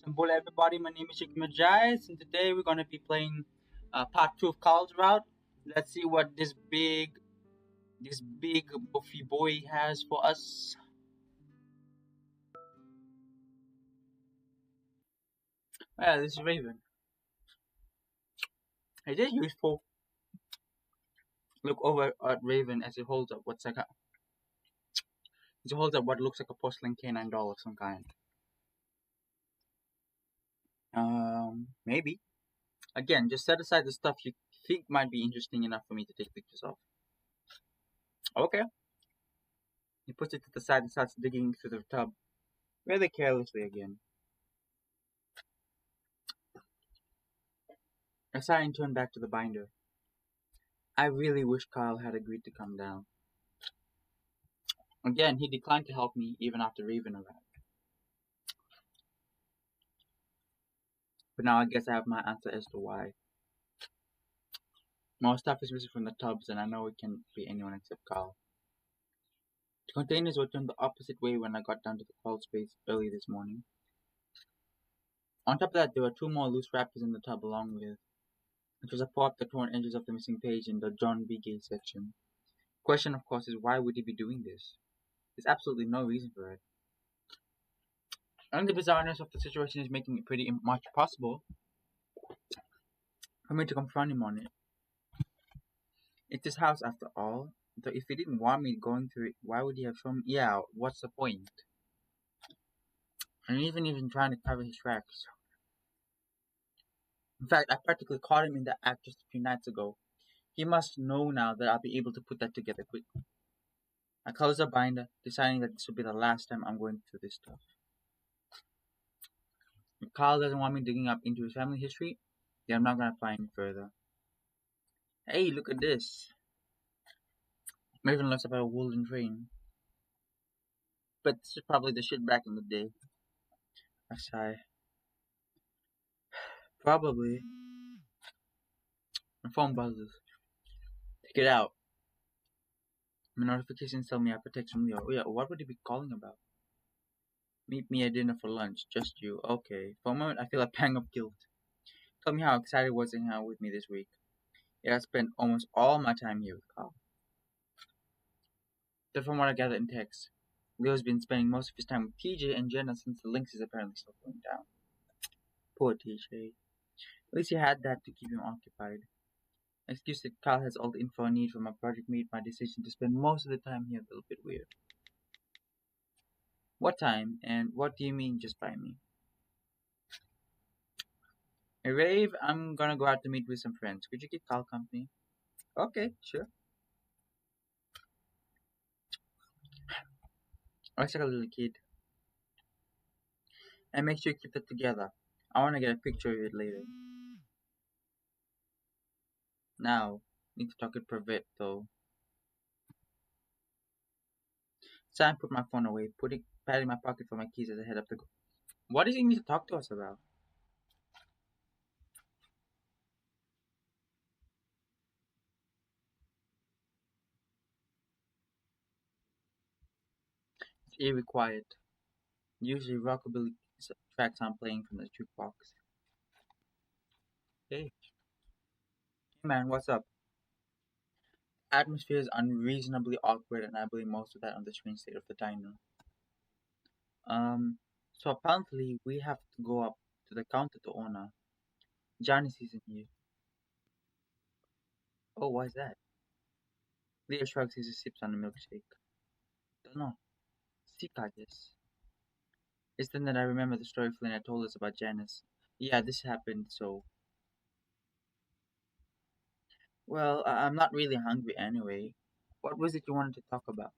Hello everybody, my name is Chick Majais, and today we're going to be playing part 2 of Carl's Route. Let's see what this big buffy boy has for us. Well, this is Raven. It is useful. Look over at Raven as he holds up what looks like a porcelain canine doll of some kind. Maybe. Again, just set aside the stuff you think might be interesting enough for me to take pictures of. Okay. He puts it to the side and starts digging through the tub, rather carelessly again. I sigh and turn back to the binder. I really wish Kyle had agreed to come down. Again, he declined to help me even after Raven arrived. But now I guess I have my answer as to why. More stuff is missing from the tubs, and I know it can't be anyone except Kyle. The containers were turned the opposite way when I got down to the crawl space early this morning. On top of that, there were two more loose wrappers in the tub along with, which was a part the torn edges of the missing page in the John B. Gay section. Question, of course, is why would he be doing this? There's absolutely no reason for it. And the bizarreness of the situation is making it pretty much possible for me to confront him on it. It's his house after all. So if he didn't want me going through it, why would he have shown me? Yeah, what's the point? And even trying to cover his tracks. In fact, I practically caught him in the act just a few nights ago. He must know now that I'll be able to put that together quickly. I closed the binder, deciding that this will be the last time I'm going through this stuff. If Kyle doesn't want me digging up into his family history, then I'm not gonna fly any further. Hey, look at this. Maven looks about a wooden train. But this is probably the shit back in the day. I sigh. Probably. My phone buzzes. Take it out. My notifications tell me I have a text from Leo. Oh yeah, what would he be calling about? Meet me at dinner for lunch. Just you. Okay. For a moment, I feel a pang of guilt. Tell me how excited he was to hang out with me this week. Yeah, I spent almost all my time here with Carl. But from what I gathered in text, Leo's been spending most of his time with TJ and Jenna since the Lynx is apparently still going down. Poor TJ. At least he had that to keep him occupied. Excuse that Kyle has all the info I need for my project made my decision to spend most of the time here a little bit weird. What time, and what do you mean just by me? Hey Rave, I'm gonna go out to meet with some friends. Could you keep Kyle company? Okay, sure. Acts like a little kid. And make sure you keep that together. I wanna get a picture of it later. Now, need to talk it private though. So I put my phone away, patting my pocket for my keys as I head up the. What does he need to talk to us about? It's eerie quiet. Usually rockabilly tracks I'm playing from the jukebox. Hey, hey man, what's up? Atmosphere is unreasonably awkward, and I blame most of that on the strange state of the diner. Um, so apparently we have to go up to the counter to honor. Janice isn't here. Oh, why's that? Leo shrugs as he sips on a milkshake. Don't know. Sick, I guess. It's then that I remember the story Flynn had told us about Janice. Yeah, this happened, so. Well, I'm not really hungry anyway. What was it you wanted to talk about?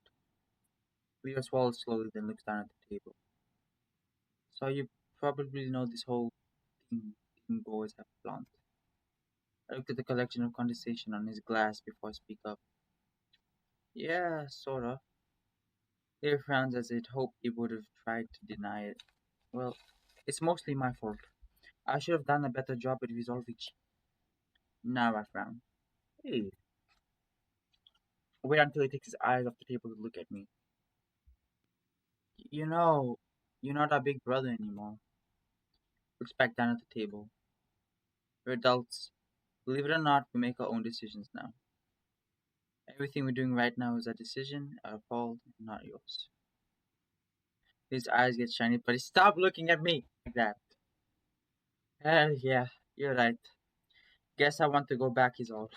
Leo swallows slowly, then looks down at the table. So you probably know this whole thing boys have planned. I looked at the collection of condensation on his glass before I speak up. Yeah, sorta. Leo frowns as he'd hoped he would have tried to deny it. Well, it's mostly my fault. I should have done a better job at resolving. Now I frown. Hey, wait until he takes his eyes off the table to look at me. You know, you're not our big brother anymore. Looks back down at the table. We're adults. Believe it or not, we make our own decisions now. Everything we're doing right now is our decision, our fault, not yours. His eyes get shiny, but he stop looking at me like that. Yeah, you're right. Guess I want to go back is all.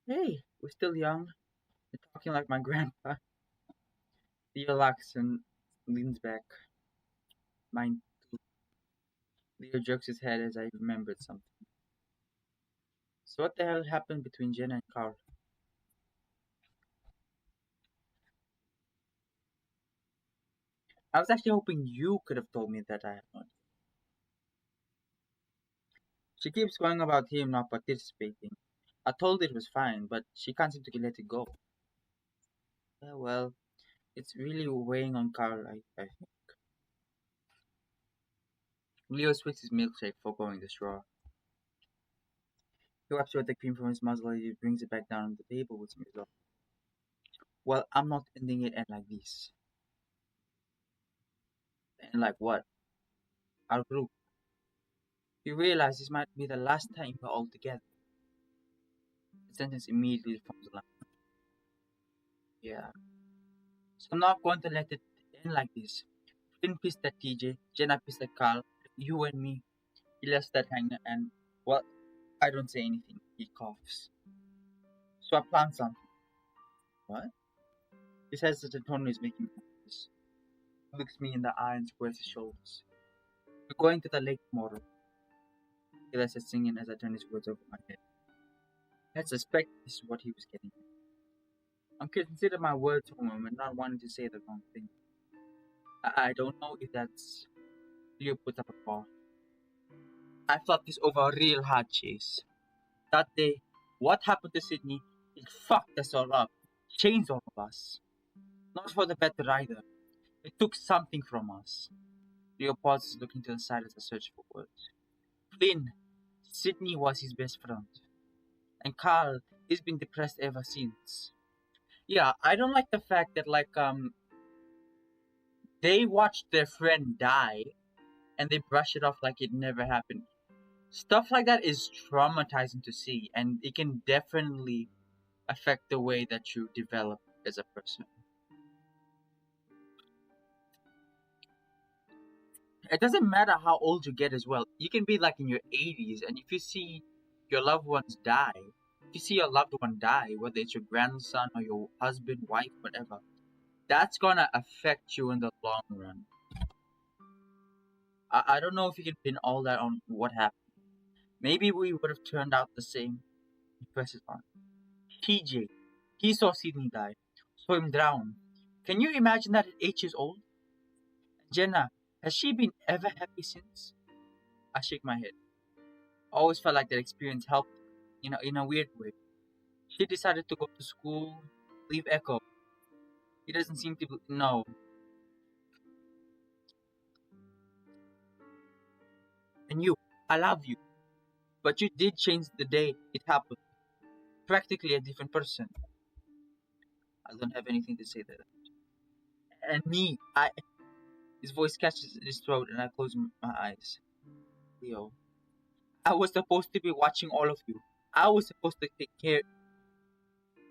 Hey, we're still young. You're talking like my grandpa. Leo laughs and leans back. Mine too. Leo jerks his head as I remembered something. So what the hell happened between Jenna and Carl? I was actually hoping you could have told me that I had not. She keeps going about him not participating. I told her it was fine, but she can't seem to let it go. Yeah, well, it's really weighing on Carl, I think. Leo swicks his milkshake, foregoing the straw. He wipes away the cream from his muzzle as he brings it back down on the table with some resolve. Well, I'm not ending it and like this. And like what? Our group. You realize this might be the last time we're all together. The sentence immediately forms a line. Yeah. So I'm not going to let it end like this. Finn pissed at TJ, Jenna pissed at Carl, you and me. He lets that hang and, well, I don't say anything. He coughs. So I plan something. What? He says that Antonio is making progress. He looks me in the eye and squares his shoulders. We're going to the lake tomorrow. He lets us singing as I turn his words over my head. I suspect this is what he was getting at. I'm considering my words for a moment, not wanting to say the wrong thing. I don't know if that's you put up a bar. I thought this over real hard, Chase. That day, what happened to Sydney, it fucked us all up. Changed all of us. Not for the better either. It took something from us. Leo pauses, looking to the side as I search for words. Flynn, Sydney was his best friend. And Carl, he's been depressed ever since. Yeah, I don't like the fact that they watched their friend die and they brush it off like it never happened. Stuff like that is traumatizing to see, and it can definitely affect the way that you develop as a person. It doesn't matter how old you get as well. You can be like in your 80s, and if you see your loved ones die, if you see your loved one die, whether it's your grandson or your husband, wife, whatever, that's gonna affect you in the long run. I don't know if you can pin all that on what happened. Maybe we would have turned out the same. He presses on. TJ, he saw Sydney die, saw him drown. Can you imagine that at 8 years old? Jenna, has she been ever happy since? I shake my head. I always felt like that experience helped, in a weird way. She decided to go to school, leave Echo. He doesn't seem to know. And you, I love you. But you did change the day it happened. Practically a different person. I don't have anything to say to that. And me, his voice catches in his throat and I close my eyes. Leo, I was supposed to be watching all of you. I was supposed to take care.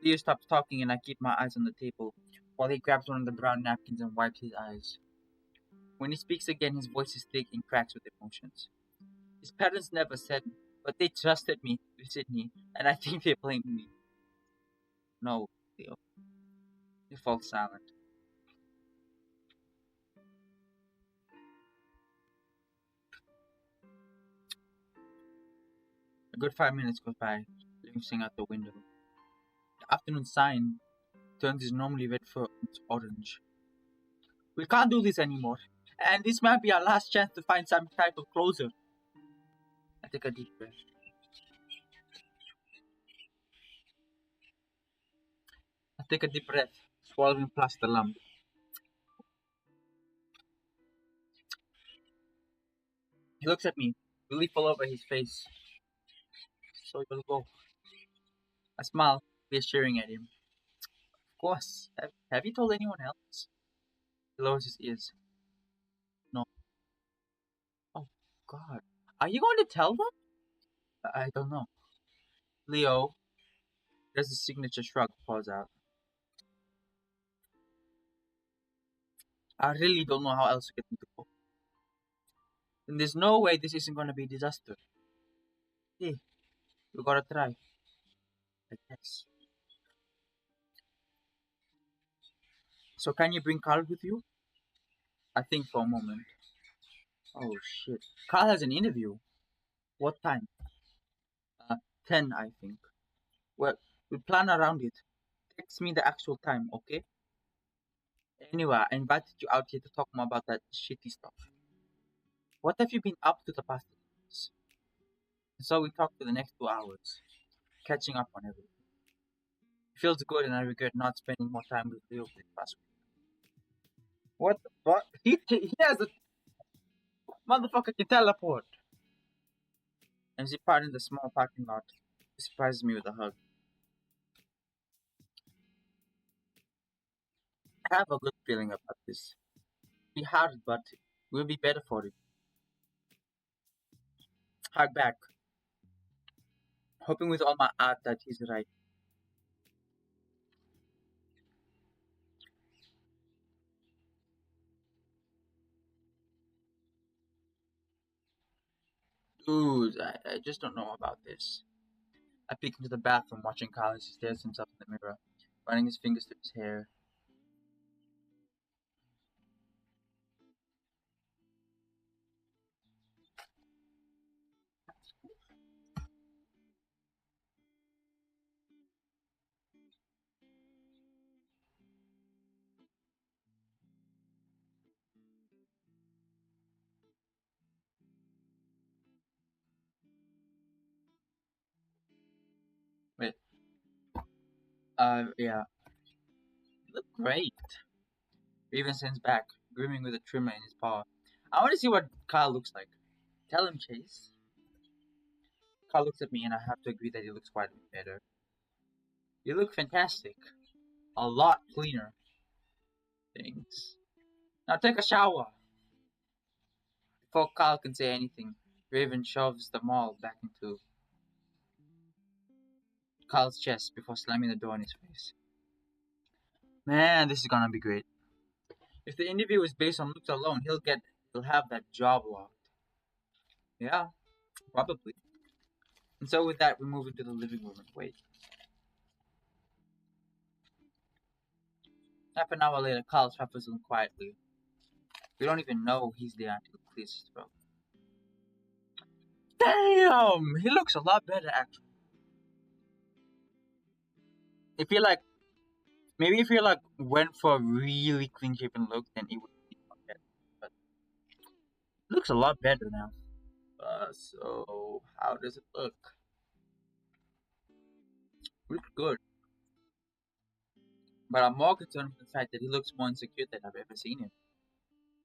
Leo stops talking and I keep my eyes on the table while he grabs one of the brown napkins and wipes his eyes. When he speaks again, his voice is thick and cracks with emotions. His parents never said, but they trusted me with Sydney, and I think they blamed me. No, Leo. He falls silent. A good 5 minutes goes by, glimpsing out the window. The afternoon sign turns his normally red fur into orange. We can't do this anymore, and this might be our last chance to find some type of closure. I take a deep breath. I take a deep breath, swallowing past the lump. He looks at me, relief all over his face. So you'll go. I smile, reassuring at him. Of course. Have you told anyone else? He lowers his ears. No. Oh, God. Are you going to tell them? I don't know. Leo, there's a signature shrug, pause out. I really don't know how else to get them to go. And there's no way this isn't going to be a disaster. Hey, we gotta try, I guess. So can you bring Carl with you? I think for a moment. Oh shit. Carl has an interview. What time? Uh, 10, I think. Well, we plan around it. Text me the actual time, okay? Anyway, I invited you out here to talk more about that shitty stuff. What have you been up to the past 2 days? So we talked for the next 2 hours, catching up on everything. It feels good, and I regret not spending more time with Leo this past week. What the fuck? He has a motherfucker can teleport. And she parked in the small parking lot. He surprises me with a hug. I have a good feeling about this. Be hard, but we'll be better for it. Hug back, hoping with all my heart that he's right. Dude, I just don't know about this. I peek into the bathroom, watching Kyle as he stares at himself in the mirror, running his fingers through his hair. Wait, yeah, you look great. Raven sends back, grooming with a trimmer in his paw. I want to see what Kyle looks like. Tell him, Chase. Kyle looks at me, and I have to agree that he looks quite a bit better. You look fantastic. A lot cleaner. Things. Now take a shower. Before Kyle can say anything, Raven shoves the maul back into Kyle's chest before slamming the door in his face. Man, this is gonna be great. If the interview is based on looks alone, he'll have that job locked. Yeah, probably. And so with that, we move into the living room and wait. Half an hour later, Kyle shuffles in quietly. We don't even know he's there until he clears his throat. Damn! He looks a lot better actually. If he like maybe if he like went for a really clean shaven look, then it would be better. But looks a lot better now. So how does it look? Looks good. But I'm more concerned with the fact that he looks more insecure than I've ever seen him.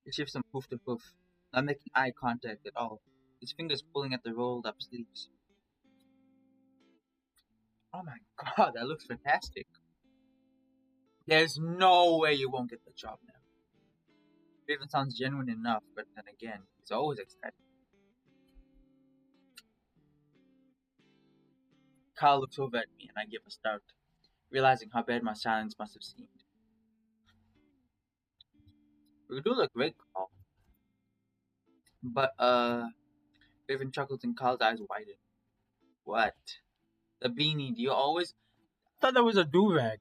He shifts from hoof to hoof, not making eye contact at all. His fingers pulling at the rolled up sleeves. Oh my god, that looks fantastic. There's no way you won't get the job now. It even sounds genuine enough, but then again, he's always excited. Kyle looks over at me and I give a start, realizing how bad my silence must have seemed. We do look great, Carl. But, Raven chuckles and Kyle's eyes widen. What? The beanie, do you always. I thought that was a do rag.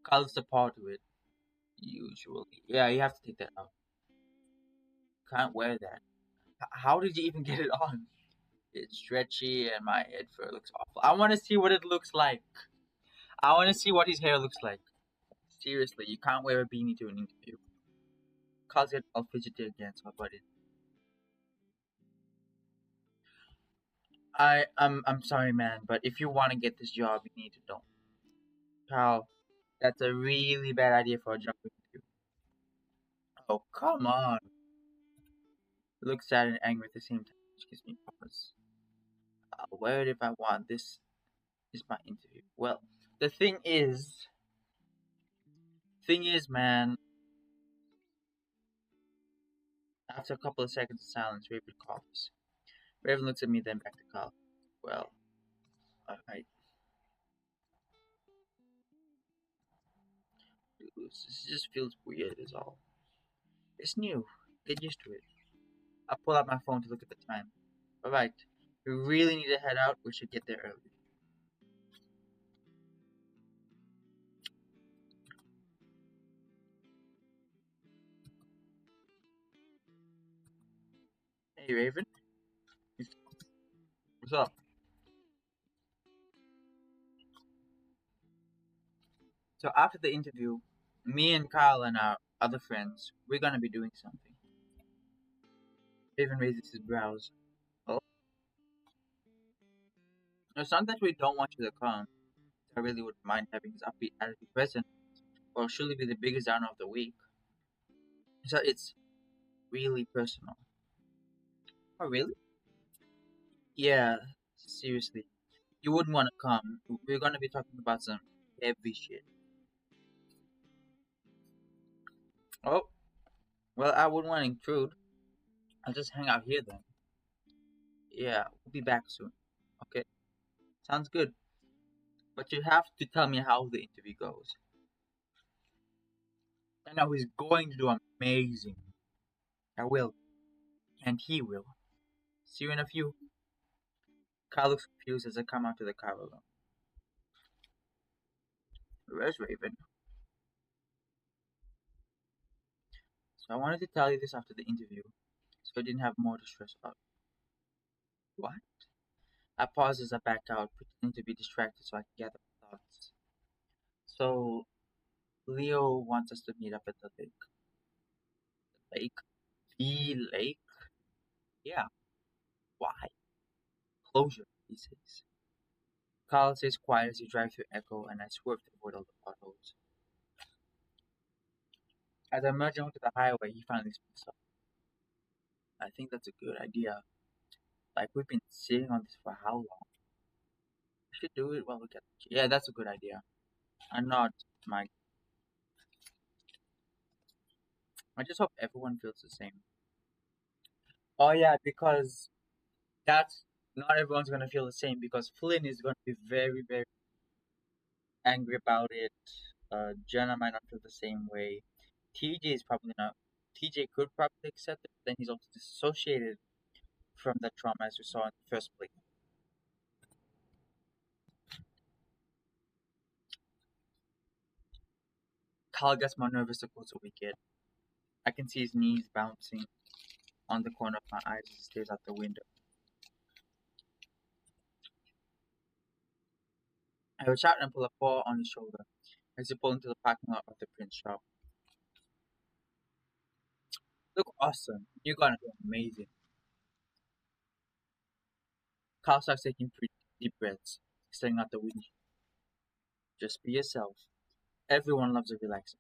Kyle's the part of it, usually. Yeah, you have to take that out. Can't wear that. How did you even get it on? It's stretchy and my head fur looks awful. I want to see what it looks like. I want to see what his hair looks like. Seriously, you can't wear a beanie to an interview. Kyle's get all fidgety again, so I put it. I'm sorry, man, but if you want to get this job, you need to don't. Kyle, that's a really bad idea for a job interview. Oh, come on. He looks sad and angry at the same time, which gives me pause. I'll wear it if I want. This is my interview. Well, the thing is, man, After a couple of seconds of silence, Raven coughs. Raven looks at me, then back to Kyle. Well, I this just feels weird, is all. It's new. Get used to it. I pull out my phone to look at the time. Alright, we really need to head out. We should get there early. Hey, Raven. What's up? So after the interview, me and Kyle and our other friends, we're gonna be doing something. Raven raises his brows. Oh, it's not that we don't want you to come. I really wouldn't mind having his upbeat attitude present. Well, surely be the biggest downer of the week. So it's really personal. Oh, really? Yeah, seriously. You wouldn't want to come. We're gonna be talking about some heavy shit. Oh, well, I wouldn't want to intrude. I'll just hang out here then. Yeah, we'll be back soon. Okay, sounds good. But you have to tell me how the interview goes. I know he's going to do amazing. I will. And he will. See you in a few. Kyle looks confused as I come out to the car alone. Where's Raven? So I wanted to tell you this after the interview, so I didn't have more to stress about. What? I pause as I back out, pretending to be distracted so I can gather my thoughts. So Leo wants us to meet up at the lake. Lake? The lake? Yeah. Why? Closure, he says. Kyle says quiet as he drives through Echo, and I swerve to avoid all the potholes. As I merge onto the highway, he finally speaks up. I think that's a good idea. Like, we've been sitting on this for how long? We should do it while we get. Yeah, that's a good idea. I'm not, Mike. I just hope everyone feels the same. Oh, yeah, because that's not everyone's gonna feel the same because Flynn is gonna be very, very angry about it. Jenna might not feel the same way. TJ is probably not. TJ could probably accept it, but then he's also disassociated from that trauma as we saw in the first place. Kyle gets more nervous the closer we get. I can see his knees bouncing on the corner of my eyes as he stares out the window. I reach out and pull a paw on his shoulder as he pulls into the parking lot of the print shop. Look awesome. You're gonna be amazing. Kyle starts taking pretty deep breaths, staring out the window. Just be yourself. Everyone loves a relaxing.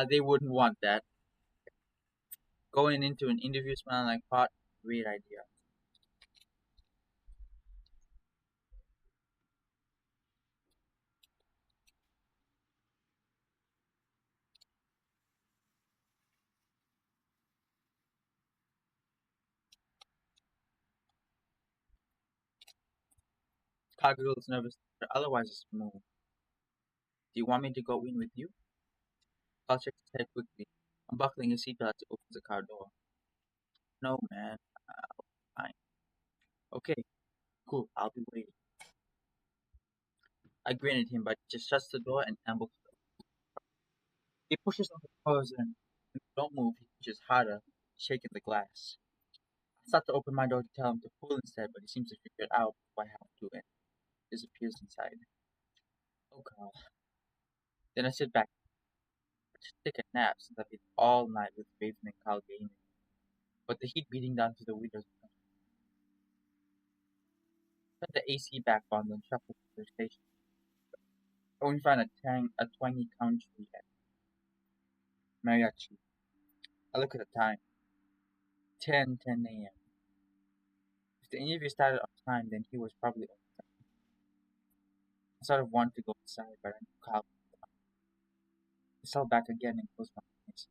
They wouldn't want that. Going into an interview smelling like pot, great idea. Kyle feels nervous, but otherwise it's smooth. Do you want me to go in with you? Kyle checks his head quickly, unbuckling his seatbelt as he opens the car door. No, man. Fine. Okay, cool. I'll be waiting. I grin at him, but he just shuts the door and ambles. He pushes on the doors and if we don't move, he pushes harder, shaking the glass. I start to open my door to tell him to pull instead, but he seems to figure it out before I have to and disappears inside. Oh god. Then I sit back. I just take a nap since I've been all night with Raven and Kyle gaming. But the heat beating down through the windows. Put the AC back on, then shuffle to the station. And we find a twangy country at mariachi. I look at the time. 10 a.m. If the interview started on time, then he was probably on time. I sort of wanted to go inside, but I knew Kyle. I settle back again and close my eyes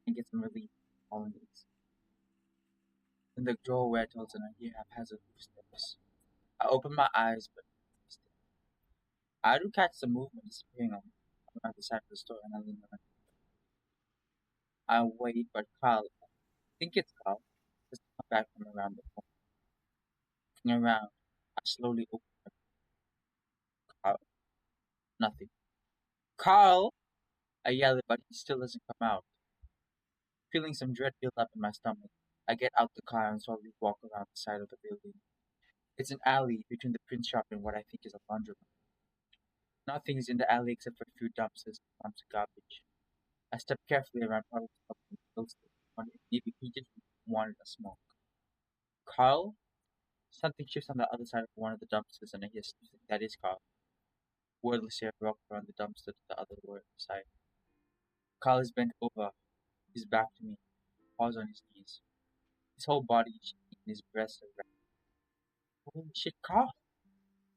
and get some relief from all these. In the doorway, I told and I hear haphazard footsteps. I open my eyes, but I do catch the movement disappearing on around the side of the store, and I lean around. I wait, but Carl, I think it's Carl, just come back from around the corner. Looking around, I slowly open my Carl. Nothing. Carl! I yell it, but he still doesn't come out. Feeling some dread build up in my stomach, I get out the car and slowly walk around the side of the building. It's an alley between the print shop and what I think is a laundromat. Nothing is in the alley except for a few dumpsters and tons of garbage. I step carefully around Carl's stop and close it, wondering maybe he just wanted a smoke. Carl? Something shifts on the other side of one of the dumpsters and I hear something. That is Carl. Wordlessly, I walk around the dumpster to the other side. Carl is bent over, his back to me, paws on his knees. His whole body is shaking and his breasts are red. Holy shit, Carl!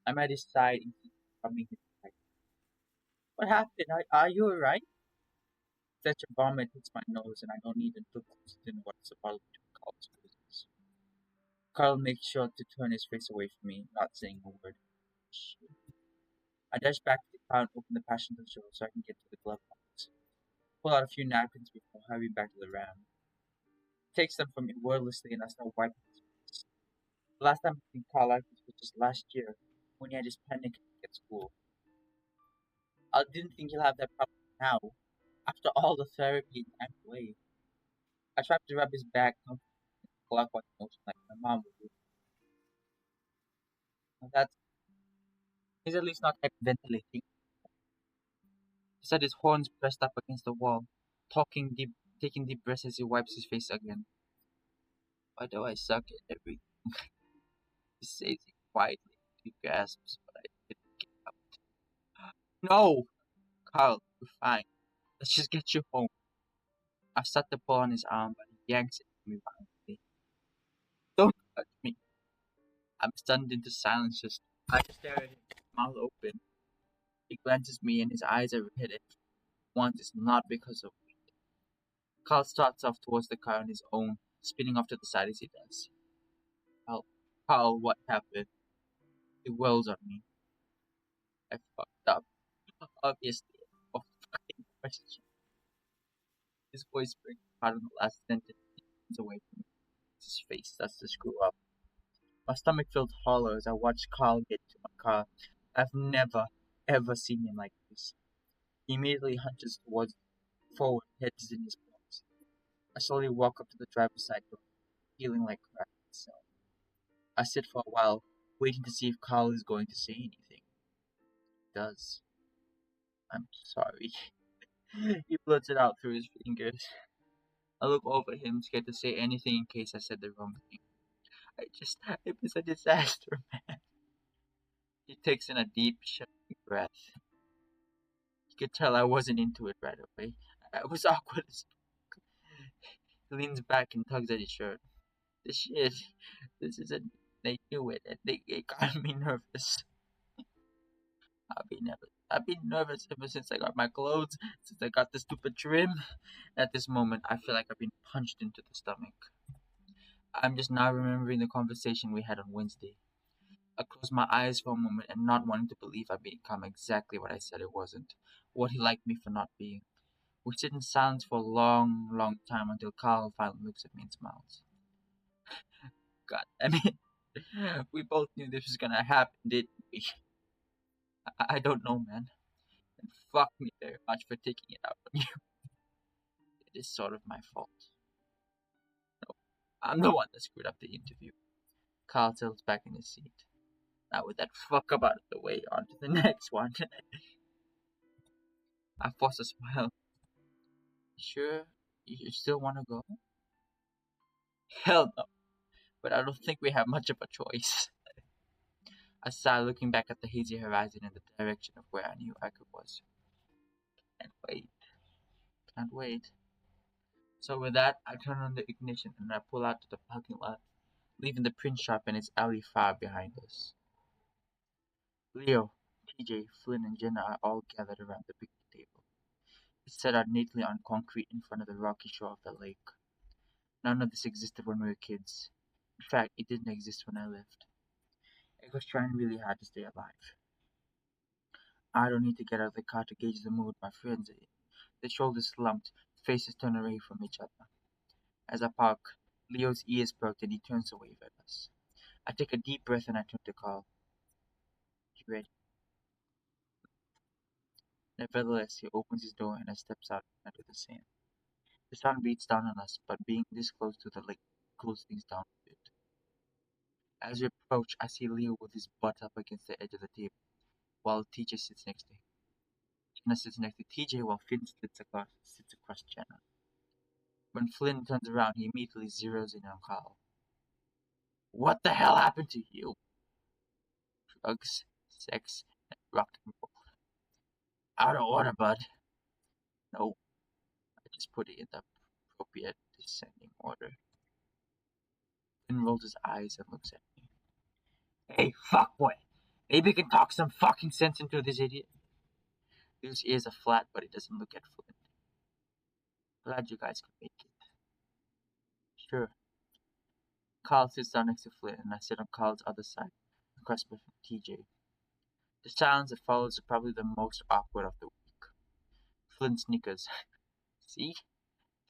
I'm at his side and he's rubbing his back. What happened? Are you alright? Such a vomit hits my nose and I don't even look closer to know what's about between Carl's bruises. Carl makes sure to turn his face away from me, not saying a word. Shit. I dash back to the car and open the passenger door so I can get to the glove box. Pull out a few napkins before hurrying back to the ram. Takes them from me wordlessly and I start wiping his face. The last time I seen Carl like this was just last year when he had his panic attack at school. I didn't think he'll have that problem now, after all the therapy and time away. I tried to rub his back clockwise motion like my mom would do. Now that's he's at least not hyperventilating. He said his horns pressed up against the wall, talking deep, taking deep breaths as he wipes his face again. Why do I suck at everything? He says it quietly. He gasps, but I didn't get up. No! Carl, you're fine. Let's just get you home. I start to pull on his arm, but he yanks it from me violently. Don't touch me. I'm stunned into silence. I just stare at him, mouth open. He glances at me and his eyes are red. And once it's not because of me. Carl starts off towards the car on his own, spinning off to the side as he does. Carl, Carl, what happened? He whirls on me. I fucked up. Obviously. Oh, fucking question. His voice breaks apart on the last sentence. He turns away from me. His face starts to screw up. My stomach feels hollow as I watch Carl get to my car. I've never, ever seen him like this. He immediately hunches towards forward, heads in his palms. I slowly walk up to the driver's side door, feeling like crap myself. I sit for a while, waiting to see if Carl is going to say anything. He does. I'm sorry. He blurts it out through his fingers. I look over him, scared to say anything in case I said the wrong thing. It was a disaster. He takes in a deep, shuddering breath. You could tell I wasn't into it right away. I was awkward as he leans back and tugs at his shirt. This shit, this isn't. They knew it, and it got me nervous. I've been nervous ever since I got my clothes, since I got the stupid trim. At this moment, I feel like I've been punched into the stomach. I'm just now remembering the conversation we had on Wednesday. I closed my eyes for a moment and not wanting to believe I'd become exactly what I said it wasn't. What he liked me for not being. We sit in silence for a long, long time until Carl finally looks at me and smiles. God, I mean, we both knew this was gonna happen, didn't we? I don't know, man. And fuck me very much for taking it out on you. It is sort of my fault. No, I'm the one that screwed up the interview. Carl tilts back in his seat. Now with that fuck up out of the way, on to the next one. I force a smile. Sure, you still want to go? Hell no, but I don't think we have much of a choice. I sigh, looking back at the hazy horizon in the direction of where I knew Aka was. Can't wait. Can't wait. So with that, I turn on the ignition and I pull out to the parking lot, leaving the print shop and its alley far behind us. Leo, TJ, Flynn, and Jenna are all gathered around the big table. set out neatly on concrete in front of the rocky shore of the lake. None of this existed when we were kids. In fact, it didn't exist when I lived. I was trying really hard to stay alive. I don't need to get out of the car to gauge the mood my friends are in. Their shoulders slumped, faces turned away from each other. As I park, Leo's ears perked and he turns to wave at us. I take a deep breath and I turn to Carl. You ready? Nevertheless, he opens his door and I steps out and I do the same. The sun beats down on us, but being this close to the lake cools things down a bit. As we approach, I see Leo with his butt up against the edge of the table, while TJ sits next to him. Jenna sits next to TJ while Finn sits across Jenna. When Flynn turns around, he immediately zeroes in on Carl. What the hell happened to you? Drugs, sex, and rock and roll. Out of order, bud. No, I just put it in the appropriate descending order. Flynn rolls his eyes and looks at me. Hey, fuckboy! Maybe you can talk some fucking sense into this idiot. His ears are flat, but he doesn't look at Flynn. Glad you guys could make it. Sure. Carl sits down next to Flynn, and I sit on Carl's other side, across from TJ. The silence that follows is probably the most awkward of the week. Flynn snickers. See?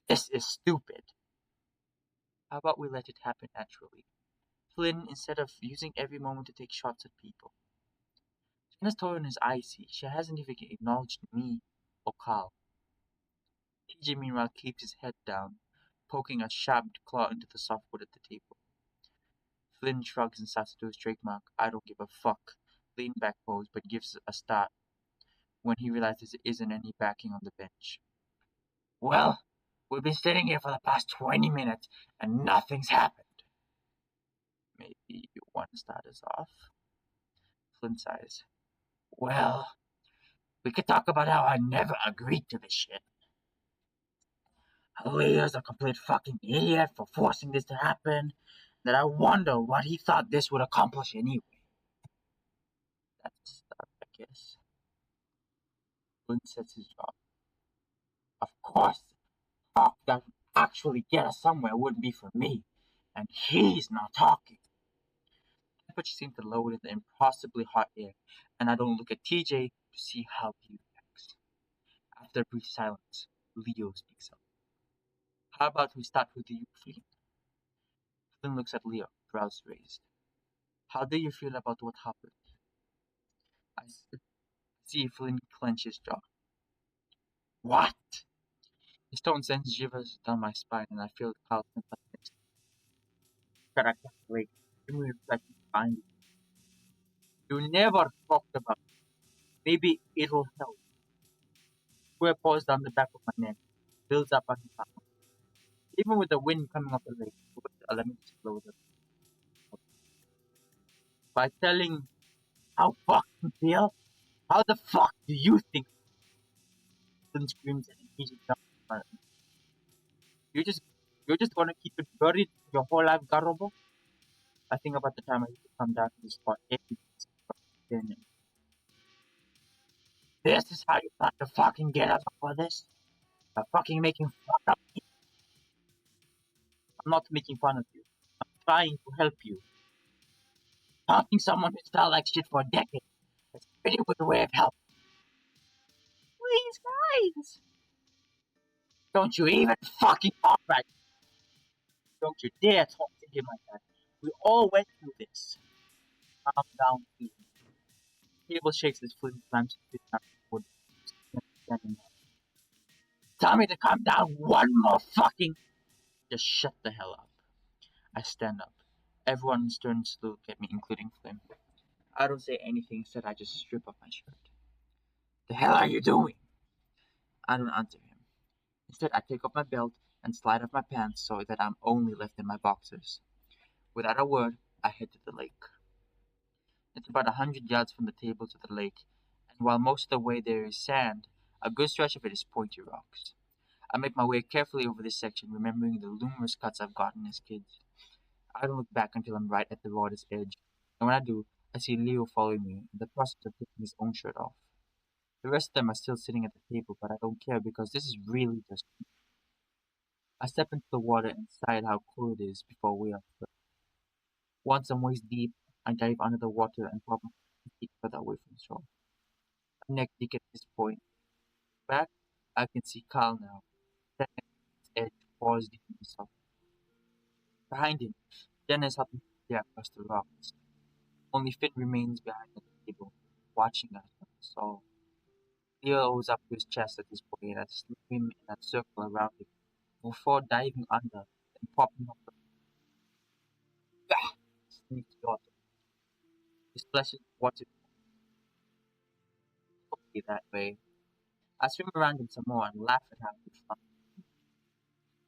This is stupid. How about we let it happen naturally? Flynn, instead of using every moment to take shots at people. Jenna's tone is icy. She hasn't even acknowledged me or Carl. TJ, meanwhile, keeps his head down, poking a sharp claw into the softwood at the table. Flynn shrugs and starts to do his trademark I don't give a fuck lean back pose, but gives a start when he realizes there isn't any backing on the bench. Well, we've been sitting here for the past 20 minutes and nothing's happened. Maybe you want to start us off? Flynn sighs. Well, we could talk about how I never agreed to this shit. Leo's a complete fucking idiot for forcing this to happen. That I wonder what he thought this would accomplish anyway. That's the start, I guess. Flynn sets his jaw. Of course, talk that would actually get us somewhere wouldn't be for me. And he's not talking. The temperature seems to lower in the impossibly hot air, and I don't look at TJ to see how he reacts. After a brief silence, Leo speaks up. How about we start with you, Flynn? Flynn looks at Leo, brows raised. How do you feel about what happened? I see Flynn clench his jaw. What? His tone sends shivers down my spine, and I feel Carl next. Character break. Give me reflection behind it. You never talked about it. Maybe it'll help. Square paws down the back of my neck, builds up on his arm. Even with the wind coming off the lake, let me slow the by telling how fucked you feel. How the fuck do you think? Flynn screams and he just jumps. You just you're just gonna keep it buried your whole life, Garobo? I think about the time I used to come down to this spot every day. This is how you plan to fucking get us for this? By fucking making fun of me. I'm not making fun of you. I'm trying to help you. Taunting someone who's felt like shit for a decade. That's a pretty good way of help. Please, guys. Don't you even fucking talk right. Don't you dare talk to him like that. We all went through this. Calm down, please. Table shakes as Flynn slams his fist on the wood. Tell me to calm down one more fucking. Just shut the hell up. I stand up. Everyone turns to look at me, including Flynn. I don't say anything, instead I just strip off my shirt. The hell are you doing? I don't answer him. Instead, I take off my belt and slide off my pants so that I'm only left in my boxers. Without a word, I head to the lake. It's about 100 yards from the table to the lake, and while most of the way there is sand, a good stretch of it is pointy rocks. I make my way carefully over this section, remembering the numerous cuts I've gotten as kids. I don't look back until I'm right at the water's edge, and when I do, I see Leo following me, in the process of taking his own shirt off. The rest of them are still sitting at the table, but I don't care because this is really just. I step into the water and decide how cool it is before we are. Once I'm waist deep, I dive under the water and pop my feet further away from the shore. I'm neck deep at this point. Back, I can see Carl now, standing at its edge, paws deep in the surf. Behind him, Jen is helping to stare across the rocks. Only Finn remains behind the table, watching us from the stall. Leo owes up to his chest at this point and I swim in a circle around him before diving under and popping up the sneaky water. He splashes water quickly that way. I swim around him some more and laugh at how much fun.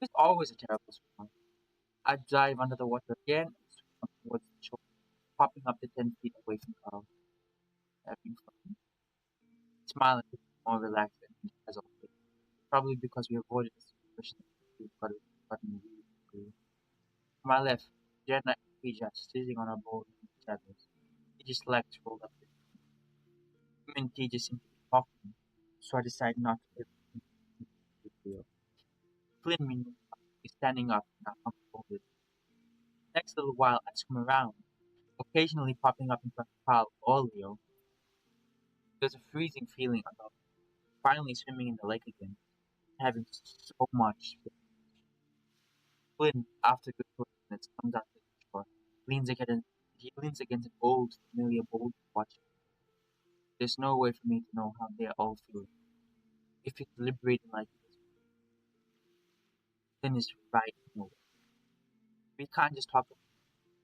He's always a terrible swimmer. I dive under the water again and swim towards the shore, popping up to 10 feet away from Carl. Having fun. Smile a bit more relaxed and as always. Probably because we avoided the situation we've gotten really quickly. To my left, Jenna and Pija sitting on a boat in the shadows. Tija's legs rolled up. Him and Tija seem to be talking, so I decide not to give him the deal. Flynn, meanwhile, is standing up in a humble. Next little while, I swim around, occasionally popping up in front of Carl or Leo. There's a freezing feeling about finally swimming in the lake again, having so much fun. Flynn, after a good 20 minutes, comes out to the shore, leans against, he leans against an old, familiar boulder watching. There's no way for me to know how they're all feeling. If it's liberating like this, Flynn is right in the way. We can't just talk about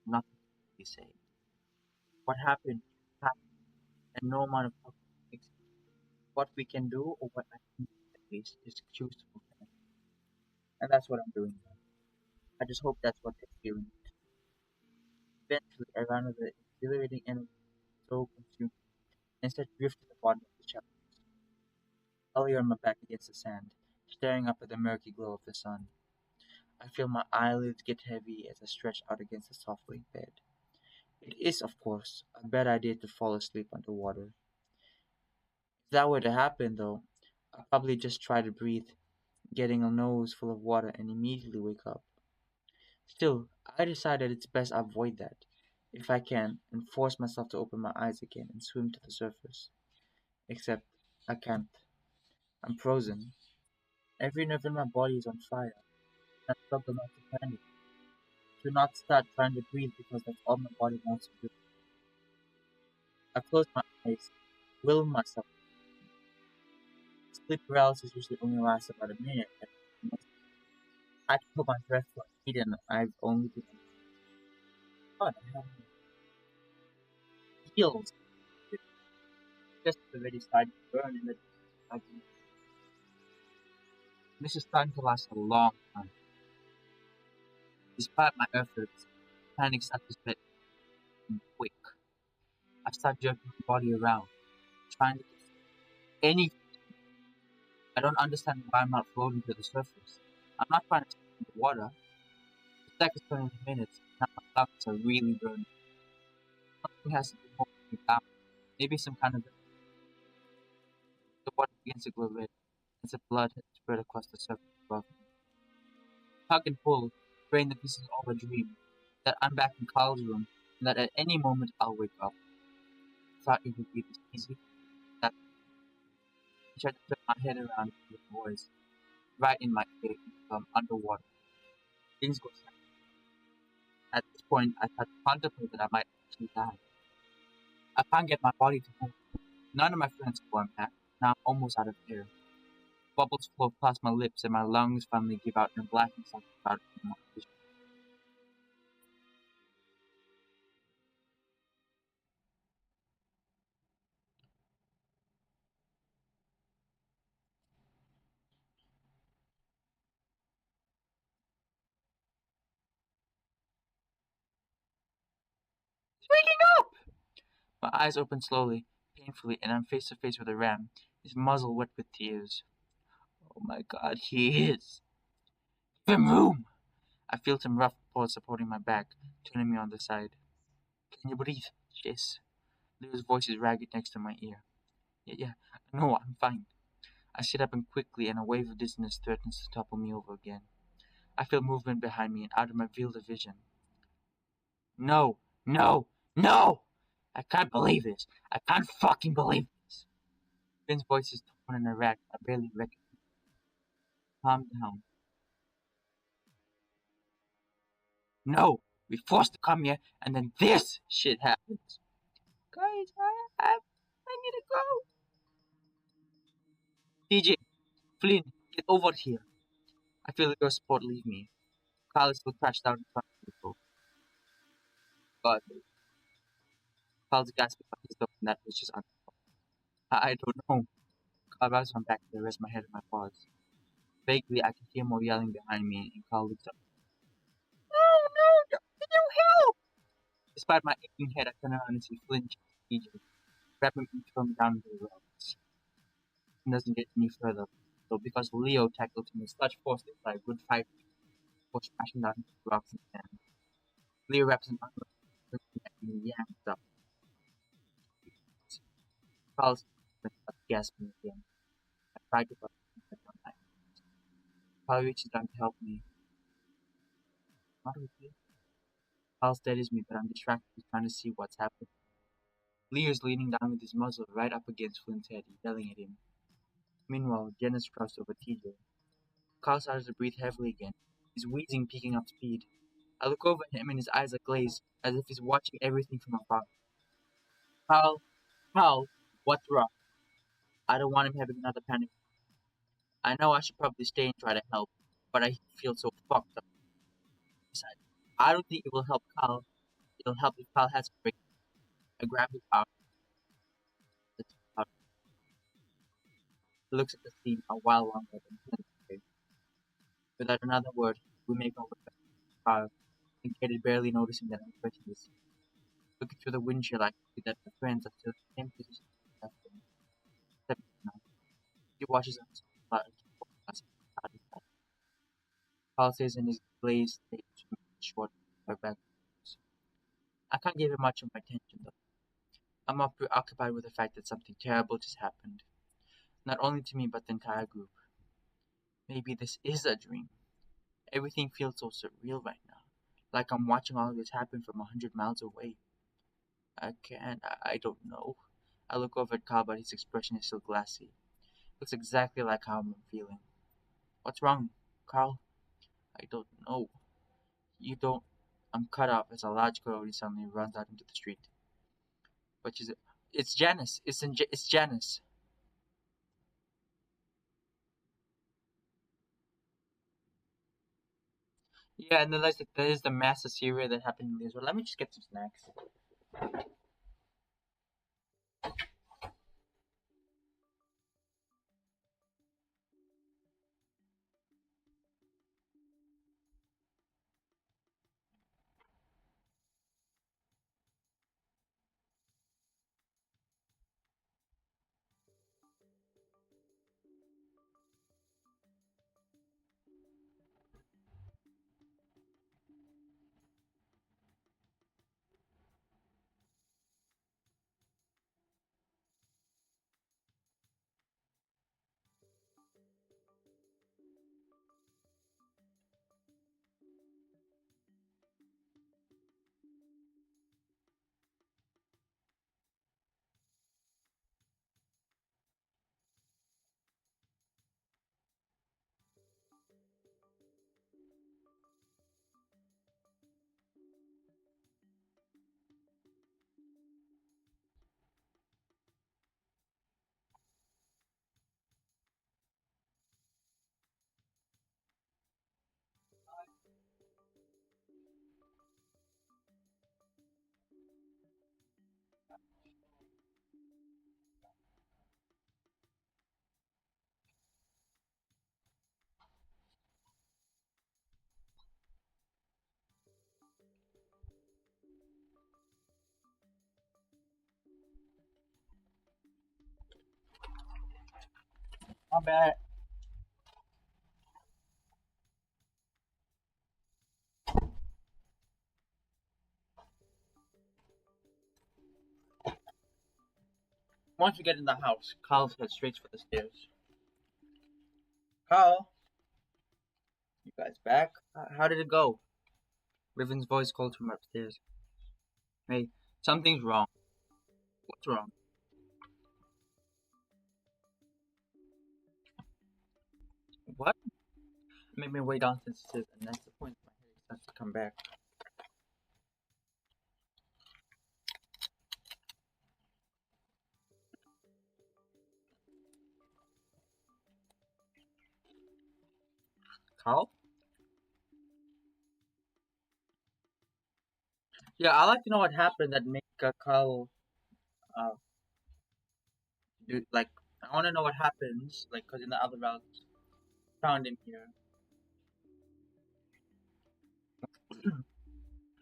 nothing we say. What happened, happened, and no amount of talking fix it. What we can do, or what I can do at least, is choose to move on. And that's what I'm doing now. I just hope that's what they're feeling. Eventually, I ran out of the exhilarating energy so consumed, and instead drifted to the bottom of the shallow. I lay on my back against the sand, staring up at the murky glow of the sun. I feel my eyelids get heavy as I stretch out against the soft laid bed. It is, of course, a bad idea to fall asleep underwater. If that were to happen, though, I'd probably just try to breathe, getting a nose full of water and immediately wake up. Still, I decided it's best I avoid that, if I can, and force myself to open my eyes again and swim to the surface. Except, I can't. I'm frozen. Every nerve in my body is on fire. I struggle not to panic, to not start trying to breathe because that's all my body wants to do. I close my eyes, will myself. Sleep paralysis usually only lasts about a minute. I can hold my breath for a minute and I've only been on I have heels. Just already starting to burn and this is starting to last a long time. Despite my efforts, panic starts to set in quick. I start jerking my body around, trying to get any. I don't understand why I'm not floating to the surface. I'm not trying to stay in the water. The seconds turn into minutes. Now my lungs are really burning. Something has to be holding me down. Maybe some kind of the water begins to glow red as the blood has spread across the surface above me. Tug and pull, praying that this is all a dream, that I'm back in Carl's room, and that at any moment I'll wake up. Thought it would be this easy. That I tried to turn my head around to hear the voice, right in my ear, underwater. Things go south. At this point, I start to contemplate that I might actually die. I can't get my body to move. None of my friends are going back. Now I'm almost out of air. Bubbles flow past my lips, and my lungs finally give out and blackness like about in my vision. My eyes open slowly, painfully, and I'm face to face with a ram, his muzzle wet with tears. Oh my god, he is. Give him room! I feel some rough paws supporting my back, turning me on the side. Can you breathe? Yes. Leo's voice is ragged next to my ear. Yeah, no, I'm fine. I sit up and quickly, and a wave of dizziness threatens to topple me over again. I feel movement behind me and out of my field of vision. No, no, no! I can't believe this. I can't fucking believe this. Finn's voice is tone and erect. I barely recognize. Calm down. No, we forced to come here, and then this shit happens. Guys, I need to go. TJ, Flynn, get over here. I feel your support leave me. Carl is still crashed down in front of me. God, Carl's gasping for his dog, and that was just I don't know. Carl grabs my back to rest my head on my paws. Vaguely, I can hear more yelling behind me, and Carl looks up. Oh no! Can you help? Despite my aching head, I turn around and see Flynn chase TJ, grabbing me and throwing me down into the rocks. It doesn't get any further, though, because Leo tackled him with such force that by a good 5 feet before smashing down into the rocks in the sand. Leo wraps an arm around me and yanks up. Carl's gasping again. I tried to put my head on. Carl reaches down to help me. Not okay. Carl steadies me, but I'm distracted trying to see what's happening. Leo's leaning down with his muzzle right up against Flynn's head, yelling at him. Meanwhile, Jen is crouched over TJ. Carl starts to breathe heavily again. He's wheezing, picking up speed. I look over at him and his eyes are glazed, as if he's watching everything from afar. Carl, Carl, what's wrong? I don't want him having another panic. I know I should probably stay and try to help, but I feel so fucked up. Besides, I don't think it will help Carl. It'll help if Carl has a break. I grab his arm, looks at the scene a while longer than planned. Without another word, we make our way back to the car, and Katie barely noticing that I'm touching this. Looking through the windshield, I can see that my friends are still in the same position as them, except now. She watches us but us Carl says in his glazed state short my back. I can't give him much of my attention though. I'm more preoccupied with the fact that something terrible just happened. Not only to me but the entire group. Maybe this is a dream. Everything feels so surreal right now. Like I'm watching all of this happen from 100 miles away. I can't, I don't know. I look over at Carl, but his expression is still glassy. Looks exactly like how I'm feeling. What's wrong, Carl? I don't know. You don't. I'm cut off as a large coyote suddenly runs out into the street. Which is it? It's Janice. It's Janice. Yeah, and then there's the mass hysteria that happened in Israel. Let me just get some snacks. My bad. Once we get in the house, Carl heads straight for the stairs. Carl, you guys back? How did it go? Riven's voice called from upstairs. Hey, something's wrong. What's wrong? What? Made me way down sensitive, and that's the point. My headache starts to come back. Carl? Yeah, I'd like to know what happened that made Carl uh, do, like, I want to know what happens, like, because in the other route, found him here.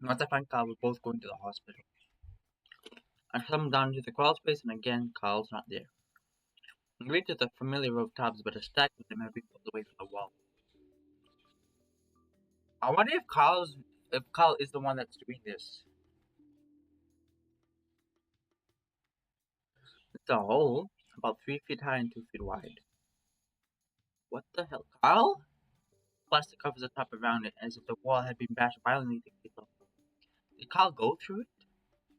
Once I find Carl, we're both going to the hospital. I come down to the crawl space, and again, Carl's not there. I reach the familiar row of tubs, but a stack of them have been pulled away from the wall. I wonder if Carl is the one that's doing this. It's a hole about 3 feet high and 2 feet wide. What the hell, Carl? Plastic covers the top around it, as if the wall had been bashed violently to people. Did Carl go through it?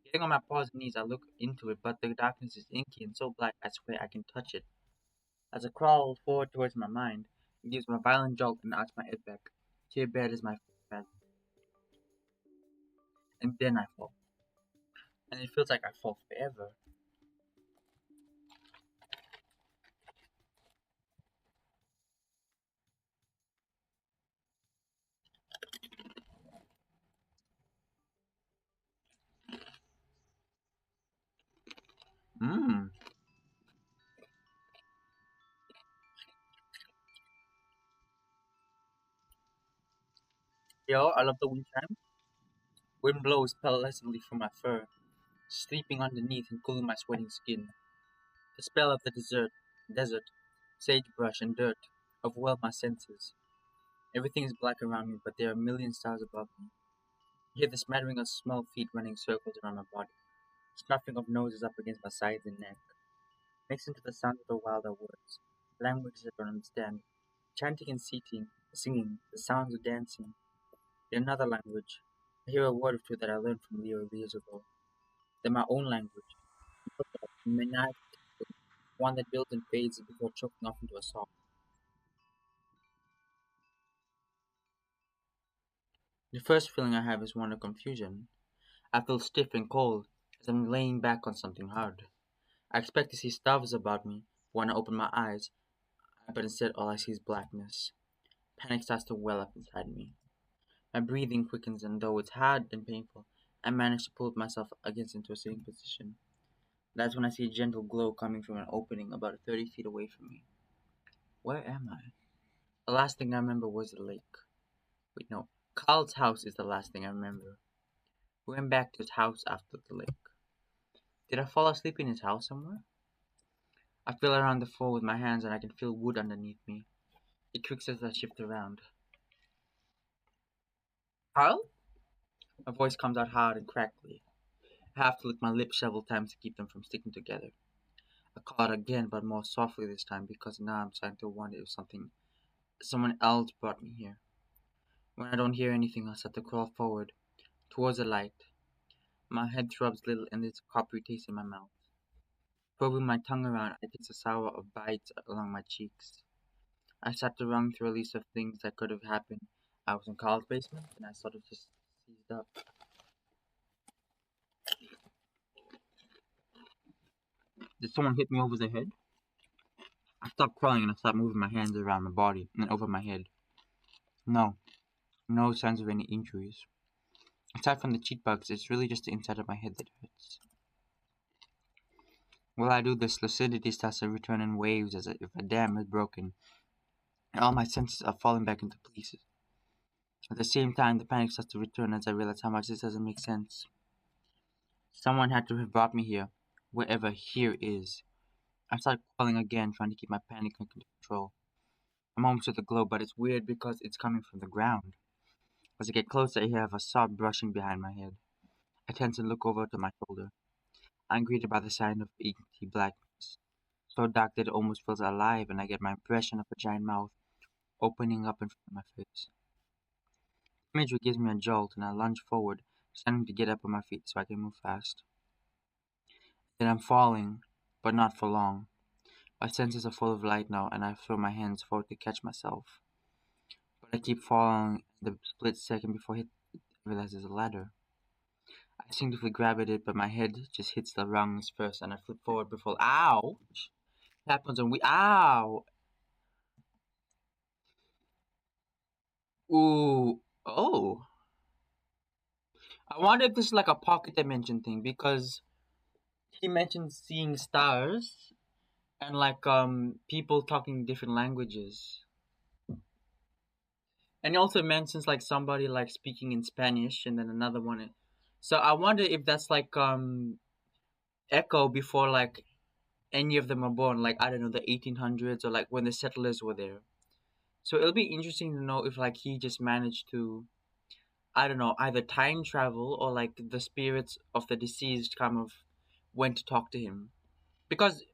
Getting on my paws and knees, I look into it, but the darkness is inky and so black I swear I can touch it. As I crawl forward towards my mind, it gives me a violent jolt and arcs my head back. Tear bed is my bed, and then I fall. And it feels like I fall forever. Mmm. Yo, I love the wind chime. Wind blows pleasantly from my fur, sleeping underneath and cooling my sweating skin. The spell of the desert, sagebrush and dirt overwhelm my senses. Everything is black around me, but there are a million stars above me. I hear the smattering of small feet running circles around my body, snuffing of noses up against my sides and neck, mixed into the sound of the wilder words, languages I don't understand, chanting and singing, the sounds of dancing. In another language, I hear a word or two that I learned from Leo years ago. They're my own language, Menai, one that builds and fades before choking off into a song. The first feeling I have is one of confusion. I feel stiff and cold as I'm laying back on something hard. I expect to see stars about me when I open my eyes, but instead all I see is blackness. Panic starts to well up inside me. My breathing quickens, and though it's hard and painful, I manage to pull myself against into a sitting position. That's when I see a gentle glow coming from an opening about 30 feet away from me. Where am I? The last thing I remember was the lake. Wait, no. Carl's house is the last thing I remember. We went back to his house after the lake. Did I fall asleep in his house somewhere? I feel around the floor with my hands and I can feel wood underneath me. It creaks as I shift around. Carl? My voice comes out hard and crackly. I have to lick my lips several times to keep them from sticking together. I call out again, but more softly this time because now I'm starting to wonder if someone else brought me here. When I don't hear anything, I start to crawl forward, towards the light. My head throbs little and there's a coppery taste in my mouth. Probing my tongue around, I taste the sour of bites along my cheeks. I start to run through a list of things that could have happened. I was in Carl's basement and I sort of just seized up. Did someone hit me over the head? I stopped crawling and I started moving my hands around my body and over my head. No, no signs of any injuries. Aside from the cheek bugs, it's really just the inside of my head that hurts. While I do this, lucidity starts to return in waves as if a dam is broken, and all my senses are falling back into places. At the same time, the panic starts to return as I realize how much this doesn't make sense. Someone had to have brought me here, wherever here is. I start crawling again, trying to keep my panic under control. I'm almost to the glow, but it's weird because it's coming from the ground. As I get closer, I hear a sob brushing behind my head. I tense and look over to my shoulder. I'm greeted by the sound of inky black so dark that it almost feels alive, and I get my impression of a giant mouth opening up in front of my face. The imagery gives me a jolt, and I lunge forward, starting to get up on my feet so I can move fast. Then I'm falling, but not for long. My senses are full of light now, and I throw my hands forward to catch myself. But I keep falling the split second before I realize there's a ladder. I instinctively grab at it, but my head just hits the rungs first, and I flip forward before. Ouch! It happens when we. Ow! Ooh! Oh! I wonder if this is like a pocket dimension thing because he mentioned seeing stars and like people talking different languages. And he also mentions like somebody like speaking in Spanish and then another one. So I wonder if that's like echo before like any of them are born, like I don't know, the 1800s or like when the settlers were there. So it'll be interesting to know if like he just managed to, I don't know, either time travel or like the spirits of the deceased kind of went to talk to him. Because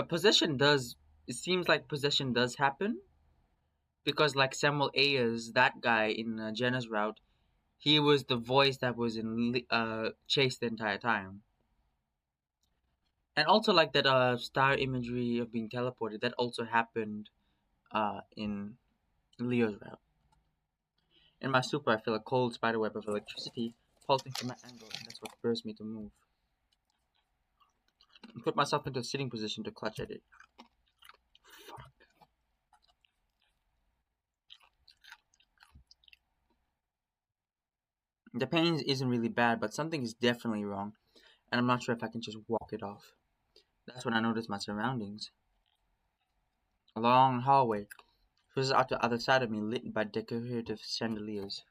possession does, it seems like possession does happen. Because like Samuel Ayers, that guy in Jenna's route, he was the voice that was in Chase the entire time. And also like that star imagery of being teleported, that also happened in Leo's route. In my super, I feel a cold spiderweb of electricity pulsing from my angle, and that's what spurs me to move. I put myself into a sitting position to clutch at it. The pain isn't really bad, but something is definitely wrong, and I'm not sure if I can just walk it off. That's when I notice my surroundings. A long hallway stretches out to the other side of me, lit by decorative chandeliers.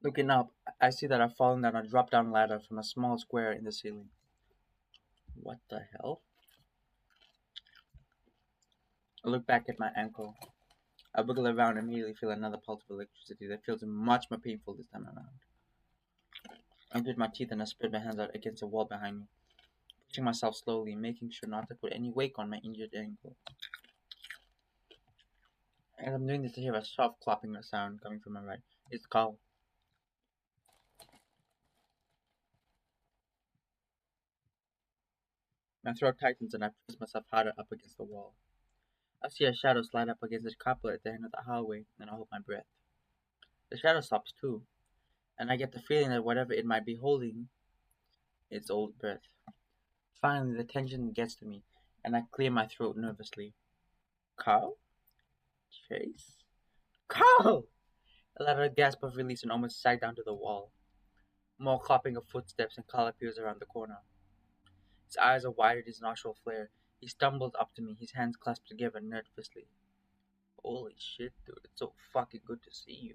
Looking up, I see that I've fallen down a drop-down ladder from a small square in the ceiling. What the hell? I look back at my ankle. I wiggle around and immediately feel another pulse of electricity that feels much more painful this time around. I grit my teeth and I spread my hands out against the wall behind me, pushing myself slowly, making sure not to put any weight on my injured ankle. As I'm doing this, I hear a soft clopping sound coming from my right. It's Carl. My throat tightens and I press myself harder up against the wall. I see a shadow slide up against the couple at the end of the hallway, and I hold my breath. The shadow stops too, and I get the feeling that whatever it might be holding, its old breath. Finally, the tension gets to me, and I clear my throat nervously. Carl? Chase? Carl! I let out a gasp of release and almost sag down to the wall. More clopping of footsteps, and Carl appears around the corner. His eyes are wide and his nostril flare. He stumbles up to me, his hands clasped together nervously. Holy shit, dude, it's so fucking good to see you.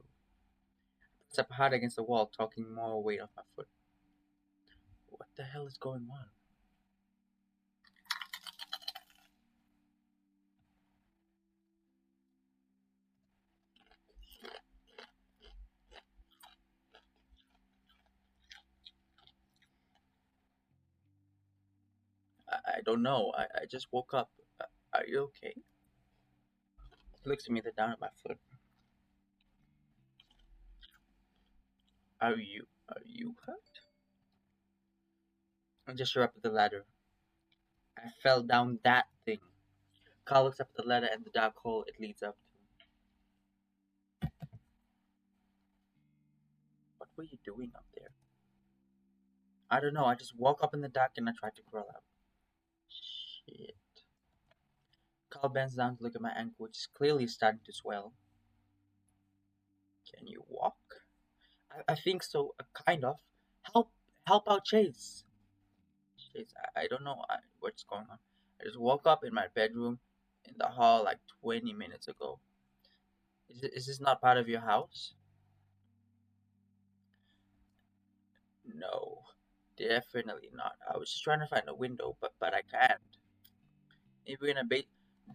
I step hard against the wall, talking more weight off my foot. What the hell is going on? I don't know. I just woke up. Are you okay? He looks at me, then down at my foot. Are you hurt? I just up at the ladder. I fell down that thing. Carl looks up at the ladder and the dark hole it leads up to. What were you doing up there? I don't know. I just woke up in the dark and I tried to crawl out. Shit. Carl bends down to look at my ankle, which is clearly starting to swell. Can you walk? I think so, kind of. Help! Help out, Chase! Chase, I don't know what's going on. I just woke up in my bedroom in the hall like 20 minutes ago. Is this not part of your house? No, definitely not. I was just trying to find a window, but I can't. If we're in a base,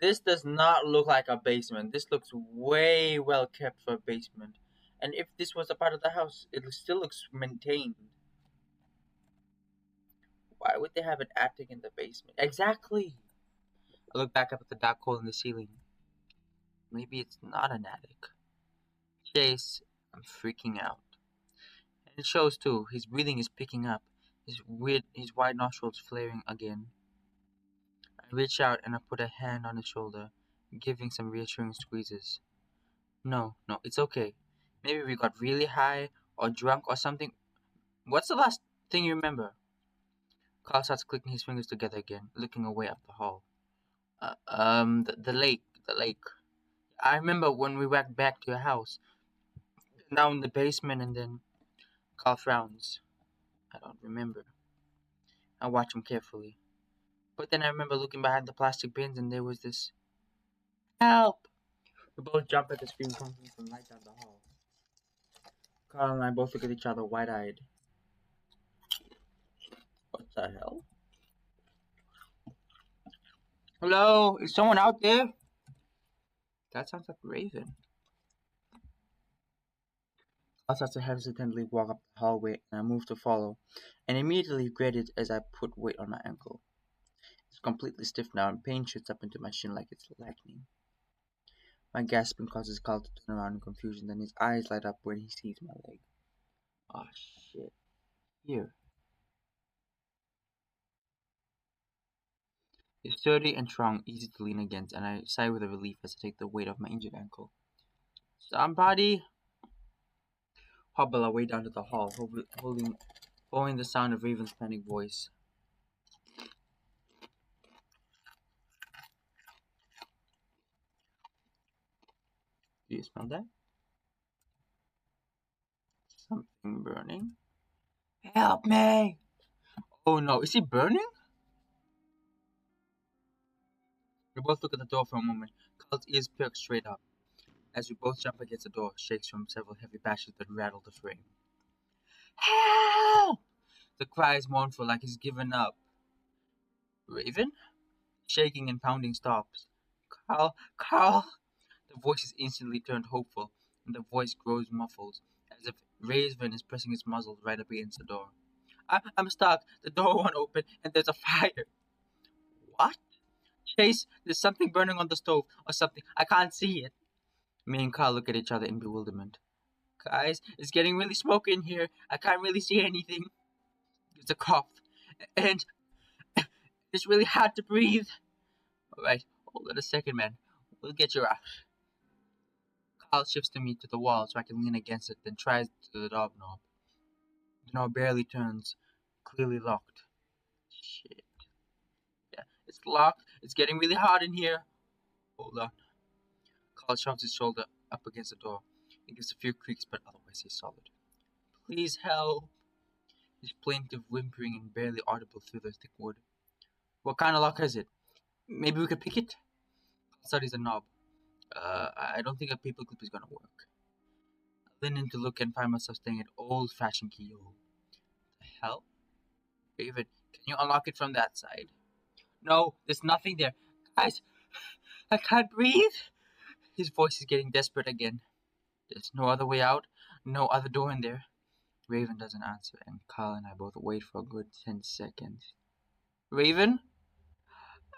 this does not look like a basement. This looks way well kept for a basement. And if this was a part of the house, it still looks maintained. Why would they have an attic in the basement? Exactly. I look back up at the dark hole in the ceiling. Maybe it's not an attic. Chase, I'm freaking out. And it shows too. His breathing is picking up. His wide nostrils flaring again. I reach out and I put a hand on his shoulder, giving some reassuring squeezes. No, no, it's okay. Maybe we got really high or drunk or something. What's the last thing you remember? Carl starts clicking his fingers together again, looking away up the hall. The lake, the lake. I remember when we went back to your house, down in the basement, and then Carl frowns. I don't remember. I watch him carefully. But then I remember looking behind the plastic bins, and there was this help. We both jump at the scream coming from right down the hall. Carl and I both look at each other wide-eyed. What the hell? Hello, is someone out there? That sounds like Raven. I started to hesitantly walk up the hallway, and I moved to follow, and immediately regretted as I put weight on my ankle. It's completely stiff now, and pain shoots up into my shin like it's lightning. My gasping causes Carl to turn around in confusion, then his eyes light up when he sees my leg. Oh shit. Here. It's sturdy and strong, easy to lean against, and I sigh with relief as I take the weight of my injured ankle. Somebody! Hobble our way down to the hall, following the sound of Raven's panic voice. Do you smell that? Something burning? Help me! Oh no, is he burning? We both look at the door for a moment. Carl's ears perk straight up. As we both jump against the door, shakes from several heavy bashes that rattle the frame. Help! The cry is mournful, like he's given up. Raven? Shaking and pounding stops. Carl, Carl! The voice is instantly turned hopeful, and the voice grows muffled, as if Raven is pressing his muzzle right up against the door. I'm stuck. The door won't open, and there's a fire. What? Chase, there's something burning on the stove, or something. I can't see it. Me and Carl look at each other in bewilderment. Guys, it's getting really smoky in here. I can't really see anything. It's a cough. And it's really hard to breathe. Alright, hold on a second, man. We'll get you out. Carl shifts to me to the wall so I can lean against it, then tries to the knob. The knob barely turns. Clearly locked. Shit. Yeah, it's locked. It's getting really hot in here. Hold on. Carl shoves his shoulder up against the door. It gives a few creaks, but otherwise he's solid. Please help. His plaintive whimpering and barely audible through the thick wood. What kind of lock is it? Maybe we could pick it? Carl studies the knob. I don't think a paper clip is gonna work. I lean in to look and find myself staring at old-fashioned keyhole. The hell? David, can you unlock it from that side? No, there's nothing there. Guys, I can't breathe. His voice is getting desperate again. There's no other way out, no other door in there. Raven doesn't answer, and Carl and I both wait for a good 10 seconds. Raven?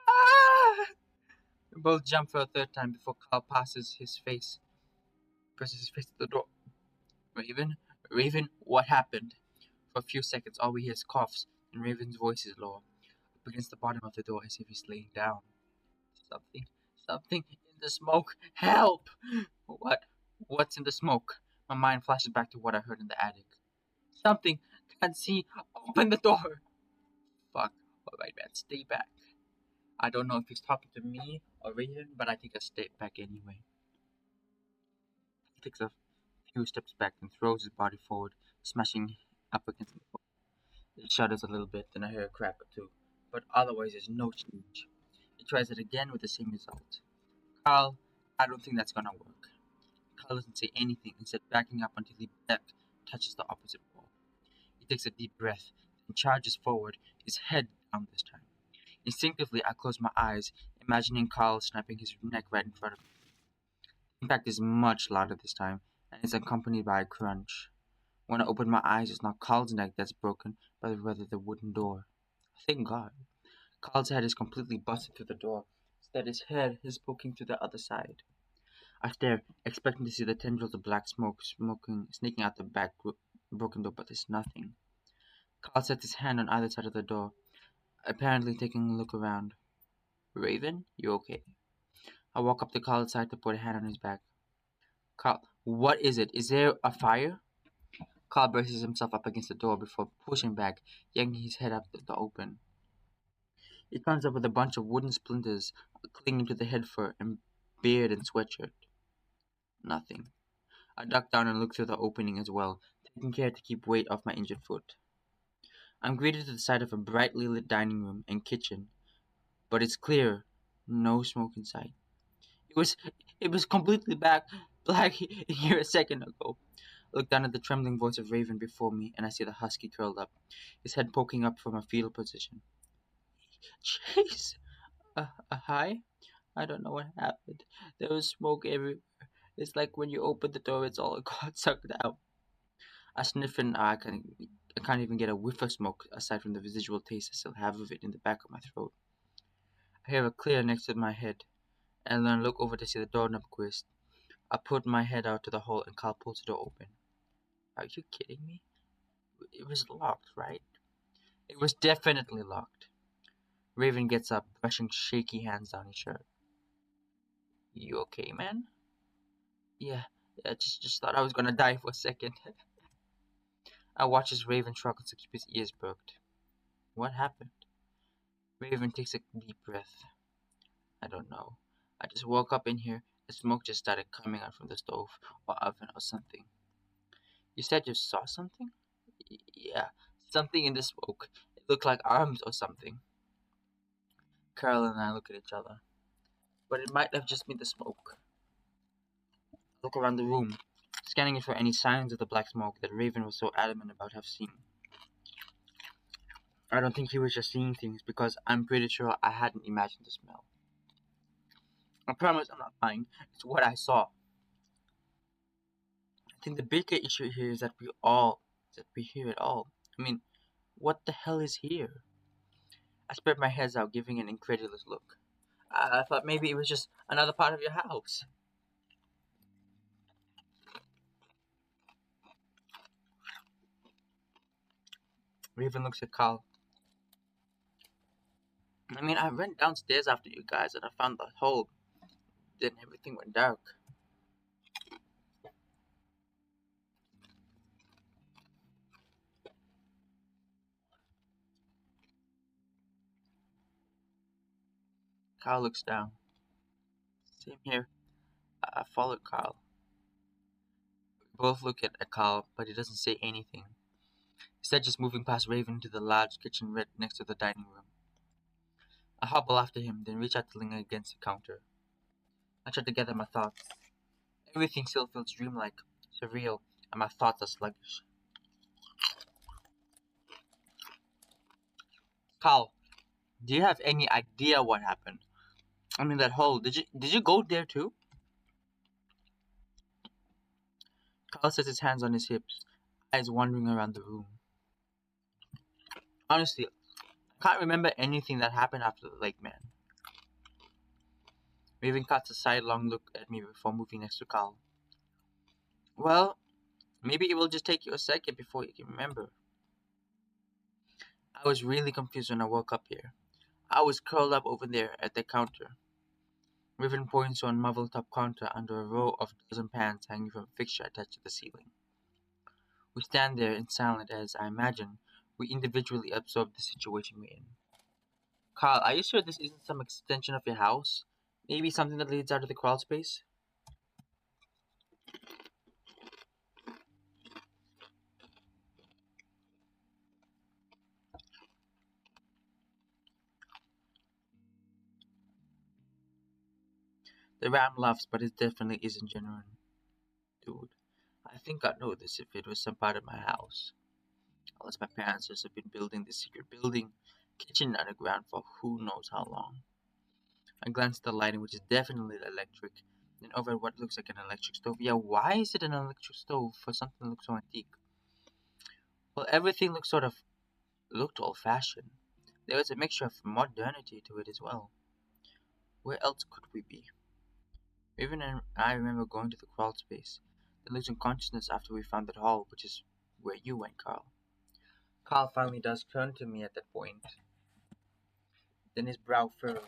Ah! We both jump for a third time before Carl presses his face to the door. Raven? Raven, what happened? For a few seconds, all we hear is coughs, and Raven's voice is low, up against the bottom of the door as if he's laying down. Something, something in the smoke. Help! What? What's in the smoke? My mind flashes back to what I heard in the attic. Something. Can't see. Open the door. Fuck. Alright, man. Stay back. I don't know if he's talking to me or Raven, but I take a step back anyway. He takes a few steps back and throws his body forward, smashing up against the door. It shudders a little bit, then I hear a crack or two. But otherwise, there's no change. He tries it again with the same result. Carl, I don't think that's gonna work. Carl doesn't say anything, instead backing up until his back touches the opposite wall. He takes a deep breath and charges forward, his head down this time. Instinctively, I close my eyes, imagining Carl snapping his neck right in front of me. The impact is much louder this time, and is accompanied by a crunch. When I open my eyes, it's not Carl's neck that's broken, but rather the wooden door. Thank God. Carl's head is completely busted through the door, so that his head is poking through the other side. I stare, expecting to see the tendrils of black smoke snaking out the broken door, but there's nothing. Carl sets his hand on either side of the door, apparently taking a look around. Raven, you okay? I walk up to Carl's side to put a hand on his back. Carl, what is it? Is there a fire? Carl braces himself up against the door before pushing back, yanking his head up to open. He comes up with a bunch of wooden splinters clinging to the head fur and beard and sweatshirt. Nothing. I duck down and look through the opening as well, taking care to keep weight off my injured foot. I'm greeted to the sight of a brightly lit dining room and kitchen, but it's clear, no smoke in sight. It was it was completely black here a second ago. I look down at the trembling voice of Raven before me, and I see the husky curled up, his head poking up from a fetal position. Chase, hi. I don't know what happened. There was smoke everywhere. It's like when you open the door, it's all got sucked out. I sniff and I can't even get a whiff of smoke aside from the residual taste I still have of it in the back of my throat. I hear a clear next to my head, and then I look over to see the doorknob twist. I put my head out to the hole and Carl pulls the door open. Are you kidding me? It was locked, right? It was definitely locked. Raven gets up, brushing shaky hands down his shirt. You okay, man? Yeah, just thought I was gonna die for a second. I watch as Raven struggles to keep his ears perked. What happened? Raven takes a deep breath. I don't know. I just woke up in here. The smoke just started coming out from the stove or oven or something. You said you saw something? Yeah, something in the smoke. It looked like arms or something. Carol and I look at each other. But it might have just been the smoke. I look around the room, scanning it for any signs of the black smoke that Raven was so adamant about have seen. I don't think he was just seeing things because I'm pretty sure I hadn't imagined the smell. I promise I'm not lying. It's what I saw. I think the bigger issue here is that we hear it all. I mean, what the hell is here? I spread my hands out, giving an incredulous look. I thought maybe it was just another part of your house. Raven looks at Carl. I mean, I went downstairs after you guys and I found the hole. Then everything went dark. Carl looks down. Same here. I followed Carl. We both look at Carl, but he doesn't say anything. Instead, just moving past Raven to the large kitchen right next to the dining room. I hobble after him, then reach out to lean against the counter. I try to gather my thoughts. Everything still feels dreamlike, surreal, and my thoughts are sluggish. Carl, do you have any idea what happened? I mean that hole. Did you go there too? Carl sets his hands on his hips, eyes wandering around the room. Honestly, I can't remember anything that happened after the lake, man. Raven casts a sidelong look at me before moving next to Carl. Well, maybe it will just take you a second before you can remember. I was really confused when I woke up here. I was curled up over there at the counter. Raven points to a marble top counter under a row of dozen pans hanging from a fixture attached to the ceiling. We stand there in silence as, I imagine, we individually absorb the situation we're in. Carl, are you sure this isn't some extension of your house? Maybe something that leads out of the crawl space? The ram laughs, but it definitely isn't genuine. Dude, I think I'd know this if it was some part of my house. Unless my parents have been building this secret building, kitchen underground for who knows how long. I glanced at the lighting, which is definitely electric, then over at what looks like an electric stove. Yeah, why is it an electric stove for something that looks so antique? Well, everything looked old-fashioned. There was a mixture of modernity to it as well. Where else could we be? Even I remember going to the crawl space, then losing consciousness after we found that hall, which is where you went, Carl. Carl finally does turn to me at that point. Then his brow furrowed.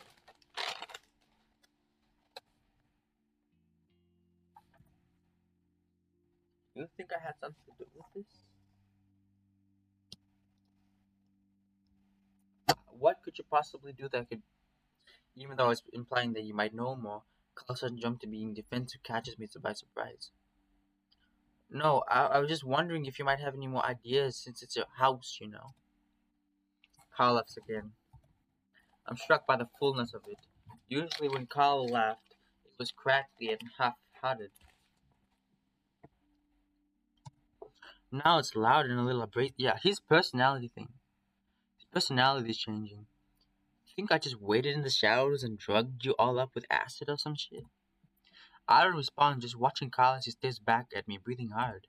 You think I had something to do with this? What could you possibly do that could, even though I was implying that you might know more, Carl suddenly jumped to being defensive, catches me by surprise. No, I was just wondering if you might have any more ideas since it's your house. Carl laughs again. I'm struck by the fullness of it. Usually when Carl laughed, it was crackly and half-hearted. Now it's loud and a little abrasive. Yeah, his personality thing. His personality is changing. Think I just waited in the shadows and drugged you all up with acid or some shit? I don't respond, just watching Carl as he stares back at me, breathing hard.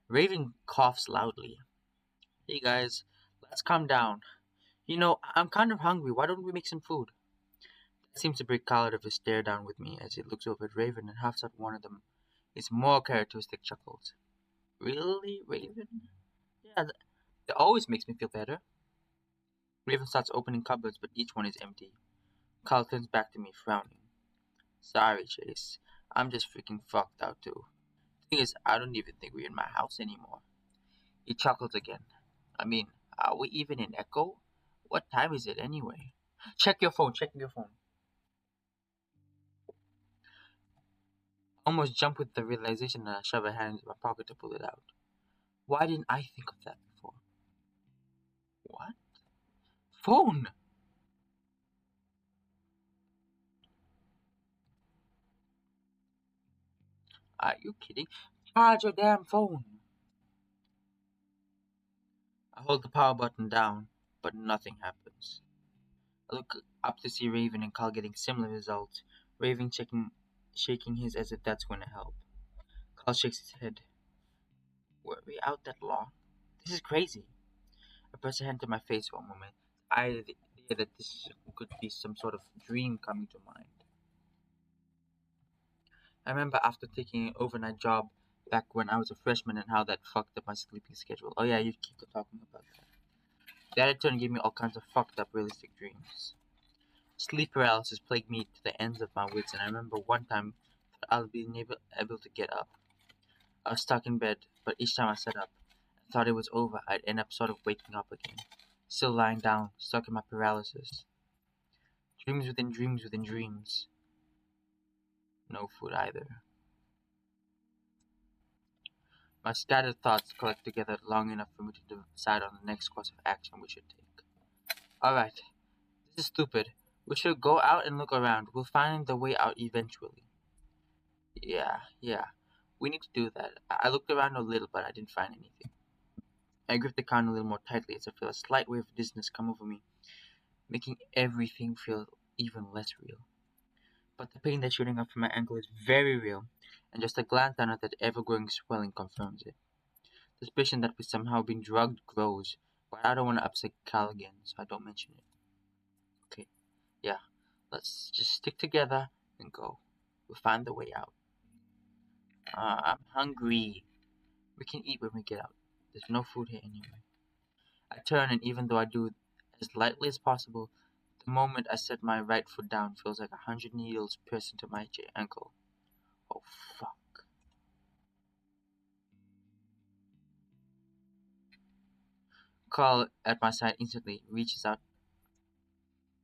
Raven coughs loudly. Hey guys, let's calm down. I'm kind of hungry. Why don't we make some food? That seems to break Carl out of his stare down with me as he looks over at Raven and huffs out one of them. His more characteristic chuckles. Really, Raven? Yeah, that always makes me feel better. Raven starts opening cupboards, but each one is empty. Carl turns back to me, frowning. Sorry, Chase. I'm just freaking fucked out too. Thing is, I don't even think we're in my house anymore. He chuckles again. I mean, are we even in Echo? What time is it anyway? Check your phone. Almost jump with the realization that I shove a hand into my pocket to pull it out. Why didn't I think of that before? What? Phone! Are you kidding? Charge your damn phone! I hold the power button down, but nothing happens. I look up to see Raven and Carl getting similar results. Raven shaking his as if that's going to help. Carl shakes his head. Were we out that long? This is crazy. I press a hand to my face for a moment. I had the idea that this could be some sort of dream coming to mind. I remember after taking an overnight job back when I was a freshman and how that fucked up my sleeping schedule. Oh yeah, you keep talking about that. That in turn gave me all kinds of fucked up realistic dreams. Sleep paralysis plagued me to the ends of my wits, and I remember one time that I was being able to get up. I was stuck in bed, but each time I sat up and thought it was over, I'd end up sort of waking up again, still lying down, stuck in my paralysis. Dreams within dreams within dreams. No food either. My scattered thoughts collect together long enough for me to decide on the next course of action we should take. Alright, this is stupid. We should go out and look around. We'll find the way out eventually. Yeah. We need to do that. I looked around a little, but I didn't find anything. I gripped the can a little more tightly as I felt a slight wave of dizziness come over me, making everything feel even less real. But the pain that's shooting up from my ankle is very real, and just a glance down at that ever-growing swelling confirms it. The suspicion that we've somehow been drugged grows, but I don't want to upset Cal again, so I don't mention it. Okay, yeah, let's just stick together and go. We'll find the way out. I'm hungry. We can eat when we get out. There's no food here anyway. I turn, and even though I do it as lightly as possible, the moment I set my right foot down feels like 100 needles pierce into my ankle. Oh, fuck. Carl, at my side, instantly reaches out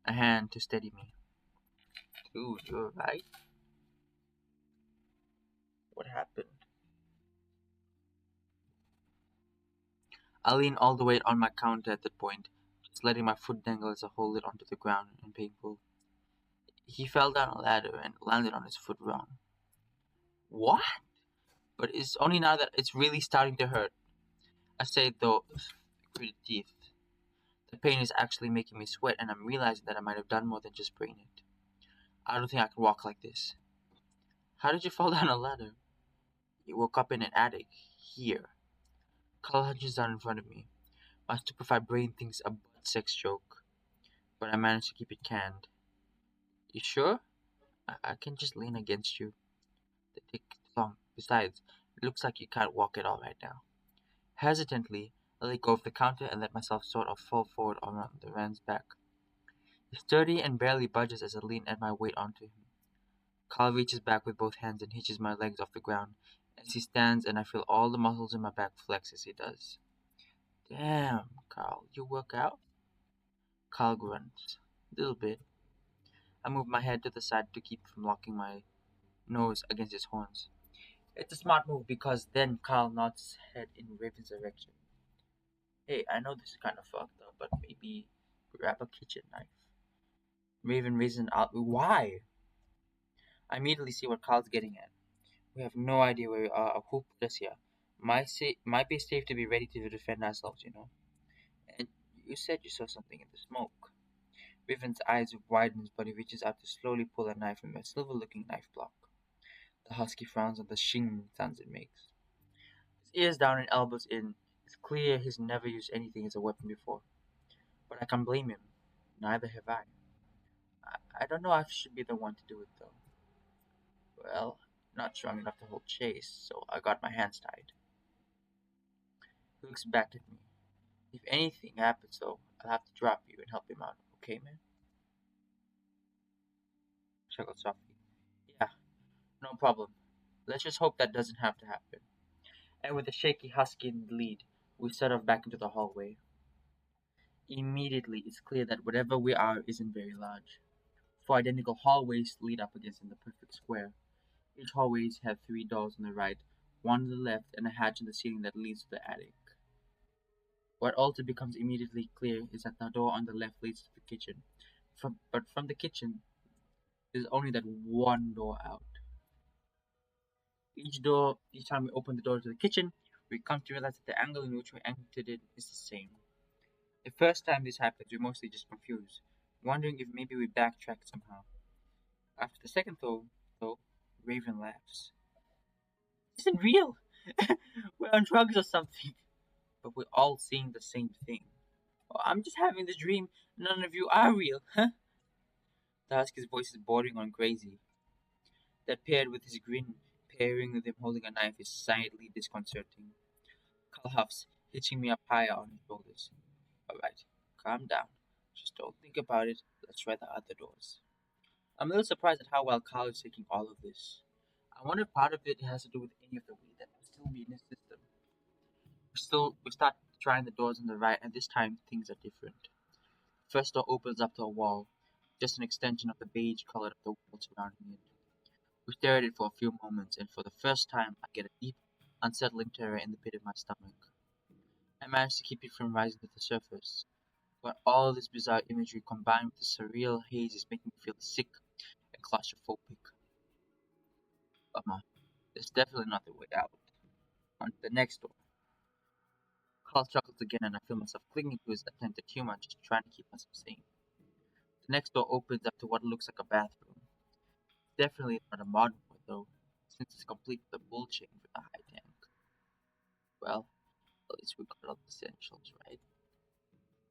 a hand to steady me. Dude, you're right. What happened? I lean all the way on my counter at that point, just letting my foot dangle as I hold it onto the ground and painful. He fell down a ladder and landed on his foot wrong. What? But it's only now that it's really starting to hurt. I say though, gritted teeth. The pain is actually making me sweat, and I'm realizing that I might have done more than just sprain it. I don't think I can walk like this. How did you fall down a ladder? You woke up in an attic. Here. Carl hunches down in front of me. My stupefied brain thinks a butt sex joke, but I manage to keep it canned. You sure? I can just lean against you. The dick thump. Besides, it looks like you can't walk at all right now. Hesitantly, I let go of the counter and let myself sort of fall forward around the man's back. He's sturdy and barely budges as I lean at my weight onto him. Carl reaches back with both hands and hitches my legs off the ground as he stands, and I feel all the muscles in my back flex as he does. Damn, Carl, you work out? Carl grunts. Little bit. I move my head to the side to keep from locking my nose against his horns. It's a smart move because then Carl nods his head in Raven's direction. Hey, I know this is kind of fucked up, but maybe grab a kitchen knife. Raven raises an out. Why? I immediately see what Carl's getting at. We have no idea where we are or who put us here. Might be safe to be ready to defend ourselves, you know. And you said you saw something in the smoke. Raven's eyes widens, but he reaches out to slowly pull a knife from a silver-looking knife block. The husky frowns at the shing sounds it makes. His ears down and elbows in. It's clear he's never used anything as a weapon before. But I can't blame him. Neither have I don't know if I should be the one to do it though. Well, not strong enough to hold chase, so I got my hands tied. He looks back at me. If anything happens though, I'll have to drop you and help him out, okay, man? Chuckled softly. Yeah, no problem. Let's just hope that doesn't have to happen. And with a shaky husky in the lead, we set off back into the hallway. Immediately, it's clear that whatever we are isn't very large. Four identical hallways lead up against in the perfect square. Each hallways have three doors on the right, one on the left, and a hatch in the ceiling that leads to the attic. What also becomes immediately clear is that the door on the left leads to the kitchen. But from the kitchen, there's only that one door out. Each time we open the door to the kitchen, we come to realize that the angle in which we entered it is the same. The first time this happens, we're mostly just confused, wondering if maybe we backtracked somehow. After the second though, Raven laughs. This isn't real! We're on drugs or something. But we're all seeing the same thing. Oh, I'm just having this dream. None of you are real, huh? The husky's voice is bordering on crazy. That paired with his grin, pairing with him holding a knife, is slightly disconcerting. Carl huffs, hitching me up higher on his shoulders. Alright, calm down. Just don't think about it. Let's try the other doors. I'm a little surprised at how well Carl is taking all of this. I wonder if part of it has to do with any of the weed that might still be in his system. We start trying the doors on the right, and this time things are different. First door opens up to a wall, just an extension of the beige color of the wall surrounding it. We stare at it for a few moments, and for the first time, I get a deep, unsettling terror in the pit of my stomach. I manage to keep it from rising to the surface, but all this bizarre imagery combined with the surreal haze is making me feel sick and claustrophobic. There's definitely not the way out. On to the next door. Carl chuckles again, and I feel myself clinging to his attempted humor, just trying to keep myself sane. The next door opens up to what looks like a bathroom. Definitely not a modern one, though, since it's complete with a bull chain with a high tank. Well, at least we got all the essentials, right?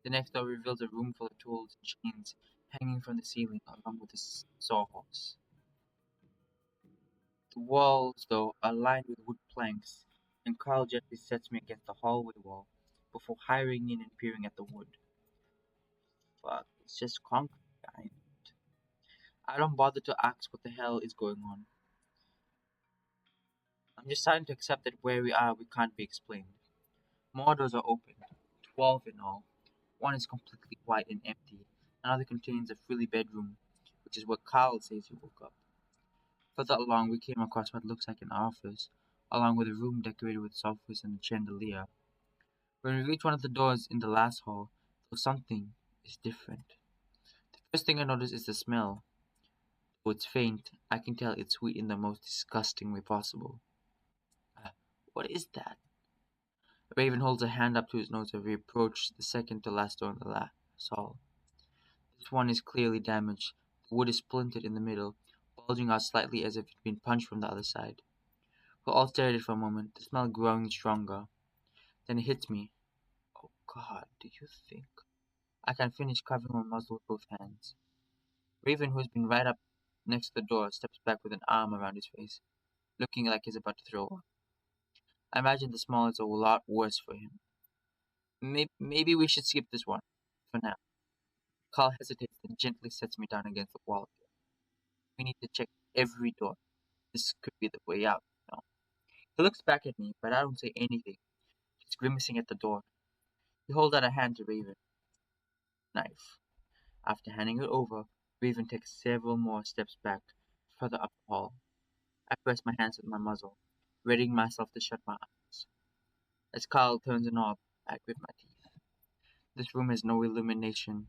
The next door reveals a room full of tools and chains hanging from the ceiling, along with a sawhorse. The walls, though, are lined with wood planks, and Carl gently sets me against the hallway wall before hiring in and peering at the wood. Fuck, it's just concrete behind it. I don't bother to ask what the hell is going on. I'm just starting to accept that where we are, we can't be explained. More doors are open, 12 in all. One is completely white and empty. Another contains a frilly bedroom, which is where Carl says he woke up. Further along, we came across what looks like an office, along with a room decorated with sofas and a chandelier. When we reach one of the doors in the last hall, though something is different. The first thing I notice is the smell. Though it's faint, I can tell it's sweet in the most disgusting way possible. Uh, what is that? Raven holds a hand up to his nose as we approach the second to last door in the hall. This one is clearly damaged. The wood is splintered in the middle, bulging out slightly as if it had been punched from the other side. We all stared at it for a moment, the smell growing stronger. Then it hits me. Oh God, do you think? I can finish covering my muzzle with both hands. Raven, who has been right up next to the door, steps back with an arm around his face, looking like he's about to throw up. I imagine the smell is a lot worse for him. Maybe we should skip this one, for now. Carl hesitates and gently sets me down against the wall. We need to check every door. This could be the way out. No. He looks back at me, but I don't say anything. He's grimacing at the door. He holds out a hand to Raven. Knife. After handing it over, Raven takes several more steps back, further up the hall. I press my hands with my muzzle, readying myself to shut my eyes. As Carl turns a knob, I grit my teeth. This room has no illumination,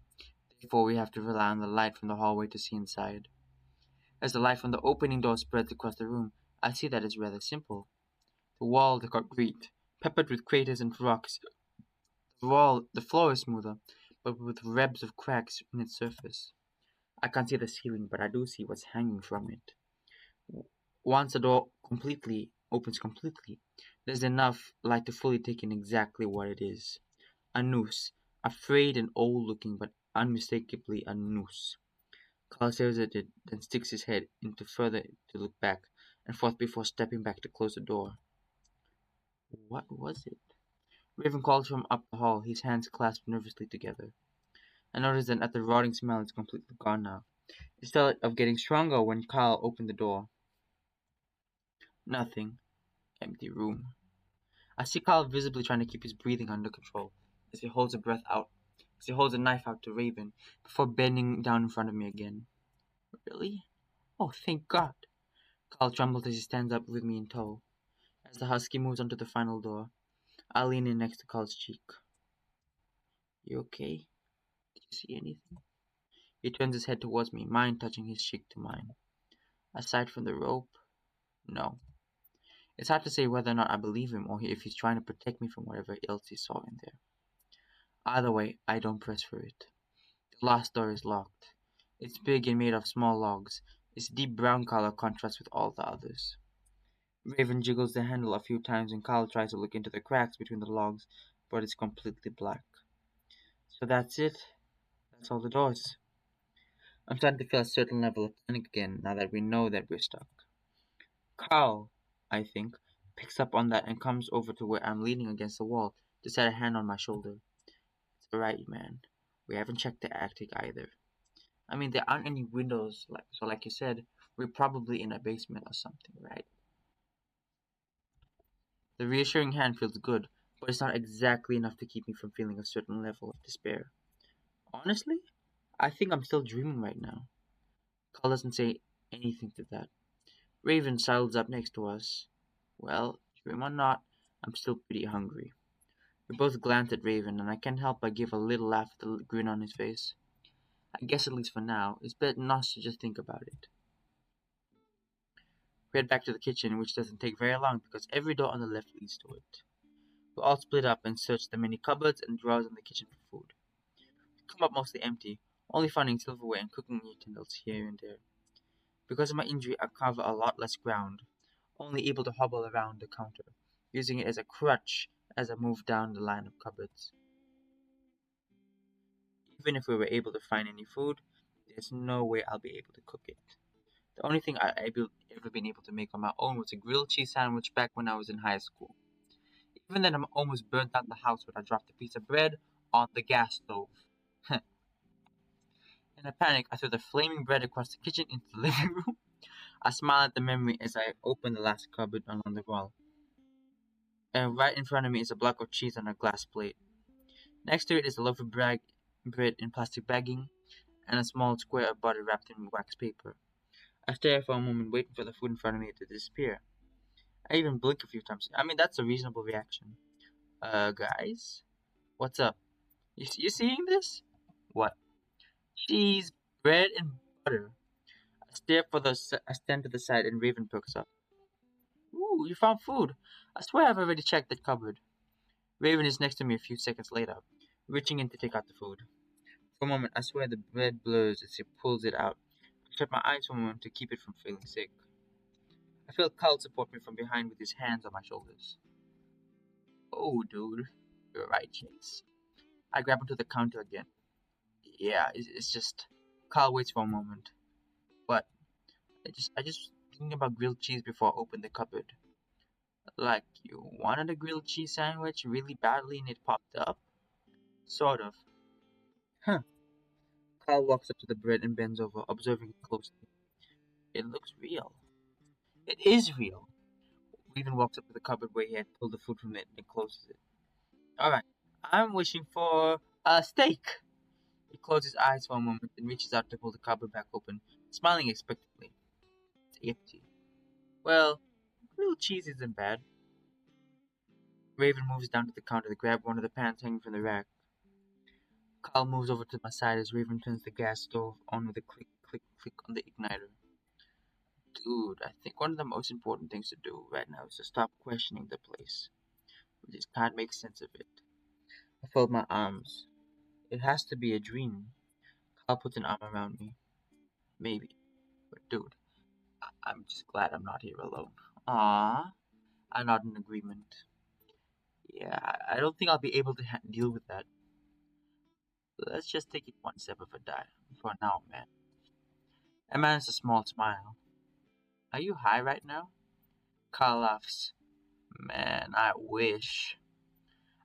therefore we have to rely on the light from the hallway to see inside. As the light from the opening door spreads across the room, I see that it's rather simple. The walls are concrete, peppered with craters and rocks. The floor is smoother, but with webs of cracks in its surface. I can't see the ceiling, but I do see what's hanging from it. Once the door opens completely, there's enough light to fully take in exactly what it is. A noose, a frayed and old-looking, but unmistakably a noose. Carl stares at it, then sticks his head into further to look back and forth before stepping back to close the door. What was it? Raven calls from up the hall, his hands clasped nervously together. I notice that the rotting smell is completely gone now. Instead of getting stronger when Carl opened the door. Nothing. Empty room. I see Carl visibly trying to keep his breathing under control as he holds a breath out, as he holds a knife out to Raven before bending down in front of me again. Really? Oh, thank God. Carl trembles as he stands up with me in tow. As the husky moves onto the final door, I lean in next to Carl's cheek. You okay? Did you see anything? He turns his head towards me, mine touching his cheek to mine. Aside from the rope, no. It's hard to say whether or not I believe him or if he's trying to protect me from whatever else he saw in there. Either way, I don't press for it. The last door is locked. It's big and made of small logs. Its deep brown color contrasts with all the others. Raven jiggles the handle a few times and Carl tries to look into the cracks between the logs, but it's completely black. So that's it. That's all the doors. I'm starting to feel a certain level of panic again now that we know that we're stuck. Carl, I think, picks up on that and comes over to where I'm leaning against the wall to set a hand on my shoulder. It's alright, man. We haven't checked the attic either. I mean, there aren't any windows, like you said, we're probably in a basement or something, right? The reassuring hand feels good, but it's not exactly enough to keep me from feeling a certain level of despair. Honestly, I think I'm still dreaming right now. Carl doesn't say anything to that. Raven sidles up next to us. Well, dream or not, I'm still pretty hungry. We both glance at Raven, and I can't help but give a little laugh at the grin on his face. I guess at least for now, it's better not to just think about it. We head back to the kitchen, which doesn't take very long because every door on the left leads to it. We all split up and search the many cupboards and drawers in the kitchen for food. We come up mostly empty, only finding silverware and cooking utensils here and there. Because of my injury, I cover a lot less ground, only able to hobble around the counter, using it as a crutch as I move down the line of cupboards. Even if we were able to find any food, there's no way I'll be able to cook it. The only thing ever been able to make on my own was a grilled cheese sandwich back when I was in high school. Even then, I almost burnt out the house when I dropped a piece of bread on the gas stove. In a panic, I threw the flaming bread across the kitchen into the living room. I smile at the memory as I open the last cupboard along the wall. And right in front of me is a block of cheese on a glass plate. Next to it is a loaf of bread in plastic bagging and a small square of butter wrapped in wax paper. I stare for a moment, waiting for the food in front of me to disappear. I even blink a few times. I mean, that's a reasonable reaction. Guys? What's up? You seeing this? What? Cheese, bread, and butter. I stand to the side and Raven perks up. Ooh, you found food. I swear I've already checked that cupboard. Raven is next to me a few seconds later, reaching in to take out the food. For a moment, I swear the bread blurs as he pulls it out, shut my eyes for a moment to keep it from feeling sick. I felt Carl support me from behind with his hands on my shoulders. Oh, dude, you're right, Chase. I grab onto the counter again. Yeah, it's just. Carl waits for a moment. But I just thinking about grilled cheese before I opened the cupboard. Like, you wanted a grilled cheese sandwich really badly and it popped up? Sort of. Huh. Carl walks up to the bread and bends over, observing it closely. It looks real. It is real. Raven walks up to the cupboard where he had pulled the food from it and closes it. Alright, I'm wishing for a steak. He closes his eyes for a moment and reaches out to pull the cupboard back open, smiling expectantly. It's empty. Well, grilled cheese isn't bad. Raven moves down to the counter to grab one of the pans hanging from the rack. Carl moves over to my side as Raven turns the gas stove on with a click, click, click on the igniter. Dude, I think one of the most important things to do right now is to stop questioning the place. We just can't make sense of it. I fold my arms. It has to be a dream. Carl puts an arm around me. Maybe. But dude, I'm just glad I'm not here alone. Ah, I'm not in agreement. Yeah, I don't think I'll be able to deal with that. Let's just take it one step at a time. For now, man. I managed a small smile. Are you high right now? Carl laughs. Man, I wish.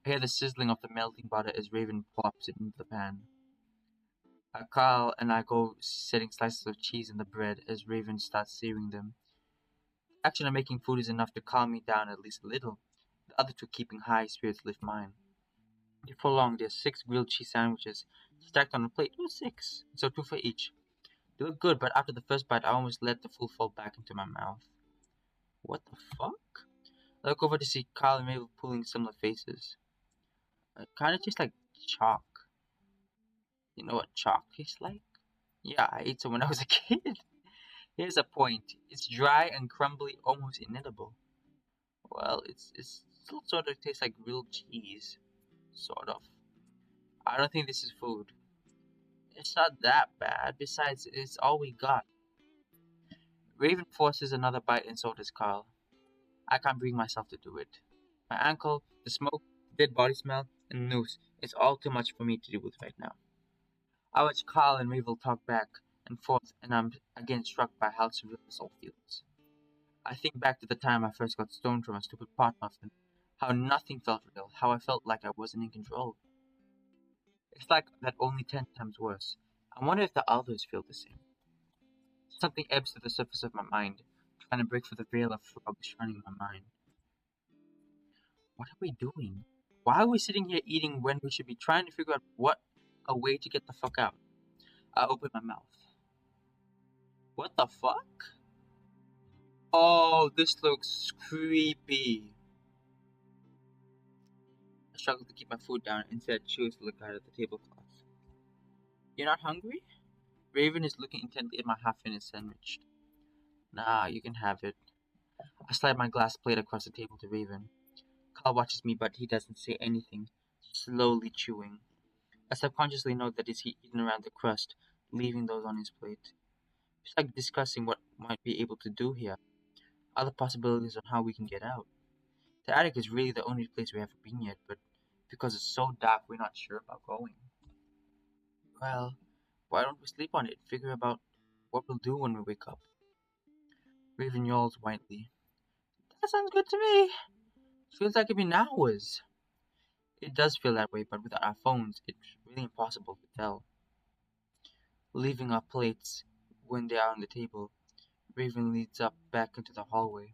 I hear the sizzling of the melting butter as Raven plops it into the pan. Carl and I go setting slices of cheese in the bread as Raven starts searing them. The action of making food is enough to calm me down at least a little. The other two keeping high spirits lift mine. Before long, there's 6 grilled cheese sandwiches stacked on a plate. Oh, six. So two for each. They look good, but after the first bite, I almost let the food fall back into my mouth. What the fuck? I look over to see Carl and Mabel pulling similar faces. It kinda tastes like chalk. You know what chalk tastes like? Yeah, I ate some when I was a kid. Here's a point. It's dry and crumbly, almost inedible. Well, it's still sort of tastes like grilled cheese. Sort of. I don't think this is food. It's not that bad. Besides, it's all we got. Raven forces another bite and so does Carl. I can't bring myself to do it. My ankle, the smoke, dead body smell, and noose. It's all too much for me to deal with right now. I watch Carl and Ravel talk back and forth, and I'm again struck by how surreal this all feels. I think back to the time I first got stoned from a stupid pot muffin, how nothing felt real, how I felt like I wasn't in control. It's like that only 10 times worse. I wonder if the others feel the same. Something ebbs to the surface of my mind, trying to break through the veil of fog shrouding my mind. What are we doing? Why are we sitting here eating when we should be trying to figure out what a way to get the fuck out? I open my mouth. What the fuck? Oh, this looks creepy. I struggle to keep my food down and instead choose to look out at the tablecloth. You're not hungry? Raven is looking intently at my half-finished sandwich. Nah, you can have it. I slide my glass plate across the table to Raven. Carl watches me, but he doesn't say anything, slowly chewing. I subconsciously note that he's eaten around the crust, leaving those on his plate. It's like discussing what might be able to do here, other possibilities on how we can get out. The attic is really the only place we haven't been yet, but because it's so dark, we're not sure about going. Well, why don't we sleep on it? Figure about what we'll do when we wake up. Raven yawls whitely. That sounds good to me. Feels like it'd been hours. It does feel that way, but without our phones, it's really impossible to tell. Leaving our plates when they are on the table, Raven leads up back into the hallway.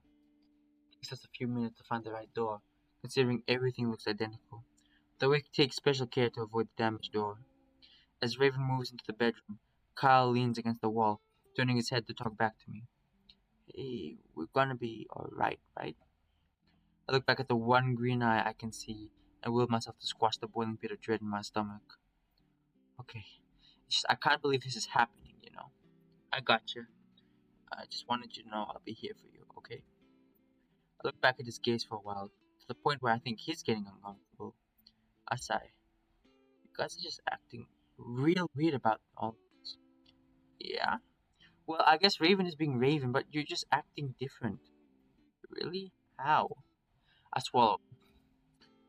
It takes us a few minutes to find the right door, considering everything looks identical. Though we take special care to avoid the damaged door. As Raven moves into the bedroom, Kyle leans against the wall, turning his head to talk back to me. Hey, we're gonna be alright, right? I look back at the one green eye I can see and will myself to squash the boiling pit of dread in my stomach. Okay, it's just I can't believe this is happening. I got you. I just wanted you to know I'll be here for you, okay? I look back at his gaze for a while, to the point where I think he's getting uncomfortable. I sigh. You guys are just acting real weird about all this. Yeah? Well, I guess Raven is being Raven, but you're just acting different. Really? How? I swallow.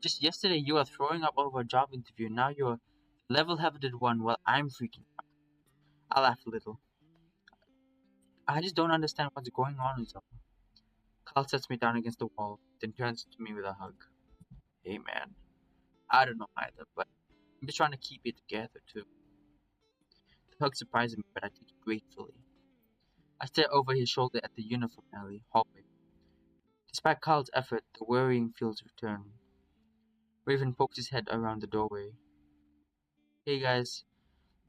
Just yesterday you were throwing up over a job interview, now you're level-headed one while I'm freaking out. I laugh a little. I just don't understand what's going on with them. Carl sets me down against the wall, then turns to me with a hug. Hey man, I don't know either, but I'm just trying to keep it together too. The hug surprises me, but I take it gratefully. I stare over his shoulder at the uniform alley hallway. Despite Carl's effort, the worrying feels return. Raven pokes his head around the doorway. Hey guys,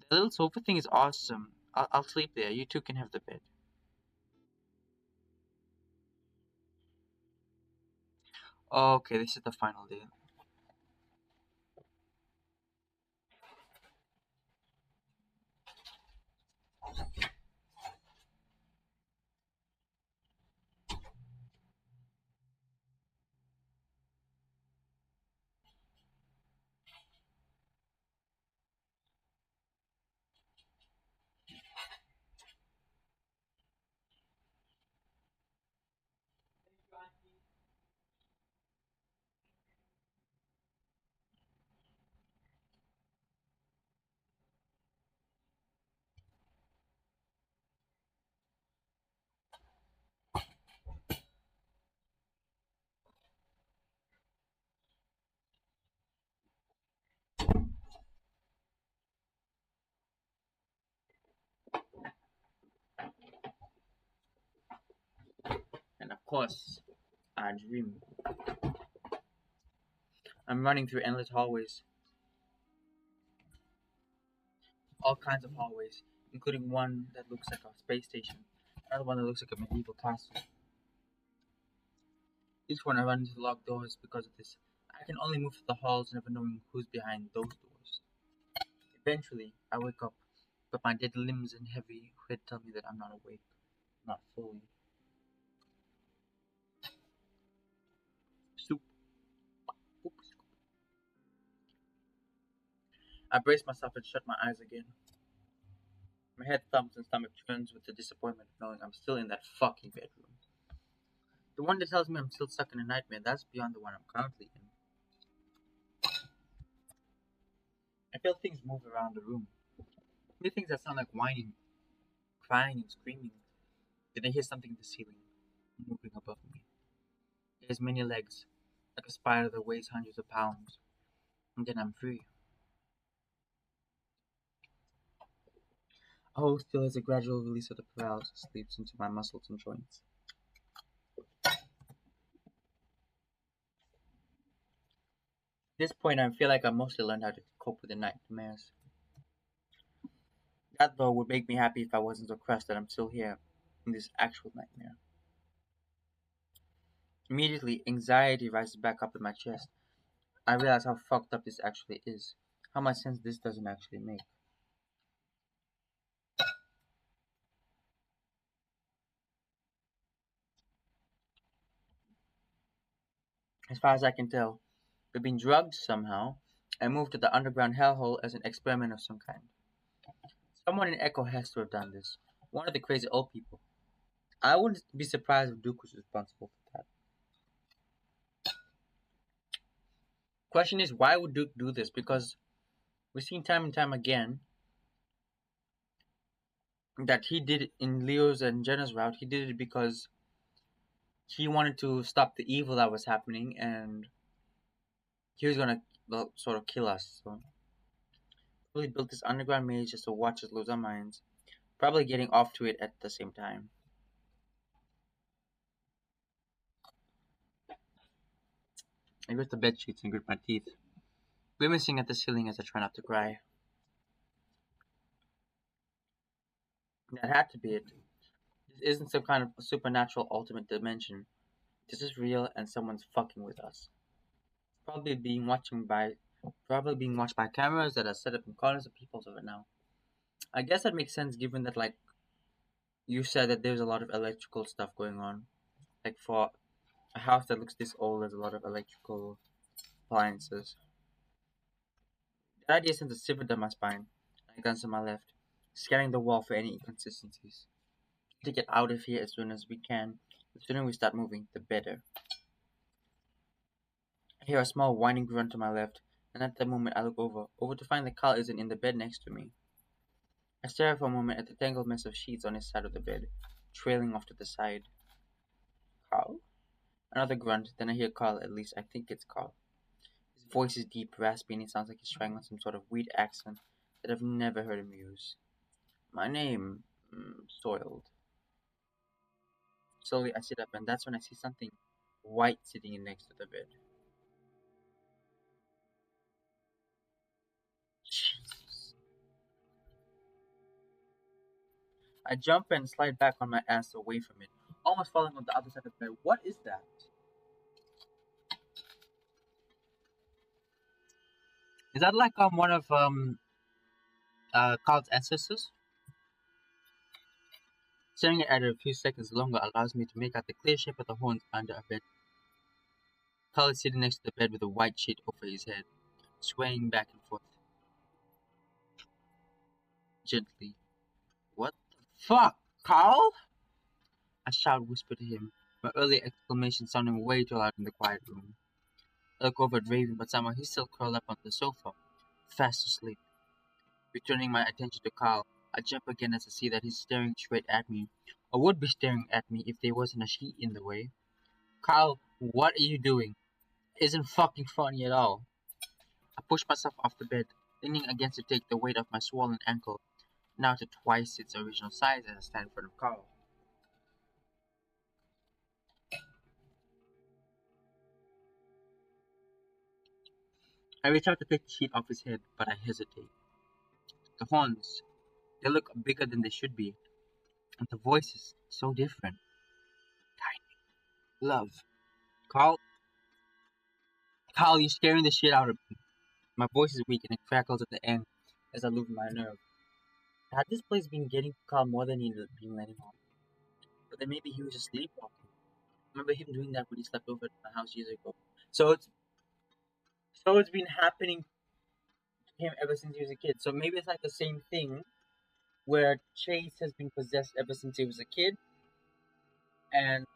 the little sofa thing is awesome. I'll sleep there. You two can have the bed. Okay, this is the final deal. And of course, I dream. I'm running through endless hallways, all kinds of hallways, including one that looks like a space station, another one that looks like a medieval castle. Each one I run into locked doors because of this. I can only move through the halls, never knowing who's behind those doors. Eventually, I wake up, but my dead limbs and heavy head tell me that I'm not awake, not fully. Soup. Oops. I brace myself and shut my eyes again. My head thumps and stomach churns with the disappointment of knowing I'm still in that fucking bedroom. The one that tells me I'm still stuck in a nightmare, that's beyond the one I'm currently in. I feel things move around the room. I things that sound like whining, crying, and screaming. Then I hear something in the ceiling, moving above me. It has many legs, like a spider that weighs hundreds of pounds. And then I'm free. I hold still as a gradual release of the paralysis sleeps into my muscles and joints. At this point, I feel like I mostly learned how to cope with the nightmares. That, though, would make me happy if I wasn't so crushed that I'm still here in this actual nightmare. Immediately, anxiety rises back up in my chest. I realize how fucked up this actually is. How much sense this doesn't actually make. As far as I can tell, we've been drugged somehow and moved to the underground hellhole as an experiment of some kind. Someone in Echo has to have done this. One of the crazy old people. I wouldn't be surprised if Duke was responsible for that. Question is, why would Duke do this? Because we've seen time and time again that he did it in Leo's and Jenna's route. He did it because he wanted to stop the evil that was happening, and he was gonna, well, sort of kill us. So probably built this underground maze just to watch us lose our minds. Probably getting off to it at the same time. I grip the bed sheets and grit my teeth, grimacing at the ceiling as I try not to cry. That had to be it. This isn't some kind of supernatural ultimate dimension. This is real, and someone's fucking with us. Probably being watching by, Probably being watched by cameras that are set up in corners of people's over now. I guess that makes sense given that, like, you said that there's a lot of electrical stuff going on. Like for a house that looks this old, there's a lot of electrical appliances. That idea sends a shiver down my spine, and a gun to my left, scanning the wall for any inconsistencies. to get out of here as soon as we can. The sooner we start moving, the better. I hear a small whining grunt to my left, and at that moment I look over to find that Carl isn't in the bed next to me. I stare for a moment at the tangled mess of sheets on his side of the bed, trailing off to the side. Carl? Another grunt, then I hear Carl, at least I think it's Carl. His voice is deep, raspy, and it sounds like he's trying on some sort of weird accent that I've never heard him use. My name, soiled. Slowly I sit up, and that's when I see something white sitting in next to the bed. Jesus. I jump and slide back on my ass away from it, almost falling on the other side of the bed. What is that? Is that like one of Carl's ancestors? Staring at it a few seconds longer allows me to make out the clear shape of the horns under a bed. Carl is sitting next to the bed with a white sheet over his head, swaying back and forth gently. What the fuck, Carl? I shout, whisper to him, my earlier exclamation sounding way too loud in the quiet room. I look over at Raven, but somehow he's still curled up on the sofa, fast asleep. Returning my attention to Carl, I jump again as I see that he's staring straight at me, or would be staring at me if there wasn't a sheet in the way. Carl, what are you doing? Isn't fucking funny at all. I push myself off the bed, leaning against to take the weight off my swollen ankle, now to twice its original size as I stand in front of Carl. I reach out to take the sheet off his head, but I hesitate. The horns, they look bigger than they should be, and the voice is so different. Tiny. Love. Carl, Carl, you're scaring the shit out of me. My voice is weak and it crackles at the end as I lose my nerve. Had this place been getting Carl more than he'd been letting on? But then maybe he was just sleepwalking. I remember him doing that when he slept over at my house years ago. So it's been happening to him ever since he was a kid. So maybe it's like the same thing where Chase has been possessed ever since he was a kid, and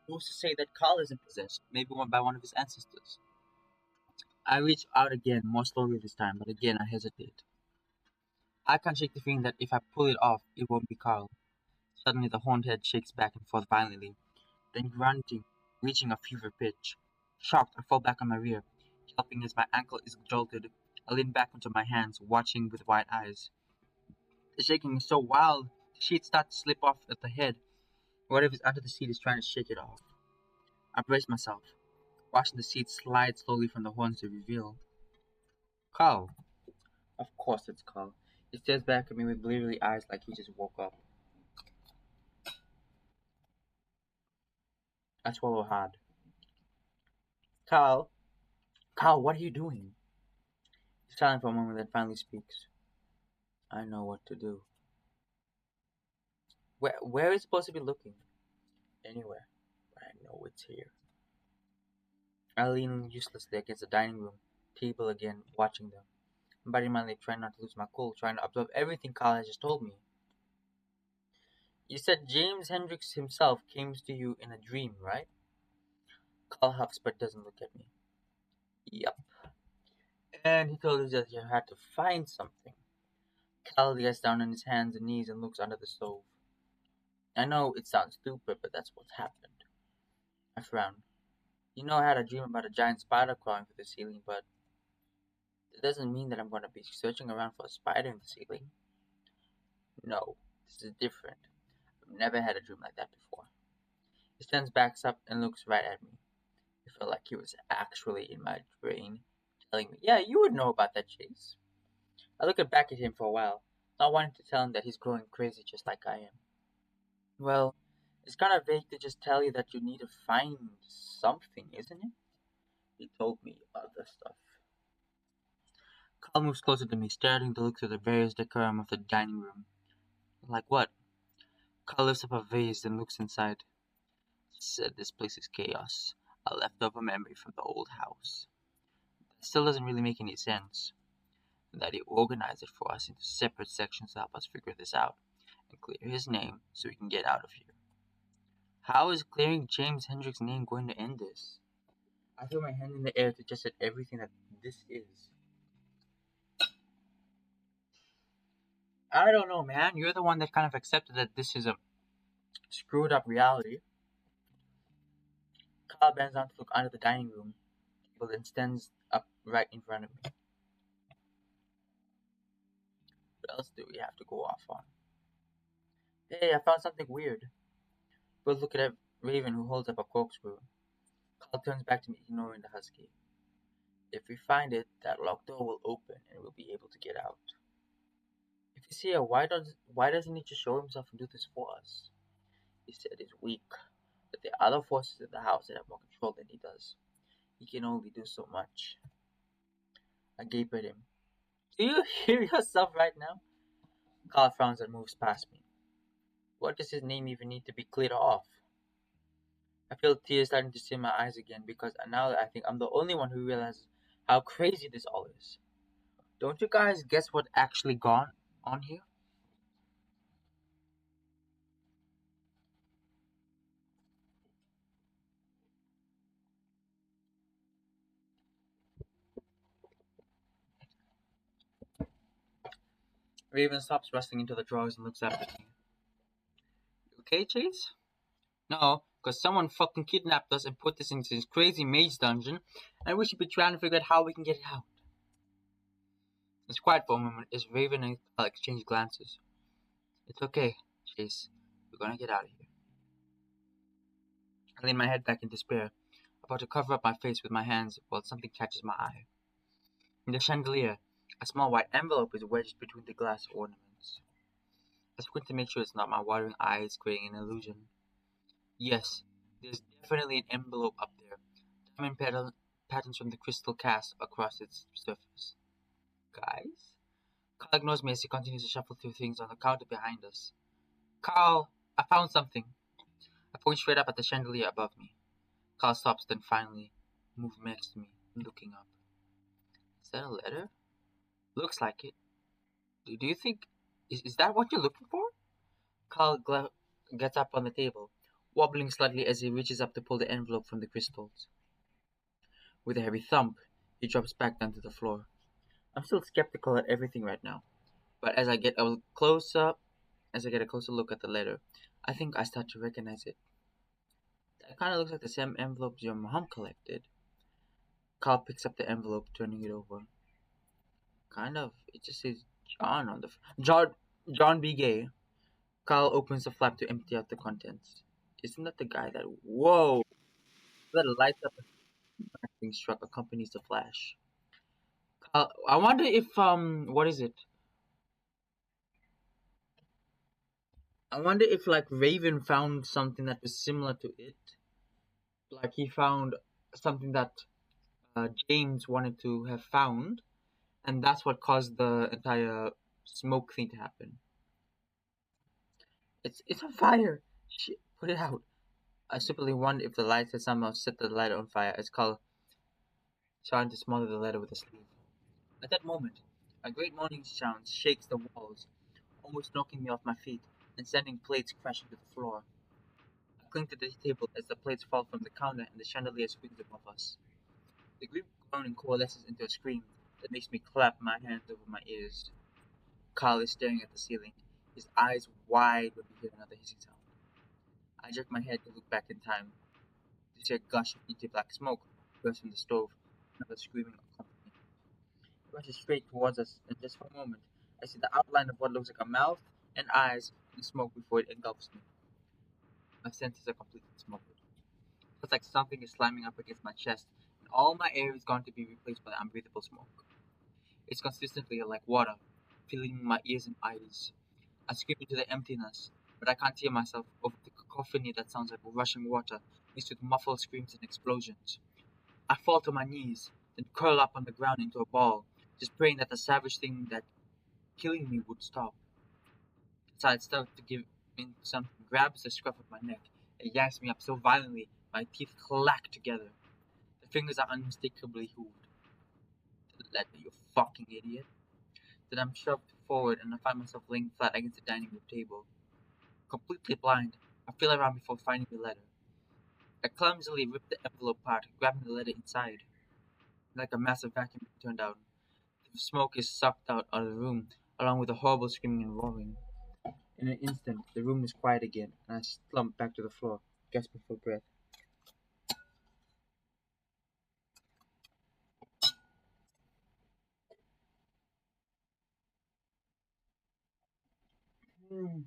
who's to say that Carl isn't possessed? Maybe one by one of his ancestors. I reach out again, more slowly this time, but again I hesitate. I can't shake the feeling that if I pull it off, it won't be Carl. Suddenly the horned head shakes back and forth violently, then grunting, reaching a fever pitch. Shocked, I fall back on my rear, yelping as my ankle is jolted. I lean back onto my hands, watching with wide eyes. The shaking is so wild, the sheets start to slip off at the head. Whatever's under the seat is trying to shake it off. I brace myself, watching the seat slide slowly from the horns to reveal Carl. Of course it's Carl. He stares back at me with bleary eyes like he just woke up. I swallow hard. Carl, Carl, what are you doing? He's silent for a moment, then finally speaks. I know what to do. Where is it supposed to be looking? Anywhere. But I know it's here. I lean uselessly against the dining room table again, watching them. But in my mind, trying not to lose my cool, trying to absorb everything Carl has just told me. You said James Hendricks himself came to you in a dream, right? Carl huffs but doesn't look at me. Yup. And he told us that you had to find something. Carl gets down on his hands and knees and looks under the stove. I know it sounds stupid, but that's what's happened. I frown. You know I had a dream about a giant spider crawling through the ceiling, but it doesn't mean that I'm going to be searching around for a spider in the ceiling. No, this is different. I've never had a dream like that before. He stands back up and looks right at me. It felt like he was actually in my brain, telling me, yeah, you would know about that, Chase. I look back at him for a while, not wanting to tell him that he's growing crazy just like I am. Well, it's kind of vague to just tell you that you need to find something, isn't it? He told me other stuff. Carl moves closer to me, starting to look through the various decorum of the dining room. Like what? Carl lifts up a vase and looks inside. Said this place is chaos. A leftover memory from the old house. It still doesn't really make any sense. That he organized it for us into separate sections to help us figure this out. and clear his name so we can get out of here. How is clearing James Hendrick's name going to end this? I threw my hand in the air to just at everything that this is. I don't know, man. You're the one that kind of accepted that this is a screwed up reality. Kyle bends down to look under the dining room table then stands up right in front of me. What else do we have to go off on? Hey, I found something weird. We'll look at Raven who holds up a corkscrew. Kyle turns back to me, ignoring the husky. If we find it, that locked door will open and we'll be able to get out. If you see her, why doesn't he just show himself and do this for us? He said he's weak, but there are other forces in the house that have more control than he does. He can only do so much. I gape at him. Do you hear yourself right now? Carl frowns and moves past me. What does his name even need to be cleared off? I feel tears starting to sting my eyes again because now I think I'm the only one who realizes how crazy this all is. Don't you guys guess what actually gone on here? Raven stops rustling into the drawers and looks up at me. You okay, Chase? No, because someone fucking kidnapped us and put us into this crazy maze dungeon, and we should be trying to figure out how we can get it out. It's quiet for a moment as Raven and Kyle exchange glances. It's okay, Chase. We're gonna get out of here. I lean my head back in despair, about to cover up my face with my hands while something catches my eye. In the chandelier, a small white envelope is wedged between the glass ornaments. I squint to make sure it's not my watering eyes creating an illusion. Yes, there's definitely an envelope up there. Diamond patterns from the crystal cast across its surface. Guys? Carl ignores me as he continues to shuffle through things on the counter behind us. Carl, I found something. I point straight up at the chandelier above me. Carl stops, then finally moves next to me, looking up. Is that a letter? Looks like it. Do you think... Is that what you're looking for? Carl gets up on the table, wobbling slightly as he reaches up to pull the envelope from the crystals. With a heavy thump, he drops back down to the floor. I'm still skeptical at everything right now, but as I get a closer look at the letter, I think I start to recognize it. That kind of looks like the same envelopes your mom collected. Carl picks up the envelope, turning it over. Kind of, it just says John on the John B. Gay. Carl opens the flap to empty out the contents. Isn't that the guy that? Whoa! That lights up as being struck accompanies the flash. I wonder if what is it? I wonder if like Raven found something that was similar to it. Like he found something that James wanted to have found, and that's what caused the entire smoke thing to happen. It's on fire. Shit, put it out. I simply wonder if the light had somehow set the lighter on fire. As Carl trying to smother the letter with a sleeve. At that moment, a great moaning sound shakes the walls, almost knocking me off my feet and sending plates crashing to the floor. I cling to the table as the plates fall from the counter and the chandelier swings above us. The group groaning coalesces into a scream that makes me clap my hands over my ears. Carl is staring at the ceiling, his eyes wide when we hear another hissing sound. I jerk my head to look back in time to see a gush of inky black smoke burst from the stove, another screaming accompaniment. It rushes straight towards us, and just for a moment, I see the outline of what looks like a mouth and eyes in the smoke before it engulfs me. My senses are completely smothered. It's like something is slamming up against my chest, and all my air is going to be replaced by unbreathable smoke. It's consistently like water, filling my ears and eyes. I scream into the emptiness, but I can't hear myself over the cacophony that sounds like rushing water, mixed with muffled screams and explosions. I fall to my knees, then curl up on the ground into a ball, just praying that the savage thing that killing me would stop. Inside starts to give in something grabs the scruff of my neck and yanks me up so violently my teeth clack together. The fingers are unmistakably hoovered. Let me, you fucking idiot. Then I'm shoved forward and I find myself laying flat against the dining room table. Completely blind, I feel around before finding the letter. I clumsily ripped the envelope apart, grabbing the letter inside. Like a massive vacuum being turned down, the smoke is sucked out of the room, along with the horrible screaming and roaring. In an instant, the room is quiet again, and I slumped back to the floor, gasping for breath. Hmm.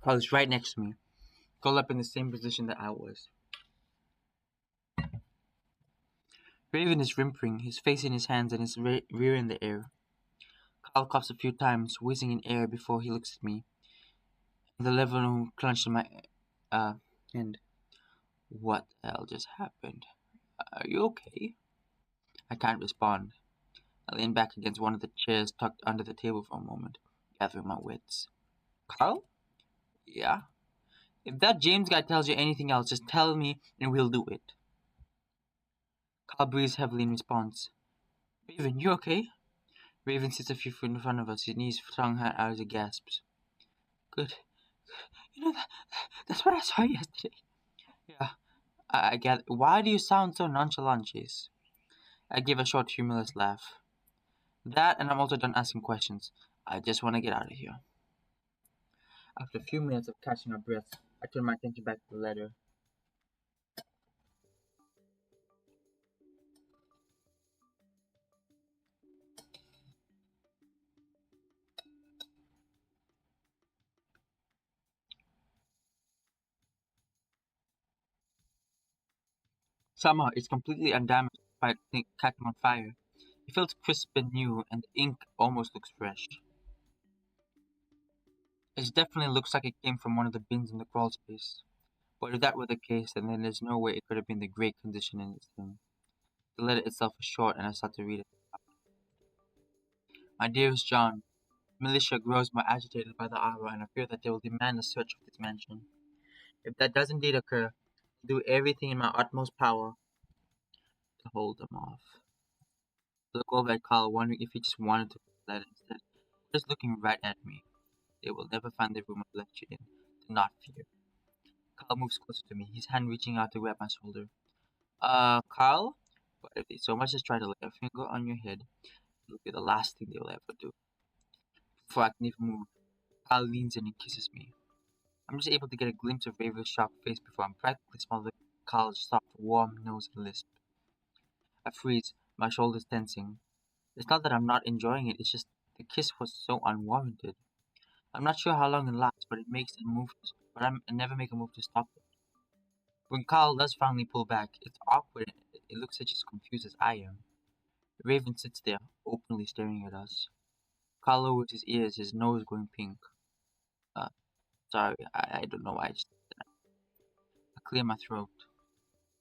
Carl is right next to me, curled up in the same position that I was. Raven is whimpering, his face in his hands and his rear in the air. Carl coughs a few times, whizzing in air before he looks at me. The lever clenched in my uh, hand. What the hell just happened? Are you okay? I can't respond. I lean back against one of the chairs tucked under the table for a moment, gathering my wits. Carl? Yeah? If that James guy tells you anything else, just tell me and we'll do it. Carl breathes heavily in response. Raven, you okay? Raven sits a few feet in front of us, his knees flung out as he gasps. Good. You know, that's what I saw yesterday. Yeah, I get it. Why do you sound so nonchalant, Chase? I give a short, humorless laugh. That, and I'm also done asking questions. I just want to get out of here. After a few minutes of catching our breaths, I turn my attention back to the letter. Somehow, it's completely undamaged despite catching on fire. It feels crisp and new, and the ink almost looks fresh. It definitely looks like it came from one of the bins in the crawl space. But if that were the case, then there's no way it could have been the great condition in its thing. The letter itself was short, and I started to read it. My dearest John, militia grows more agitated by the hour, and I fear that they will demand a search of this mansion. If that does indeed occur, I'll do everything in my utmost power to hold them off. I look over at Carl, wondering if he just wanted to read the letter instead. Just looking right at me. They will never find the room I've left you in. Do not fear. Carl moves closer to me, his hand reaching out to grab my shoulder. Carl? But if they so much as try to lay a finger on your head, it'll be the last thing they will ever do. Before I can even move, Carl leans in and kisses me. I'm just able to get a glimpse of Raven's sharp face before I'm practically smothered by Carl's soft, warm nose and lisp. I freeze, my shoulders tensing. It's not that I'm not enjoying it, it's just the kiss was so unwarranted. I'm not sure how long it lasts, but I never make a move to stop it. When Carl does finally pull back, it's awkward and it looks just as confused as I am. Raven sits there, openly staring at us. Carl lowers his ears, his nose going pink. Uh, sorry, I don't know why I just I clear my throat.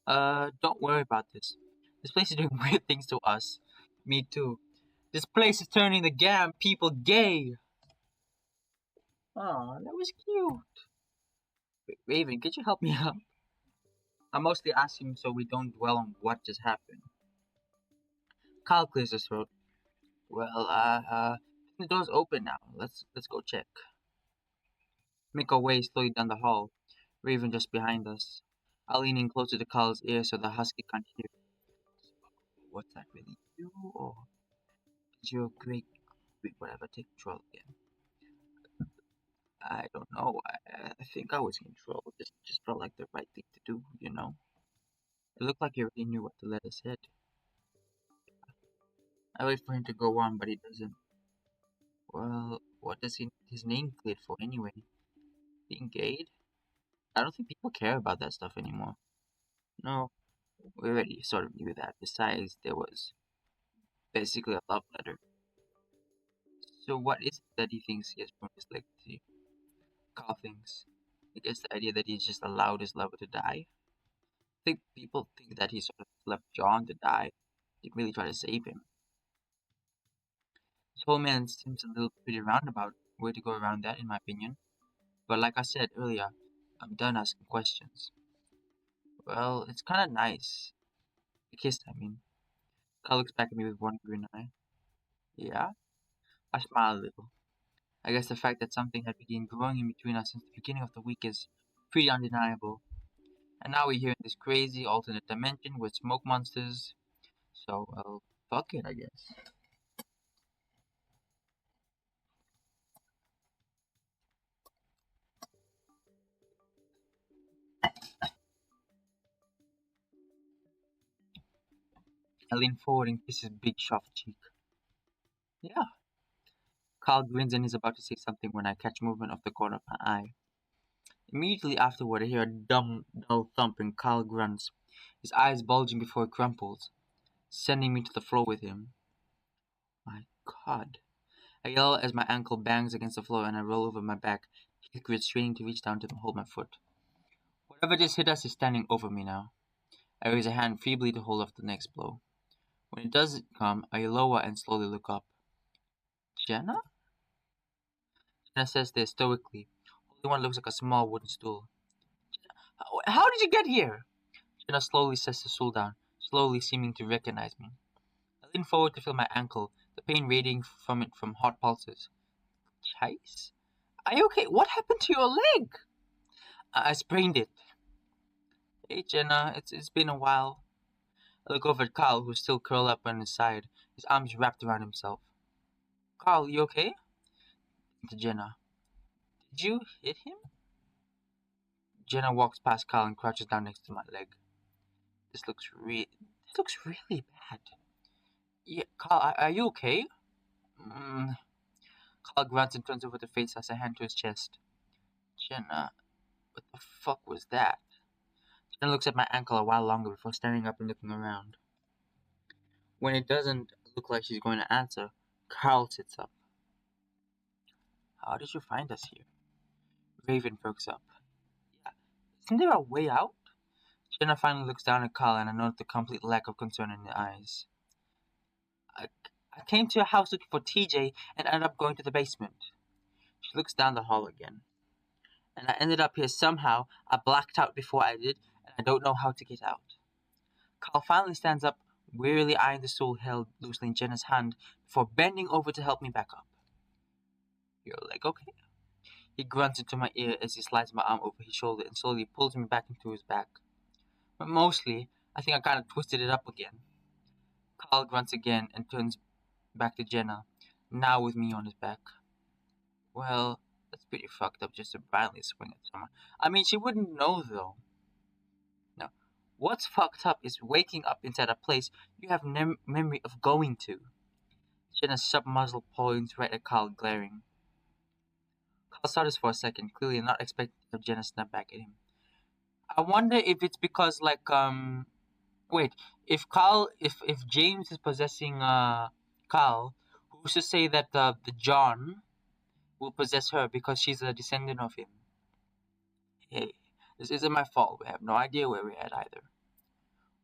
Don't worry about this. This place is doing weird things to us. Me too. This place is turning the gam people gay. Aw, that was cute. Raven, could you help me out? I'm mostly asking so we don't dwell on what just happened. Carl clears his throat. Well, the door's open now. Let's go check. Make our way slowly down the hall. Raven just behind us. I lean in closer to Carl's ear so the husky can't hear. What's that really you, or did your great whatever take control again? I don't know. I think I was in control. Just felt like the right thing to do, you know. It looked like he already knew what the letter said. I wait for him to go on, but he doesn't. Well, what does his name cleared for anyway? Being gay? I don't think people care about that stuff anymore. No, we already sort of knew that. Besides, there was basically a love letter. So what is it that he thinks he has from his legacy? Carl thinks. I guess the idea that he's just allowed his lover to die. I think people think that he sort of left John to die. Didn't really try to save him. This whole man seems a little pretty roundabout way to go around that, in my opinion. But like I said earlier, I'm done asking questions. Well, it's kind of nice. The kiss, I mean. Carl looks back at me with one green eye. Yeah? I smile a little. I guess the fact that something had begun growing in between us since the beginning of the week is pretty undeniable. And now we're here in this crazy alternate dimension with smoke monsters. So, well, fuck it, I guess. I lean forward and kiss his big soft cheek. Yeah. Carl grins and is about to say something when I catch movement of the corner of my eye. Immediately afterward, I hear a dumb, dull thump and Carl grunts, his eyes bulging before he crumples, sending me to the floor with him. My god. I yell as my ankle bangs against the floor and I roll over my back, Hickory straining to reach down to hold my foot. Whatever just hit us is standing over me now. I raise a hand feebly to hold off the next blow. When it does come, I lower and slowly look up. Jenna? Jenna says this stoically, holding what looks like a small wooden stool. How did you get here? Jenna slowly sets the stool down, slowly seeming to recognize me. I lean forward to feel my ankle, the pain radiating from it from hot pulses. Chase? Are you okay? What happened to your leg? I sprained it. Hey Jenna, it's been a while. I look over at Carl, who's still curled up on his side, his arms wrapped around himself. Carl, you okay? To Jenna. Did you hit him? Jenna walks past Carl and crouches down next to my leg. This looks really bad. Yeah, Carl, are you okay? Mm. Carl grunts and turns over to face us, a hand to his chest. Jenna, what the fuck was that? Jenna looks at my ankle a while longer before standing up and looking around. When it doesn't look like she's going to answer, Carl sits up. How did you find us here? Raven perks up. Yeah, isn't there a way out? Jenna finally looks down at Carl and I note the complete lack of concern in her eyes. I, I came to your house looking for TJ and ended up going to the basement. She looks down the hall again. And I ended up here somehow. I blacked out before I did, and I don't know how to get out. Carl finally stands up, wearily eyeing the stool held loosely in Jenna's hand before bending over to help me back up. Your leg okay? He grunts into my ear as he slides my arm over his shoulder and slowly pulls me back into his back. But mostly, I think I kind of twisted it up again. Carl grunts again and turns back to Jenna, now with me on his back. Well, that's pretty fucked up just to blindly swing at someone. I mean, she wouldn't know though. No. What's fucked up is waking up inside a place you have memory of going to. Jenna's sub muzzle points right at Carl, glaring. Carl stutters for a second, clearly not expecting Jenna to snap back at him. I wonder if it's because, wait, if James is possessing, Carl, who's to say that, the John will possess her because she's a descendant of him? Hey, this isn't my fault. We have no idea where we're at either.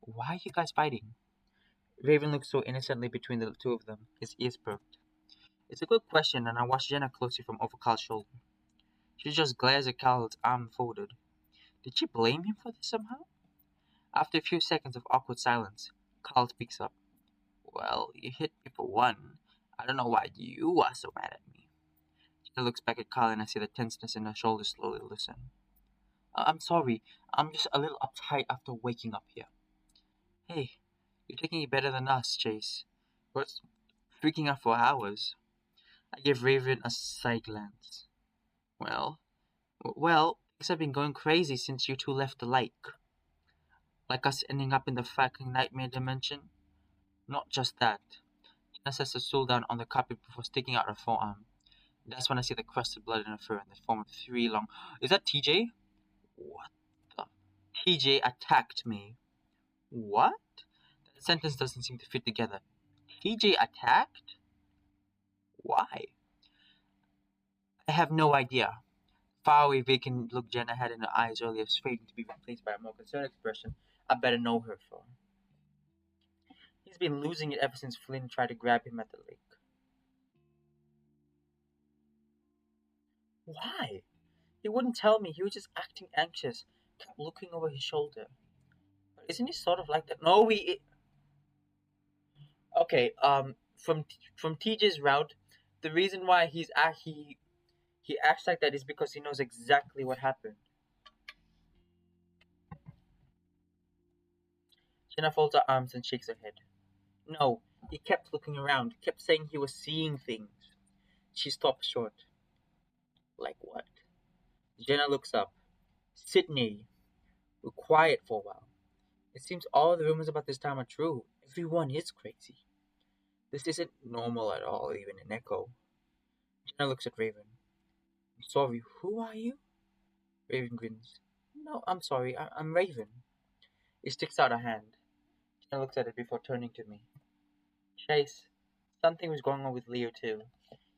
Why are you guys fighting? Raven looks so innocently between the two of them, his ears perked. It's a good question, and I watch Jenna closely from over Carl's shoulder. She just glares at Carl's arm folded. Did she blame him for this somehow? After a few seconds of awkward silence, Carl speaks up. Well, you hit me for one. I don't know why you are so mad at me. Jenna looks back at Carl and I see the tenseness in her shoulders slowly loosen. I'm sorry. I'm just a little uptight after waking up here. Hey, you're taking it better than us, Chase. We're freaking out for hours. I give Raven a side glance. Well, things have been going crazy since you two left the lake. Like us ending up in the fucking nightmare dimension? Not just that. Tina sets the stool down on the carpet before sticking out her forearm. That's when I see the crusted blood in her fur in the form of three long. Is that TJ? What the? TJ attacked me. What? That sentence doesn't seem to fit together. TJ attacked? Why? I have no idea. Faraway, vacant look Jenna had in her eyes earlier is fading to be replaced by a more concerned expression I better know her for. He's been losing it ever since Flynn tried to grab him at the lake. Why? He wouldn't tell me. He was just acting anxious, kept looking over his shoulder. But isn't he sort of like that? No, okay. From TJ's route, the reason why he He acts like that is because he knows exactly what happened. Jenna folds her arms and shakes her head. No, he kept looking around, kept saying he was seeing things. She stops short. Like what? Jenna looks up. Sydney. We're quiet for a while. It seems all the rumors about this town are true. Everyone is crazy. This isn't normal at all, even in Echo. Jenna looks at Raven. I'm sorry, who are you? Raven grins. No, I'm sorry, I'm Raven. He sticks out a hand. Jenna looks at it before turning to me. Chase, something was going on with Leo too.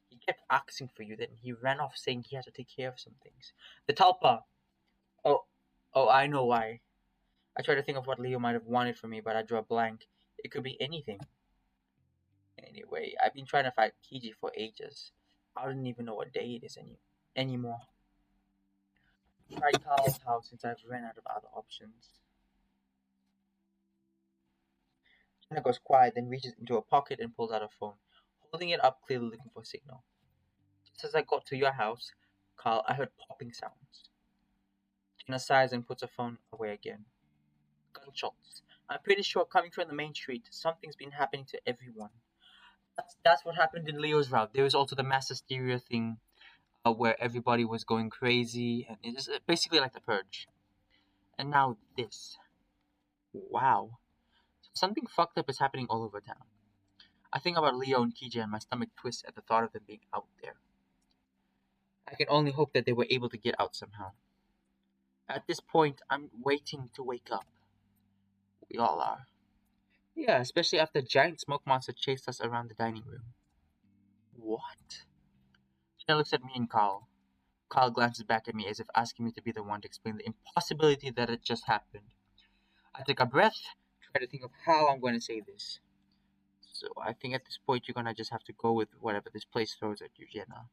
He kept asking for you, then he ran off saying he had to take care of some things. The Talpa! Oh, oh, I know why. I tried to think of what Leo might have wanted from me, but I drew a blank. It could be anything. Anyway, I've been trying to find Kiji for ages. I don't even know what day it is anymore. Tried Carl's house since I've ran out of other options. Jenna goes quiet, then reaches into her pocket and pulls out her phone, holding it up, clearly looking for a signal. Just as I got to your house, Carl, I heard popping sounds. Jenna sighs and puts her phone away again. Gunshots. I'm pretty sure coming from the main street, something's been happening to everyone. That's what happened in Leo's route. There was also the mass hysteria thing, where everybody was going crazy, and it is basically like the purge. And now this. Wow. Something fucked up is happening all over town. I think about Leo and Kija and my stomach twists at the thought of them being out there. I can only hope that they were able to get out somehow. At this point, I'm waiting to wake up. We all are. Yeah, especially after the giant smoke monster chased us around the dining room. What? She looks at me and Carl. Carl glances back at me as if asking me to be the one to explain the impossibility that had just happened. I take a breath, try to think of how I'm going to say this. So I think at this point you're gonna just have to go with whatever this place throws at you, Jenna.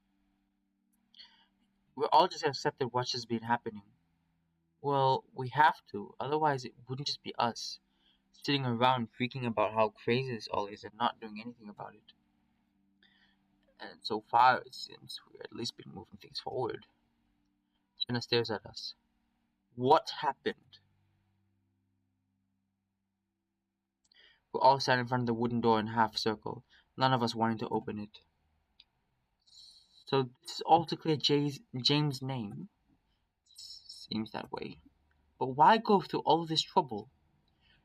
We're all just accepted what's just been happening. Well, we have to, otherwise it wouldn't just be us, sitting around freaking about how crazy this all is and not doing anything about it. And so far it seems we've at least been moving things forward. Jenna stares at us. What happened? We all sat in front of the wooden door in a half circle, none of us wanting to open it. So this is all to clear James' name? Seems that way. But why go through all this trouble?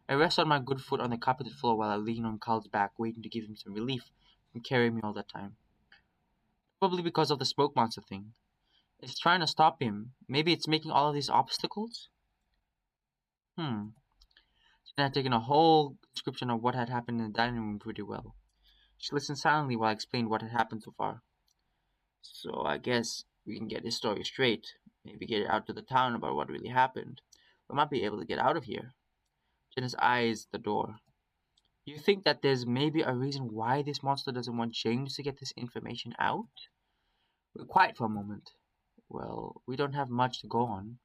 I rest on my good foot on the carpeted floor while I lean on Carl's back, waiting to give him some relief from carrying me all that time. Probably because of the smoke monster thing. It's trying to stop him. Maybe it's making all of these obstacles? Hmm. She had taken a whole description of what had happened in the dining room pretty well. She listened silently while I explained what had happened so far. So I guess we can get this story straight. Maybe get it out to the town about what really happened. We might be able to get out of here. Jenna's eyes the door. You think that there's maybe a reason why this monster doesn't want James to get this information out? We're quiet for a moment. Well, we don't have much to go on.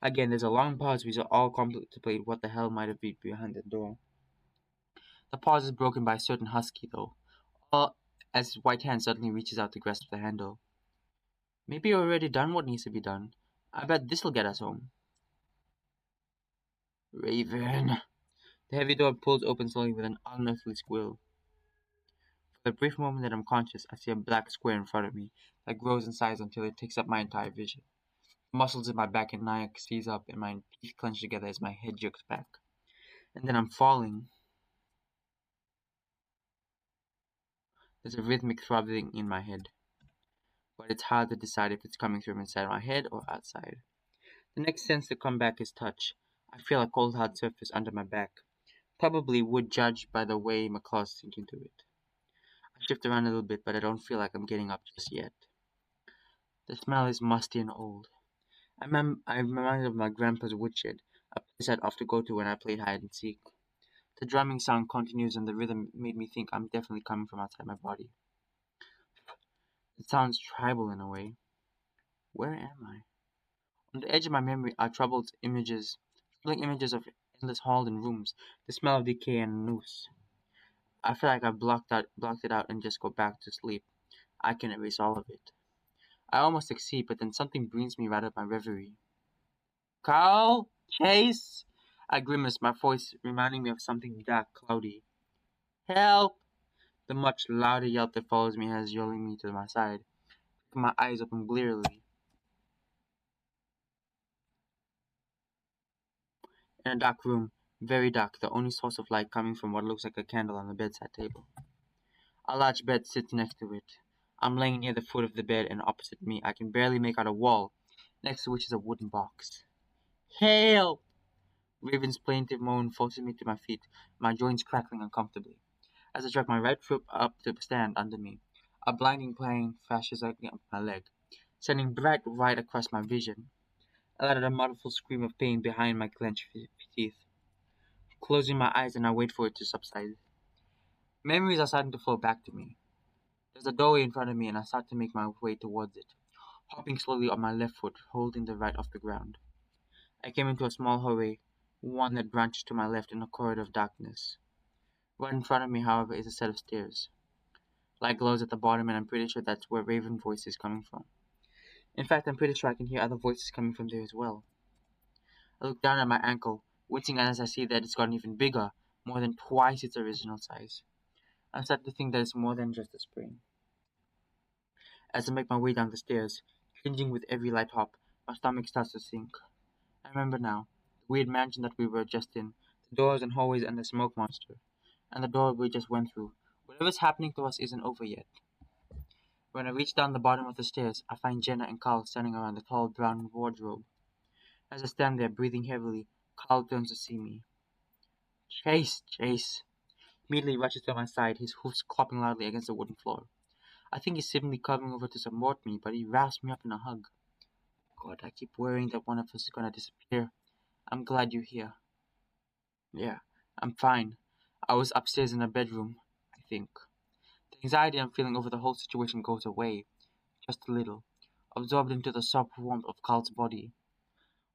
Again, there's a long pause. We all contemplate what the hell might have been behind the door. The pause is broken by a certain husky, though, as his white hand suddenly reaches out to grasp the handle. Maybe you've already done what needs to be done. I bet this'll get us home. Raven. The heavy door pulls open slowly with an unearthly squeal. For the brief moment that I'm conscious, I see a black square in front of me that grows in size until it takes up my entire vision. The muscles in my back and neck seize up, and my teeth clench together as my head jerks back. And then I'm falling. There's a rhythmic throbbing in my head, but it's hard to decide if it's coming from inside my head or outside. The next sense to come back is touch. I feel a cold hard surface under my back. Probably would judge by the way my claws sink into it. I shift around a little bit, but I don't feel like I'm getting up just yet. The smell is musty and old. I'm reminded of my grandpa's woodshed, a place I'd often go to when I played hide and seek. The drumming sound continues and the rhythm made me think I'm definitely coming from outside my body. It sounds tribal in a way. Where am I? On the edge of my memory are troubling images of endless halls and rooms, the smell of decay and a noose. I feel like I've blocked it out and just go back to sleep. I can erase all of it. I almost succeed, but then something brings me right out of my reverie. Carl! Chase! I grimace, my voice reminding me of something dark, cloudy. Help! The much louder yelp that follows me has yelling me to my side. My eyes open blearily. In a dark room, very dark, the only source of light coming from what looks like a candle on the bedside table. A large bed sits next to it. I'm laying near the foot of the bed, and opposite me I can barely make out a wall, next to which is a wooden box. Help! Raven's plaintive moan forces me to my feet, my joints crackling uncomfortably. As I drag my right foot up to stand under me, a blinding pain flashes up my leg, sending bright light across my vision. I let out a muffled scream of pain behind my clenched teeth. Closing my eyes and I wait for it to subside. Memories are starting to flow back to me. There's a doorway in front of me and I start to make my way towards it, hopping slowly on my left foot, holding the right off the ground. I came into a small hallway, one that branches to my left in a corridor of darkness. Right in front of me, however, is a set of stairs. Light glows at the bottom and I'm pretty sure that's where Raven's voice is coming from. In fact, I'm pretty sure I can hear other voices coming from there as well. I look down at my ankle, wincing as I see that it's gotten even bigger, more than twice its original size. I start to think that it's more than just a sprain. As I make my way down the stairs, cringing with every light hop, my stomach starts to sink. I remember now, the weird mansion that we were just in, the doors and hallways and the smoke monster, and the door we just went through. Whatever's happening to us isn't over yet. When I reach down the bottom of the stairs, I find Jenna and Carl standing around the tall brown wardrobe. As I stand there, breathing heavily, Carl turns to see me. Chase! Chase! Immediately rushes to my side, his hoofs clopping loudly against the wooden floor. I think he's simply coming over to support me, but he wraps me up in a hug. God, I keep worrying that one of us is gonna disappear. I'm glad you're here. Yeah, I'm fine. I was upstairs in the bedroom, I think. The anxiety I'm feeling over the whole situation goes away, just a little, absorbed into the soft warmth of Carl's body.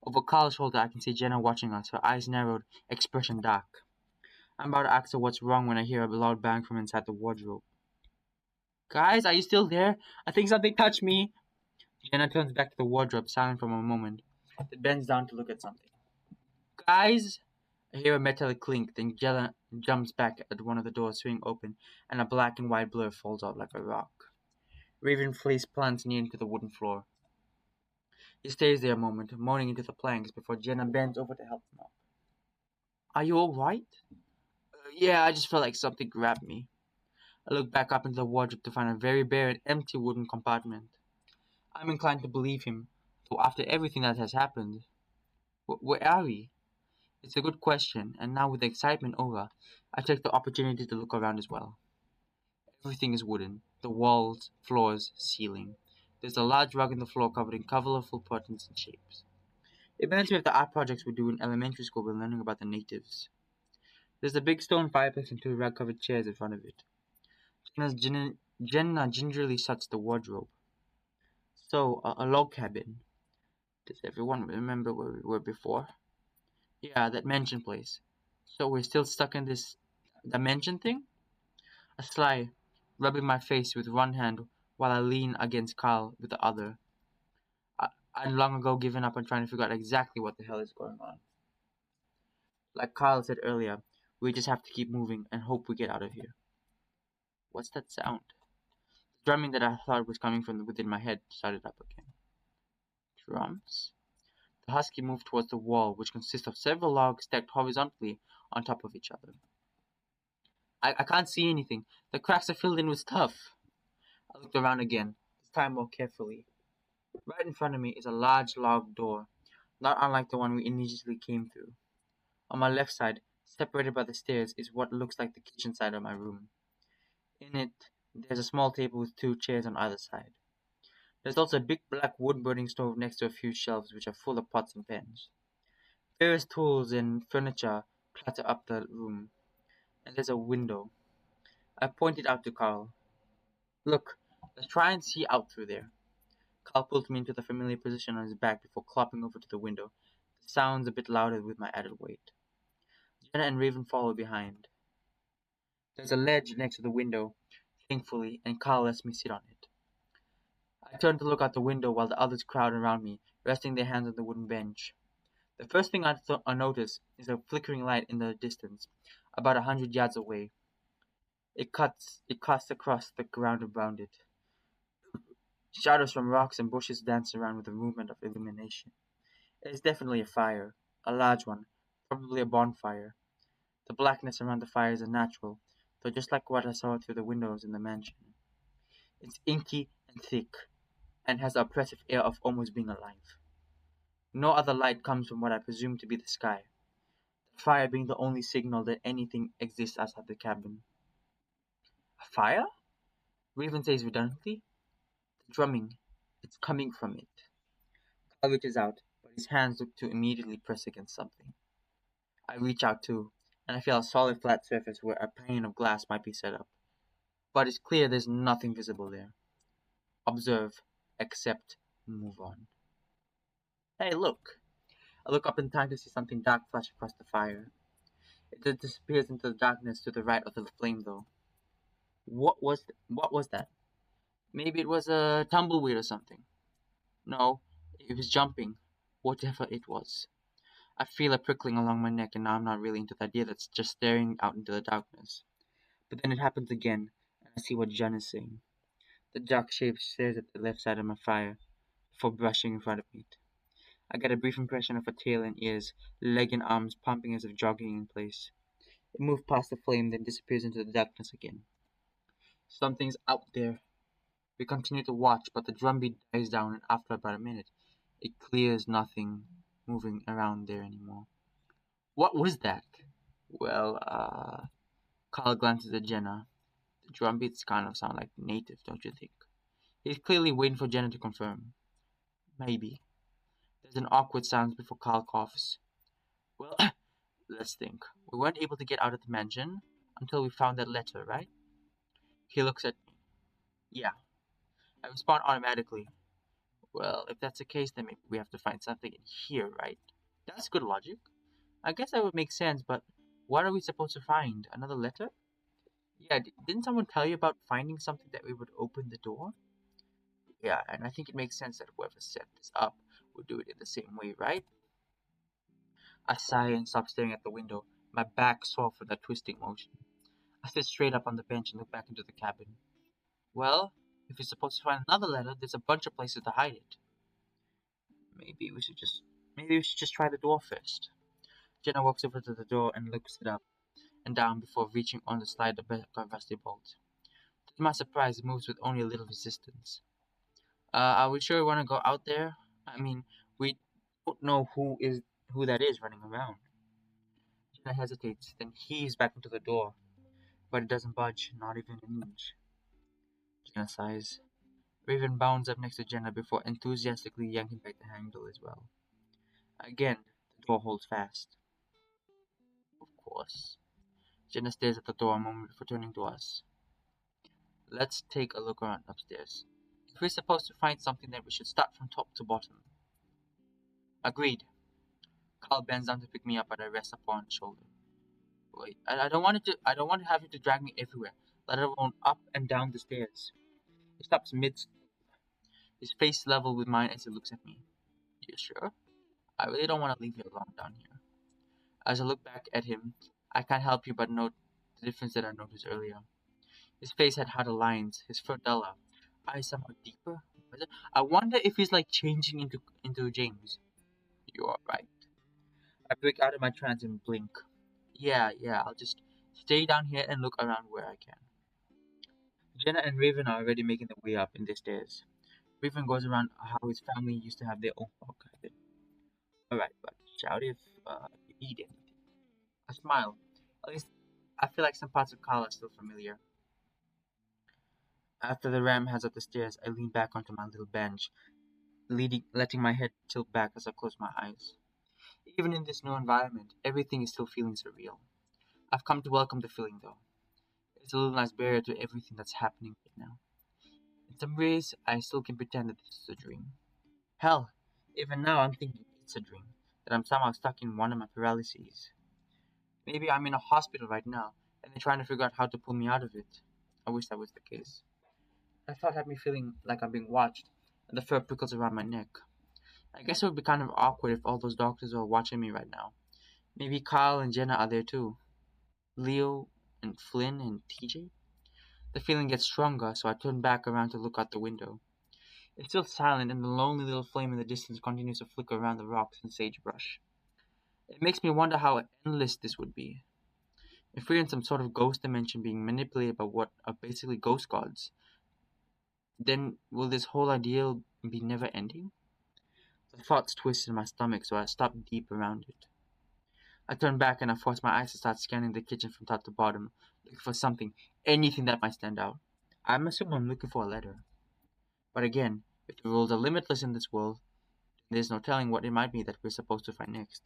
Over Carl's shoulder, I can see Jenna watching us, her eyes narrowed, expression dark. I'm about to ask her what's wrong when I hear a loud bang from inside the wardrobe. Guys, are you still there? I think something touched me. Jenna turns back to the wardrobe, silent for a moment, then bends down to look at something. Guys! I hear a metallic clink, then Jenna jumps back at one of the doors swing open, and a black and white blur falls out like a rock. Raven face plants near into the wooden floor. He stays there a moment, moaning into the planks before Jenna bends over to help him up. Are you alright? Yeah, I just felt like something grabbed me. I look back up into the wardrobe to find a very bare and empty wooden compartment. I'm inclined to believe him, though after everything that has happened. Where are we? It's a good question, and now with the excitement over, I take the opportunity to look around as well. Everything is wooden. The walls, floors, ceiling. There's a large rug on the floor covered in colorful patterns and shapes. It reminds me of the art projects we do in elementary school when learning about the natives. There's a big stone fireplace and two rug-covered chairs in front of it. Jenna gingerly shuts the wardrobe. So, a log cabin. Does everyone remember where we were before? Yeah, that mansion place. So we're still stuck in this dimension thing? A sigh, rubbing my face with one hand while I lean against Carl with the other. I'd long ago given up on trying to figure out exactly what the hell is going on. Like Carl said earlier, we just have to keep moving and hope we get out of here. What's that sound? The drumming that I thought was coming from within my head started up again. Drums? The husky moved towards the wall, which consists of several logs stacked horizontally on top of each other. I can't see anything. The cracks are filled in with stuff. I looked around again, this time more carefully. Right in front of me is a large log door, not unlike the one we initially came through. On my left side, separated by the stairs, is what looks like the kitchen side of my room. In it, there's a small table with two chairs on either side. There's also a big black wood burning stove next to a few shelves which are full of pots and pans. Various tools and furniture clutter up the room, and there's a window. I pointed out to Carl. Look, let's try and see out through there. Carl pulled me into the familiar position on his back before clopping over to the window. The sounds a bit louder with my added weight. Jenna and Raven follow behind. There's a ledge next to the window, thankfully, and Carl lets me sit on it. I turn to look out the window while the others crowd around me, resting their hands on the wooden bench. The first thing I notice is a flickering light in the distance, about 100 yards away. It cuts across the ground around it. Shadows from rocks and bushes dance around with the movement of illumination. It is definitely a fire, a large one, probably a bonfire. The blackness around the fire is unnatural, though just like what I saw through the windows in the mansion. It's inky and thick, and has the oppressive air of almost being alive. No other light comes from what I presume to be the sky, the fire being the only signal that anything exists outside the cabin. A fire? Raven says redundantly. The drumming. It's coming from it. Carl reaches out, but his hands look to immediately press against something. I reach out too, and I feel a solid flat surface where a pane of glass might be set up. But it's clear there's nothing visible there. Observe, accept, move on. Hey, look! I look up in time to see something dark flash across the fire. It disappears into the darkness to the right of the flame, though. What was that? Maybe it was a tumbleweed or something. No, it was jumping. Whatever it was. I feel a prickling along my neck, and now I'm not really into the idea that's just staring out into the darkness. But then it happens again, and I see what Jen is saying. The dark shape stares at the left side of my fire before brushing in front of me. I get a brief impression of a tail and ears, leg and arms pumping as if jogging in place. It moves past the flame, then disappears into the darkness again. Something's out there. We continue to watch, but the drumbeat dies down, and after about a minute, it clears, nothing moving around there anymore. What was that? Well, Carl glances at Jenna. The drumbeats kind of sound like native, don't you think? He's clearly waiting for Jenna to confirm. Maybe. There's an awkward silence before Carl coughs. Well, let's think. We weren't able to get out of the mansion until we found that letter, right? He looks at me. Yeah. I respond automatically. Well, if that's the case, then maybe we have to find something in here, right? That's good logic. I guess that would make sense, but what are we supposed to find? Another letter? Yeah, didn't someone tell you about finding something that we would open the door? Yeah, and I think it makes sense that whoever set this up would do it in the same way, right? I sigh and stop staring at the window, my back sore from the twisting motion. I sit straight up on the bench and look back into the cabin. Well, if you're supposed to find another letter, there's a bunch of places to hide it. Maybe we should just maybe we should just try the door first. Jenna walks over to the door and looks it up and down before reaching on to slide the back of rusty bolt. To my surprise, it moves with only a little resistance. Are we sure we want to go out there? I mean, we don't know who that is running around. Jenna hesitates, then heaves back into the door, but it doesn't budge, not even an inch. Jenna sighs. Raven bounds up next to Jenna before enthusiastically yanking back the handle as well. Again, the door holds fast. Of course. Jenna stares at the door a moment before turning to us. Let's take a look around upstairs. If we're supposed to find something, then we should start from top to bottom. Agreed. Carl bends down to pick me up, but I rest upon his shoulder. Wait, I don't want it to. I don't want to have you to drag me everywhere, let alone up and down the stairs. He stops mid, his face level with mine as he looks at me. You sure? I really don't want to leave you alone down here. As I look back at him, I can't help you but note the difference that I noticed earlier. His face had harder lines, his fur duller, eyes somewhat deeper. I wonder if he's like changing into James. You are right. I break out of my trance and blink. Yeah, I'll just stay down here and look around where I can. Jenna and Raven are already making their way up in the stairs. Raven goes around how his family used to have their own log cabin. Alright, but shout if you need anything. I smile. At least I feel like some parts of Carl are still familiar. After the ram heads up the stairs, I lean back onto my little bench, letting my head tilt back as I close my eyes. Even in this new environment, everything is still feeling surreal. I've come to welcome the feeling though. It's a little nice barrier to everything that's happening right now. In some ways, I still can pretend that this is a dream. Hell, even now I'm thinking it's a dream, that I'm somehow stuck in one of my paralyses. Maybe I'm in a hospital right now, and they're trying to figure out how to pull me out of it. I wish that was the case. I thought had me feeling like I'm being watched, The fur prickles around my neck. I guess it would be kind of awkward if all those doctors were watching me right now. Maybe Kyle and Jenna are there too. Leo and Flynn and TJ? The feeling gets stronger, so I turn back around to look out the window. It's still silent, and the lonely little flame in the distance continues to flicker around the rocks and sagebrush. It makes me wonder how endless this would be. If we're in some sort of ghost dimension being manipulated by what are basically ghost gods, then will this whole ideal be never ending? The thoughts twist in my stomach, so I stop deep around it. I turn back and I force my eyes to start scanning the kitchen from top to bottom, looking for something, anything that might stand out. I'm assuming I'm looking for a letter. But again, if the rules are limitless in this world, then there's no telling what it might be that we're supposed to find next.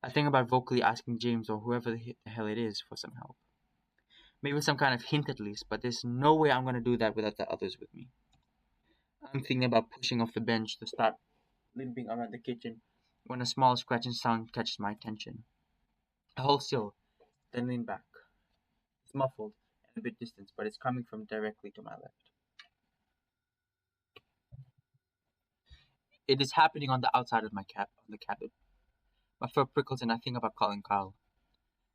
I think about vocally asking James or whoever the hell it is for some help. Maybe some kind of hint at least, but there's no way I'm gonna do that without the others with me. I'm thinking about pushing off the bench to start limping around the kitchen when a small scratching sound catches my attention. I hold still, then lean back. It's muffled and a bit distant, but it's coming from directly to my left. It is happening on the outside of the cabin. My fur prickles and I think about calling Carl.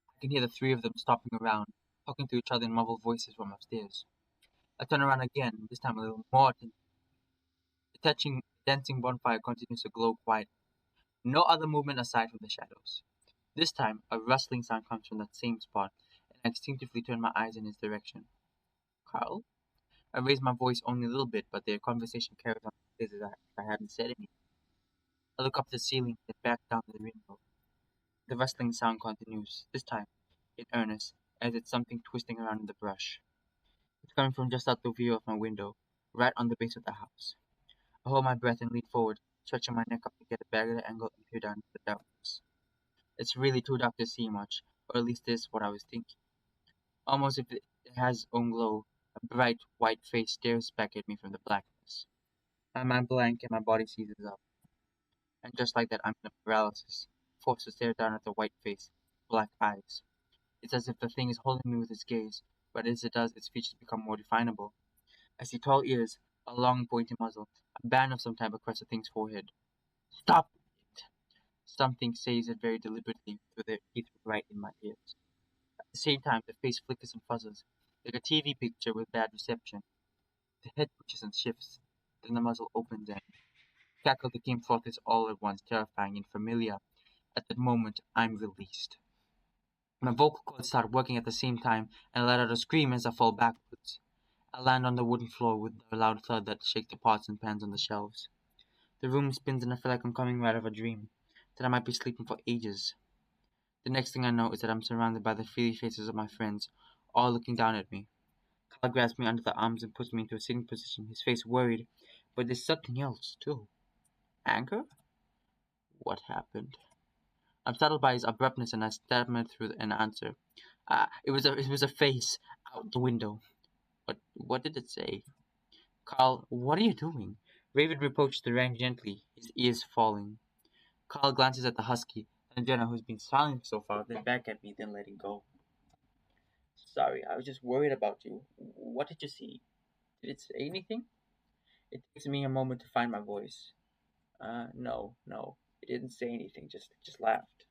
I can hear the three of them stopping around, talking to each other in muffled voices from upstairs. I turn around again, this time a little more. The dancing bonfire continues to glow quiet. No other movement aside from the shadows. This time, a rustling sound comes from that same spot, and I instinctively turn my eyes in its direction. Carl? I raise my voice only a little bit, but their conversation carries on as if I hadn't said anything. I look up at the ceiling, then back down to the window. The rustling sound continues, this time in earnest, as it's something twisting around in the brush. It's coming from just out the view of my window, right on the base of the house. I hold my breath and lean forward, stretching my neck up to get a better angle and peer down into the darkness. It's really too dark to see much, or at least this is what I was thinking. Almost if it has its own glow, a bright white face stares back at me from the blackness. My mind blank and my body seizes up. And just like that, I'm in a paralysis, forced to stare down at the white face, black eyes. It's as if the thing is holding me with its gaze, but as it does, its features become more definable. I see tall ears, a long pointy muzzle, a band of some type across the thing's forehead. Stop it! Something says it very deliberately through the ether right in my ears. At the same time, the face flickers and fuzzes, like a TV picture with bad reception. The head twitches and shifts, then the muzzle opens and cackle became forth is all at once terrifying and familiar. At that moment, I'm released. My vocal cords start working at the same time, and I let out a scream as I fall backwards. I land on the wooden floor with a loud thud that shakes the pots and pans on the shelves. The room spins and I feel like I'm coming right out of a dream, that I might be sleeping for ages. The next thing I know is that I'm surrounded by the freely faces of my friends, all looking down at me. Kyle grabs me under the arms and puts me into a sitting position, his face worried, but there's something else, too. Anger? What happened? I'm startled by his abruptness and I stammer through an answer. It was a face out the window. But what did it say? Carl, what are you doing? Raven reproached the rank gently, his ears falling. Carl glances at the husky, and Jenna, who's been silent so far, then back at me, then letting go. Sorry, I was just worried about you. What did you see? Did it say anything? It takes me a moment to find my voice. No, no. It didn't say anything, just laughed.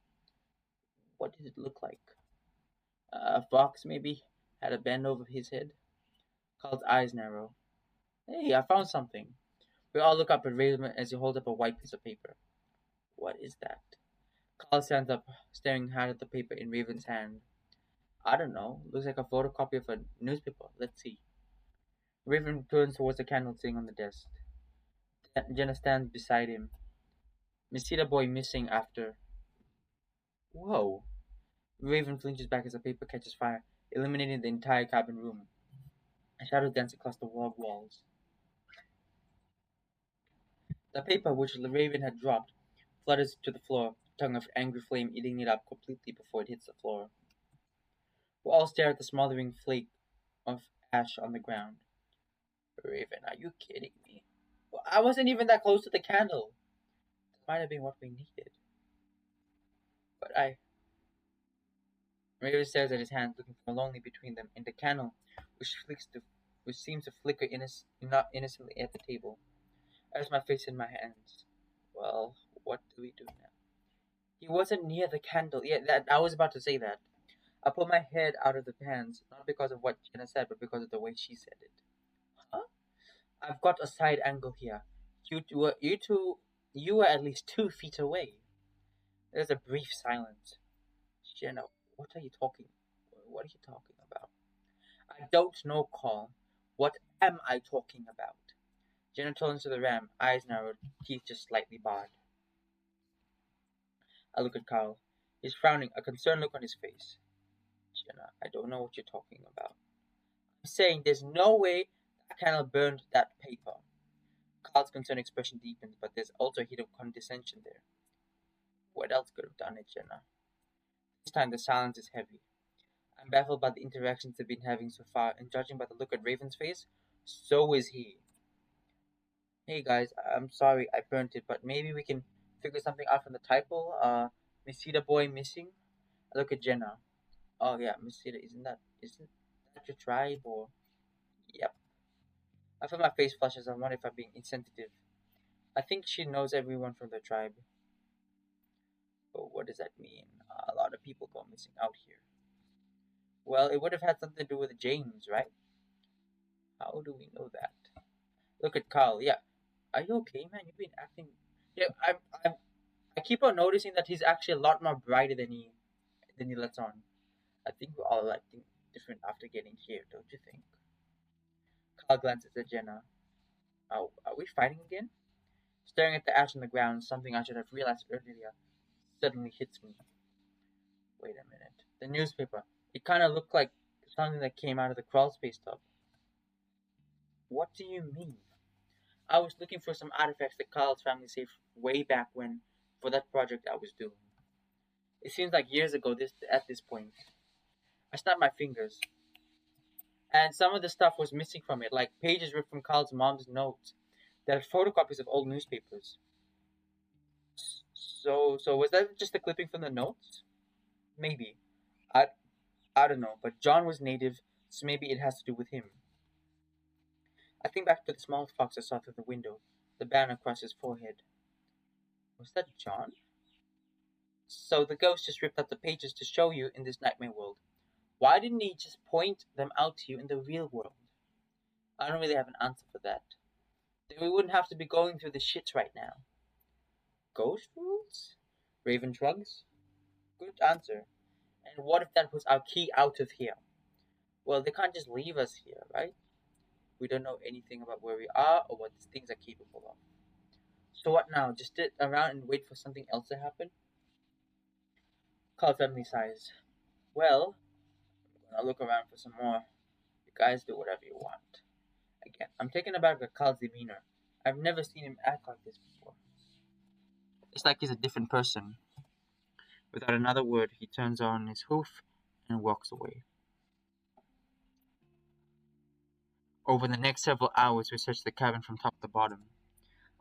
What did it look like? A fox, maybe? Had a band over his head? Carl's eyes narrow. Hey, I found something. We all look up at Raven as he holds up a white piece of paper. What is that? Carl stands up, staring hard at the paper in Raven's hand. I don't know. Looks like a photocopy of a newspaper. Let's see. Raven turns towards the candle sitting on the desk. Jenna stands beside him. We see the boy missing after. Whoa. Raven flinches back as the paper catches fire, illuminating the entire cabin room. A shadow dances across the log walls. The paper, which Raven had dropped, flutters to the floor, a tongue of angry flame eating it up completely before it hits the floor. We all stare at the smoldering flake of ash on the ground. Raven, are you kidding me? Well, I wasn't even that close to the candle. That might have been what we needed. But I. Raven stares at his hands, looking forlornly between them and the candle, which seems to flicker not innocently at the table. I raise my face in my hands. Well, what do we do now? He wasn't near the candle. Yeah, that I was about to say that. I pulled my head out of the pants, not because of what Jenna said, but because of the way she said it. Huh? I've got a side angle here. You were at least 2 feet away. There's a brief silence. Jenna, what are you talking? What are you talking about? I don't know, Carl. What am I talking about? Jenna turns to the ram, eyes narrowed, teeth just slightly barred. I look at Carl. He's frowning, a concerned look on his face. Jenna, I don't know what you're talking about. I'm saying there's no way that candle burned that paper. Carl's concerned expression deepens, but there's also a hint of condescension there. What else could have done it, Jenna? This time the silence is heavy. I'm baffled by the interactions they've been having so far, and judging by the look at Raven's face, so is he. Hey guys, I'm sorry I burnt it, but maybe we can figure something out from the typo. Mesita boy missing. I look at Jenna. Oh yeah, Mesita, isn't that your tribe or? Yep. I feel my face flushes. I wonder if I'm being insensitive. I think she knows everyone from the tribe. But what does that mean? A lot of people go missing out here. Well, it would have had something to do with James, right? How do we know that? Look at Carl. Yeah, are you okay, man? You've been acting. Yeah, I keep on noticing that he's actually a lot more brighter than he lets on. I think we're all acting different after getting here, don't you think? Carl glances at Jenna. Oh, are we fighting again? Staring at the ash on the ground, something I should have realized earlier suddenly hits me. Wait a minute. The newspaper. It kind of looked like something that came out of the crawl space tub. What do you mean? I was looking for some artifacts that Carl's family saved way back when for that project I was doing. It seems like years ago at this point. I snapped my fingers, and some of the stuff was missing from it, like pages ripped from Carl's mom's notes. There are photocopies of old newspapers. So was that just a clipping from the notes? Maybe. I I don't know, but John was native, so maybe it has to do with him. I think back to the small fox I saw through the window, the band across his forehead. Was that John? So the ghost just ripped out the pages to show you in this nightmare world. Why didn't he just point them out to you in the real world? I don't really have an answer for that. Then we wouldn't have to be going through the shits right now. Ghost rules? Raven shrugs. Good answer. And what if that was our key out of here? Well, they can't just leave us here, right? We don't know anything about where we are or what these things are capable of. So what now? Just sit around and wait for something else to happen? Carl suddenly sighs. Well, I'm gonna look around for some more. You guys do whatever you want. Again, I'm taken aback by Carl's demeanor. I've never seen him act like this before. It's like he's a different person. Without another word, he turns on his hoof and walks away. Over the next several hours, we search the cabin from top to bottom.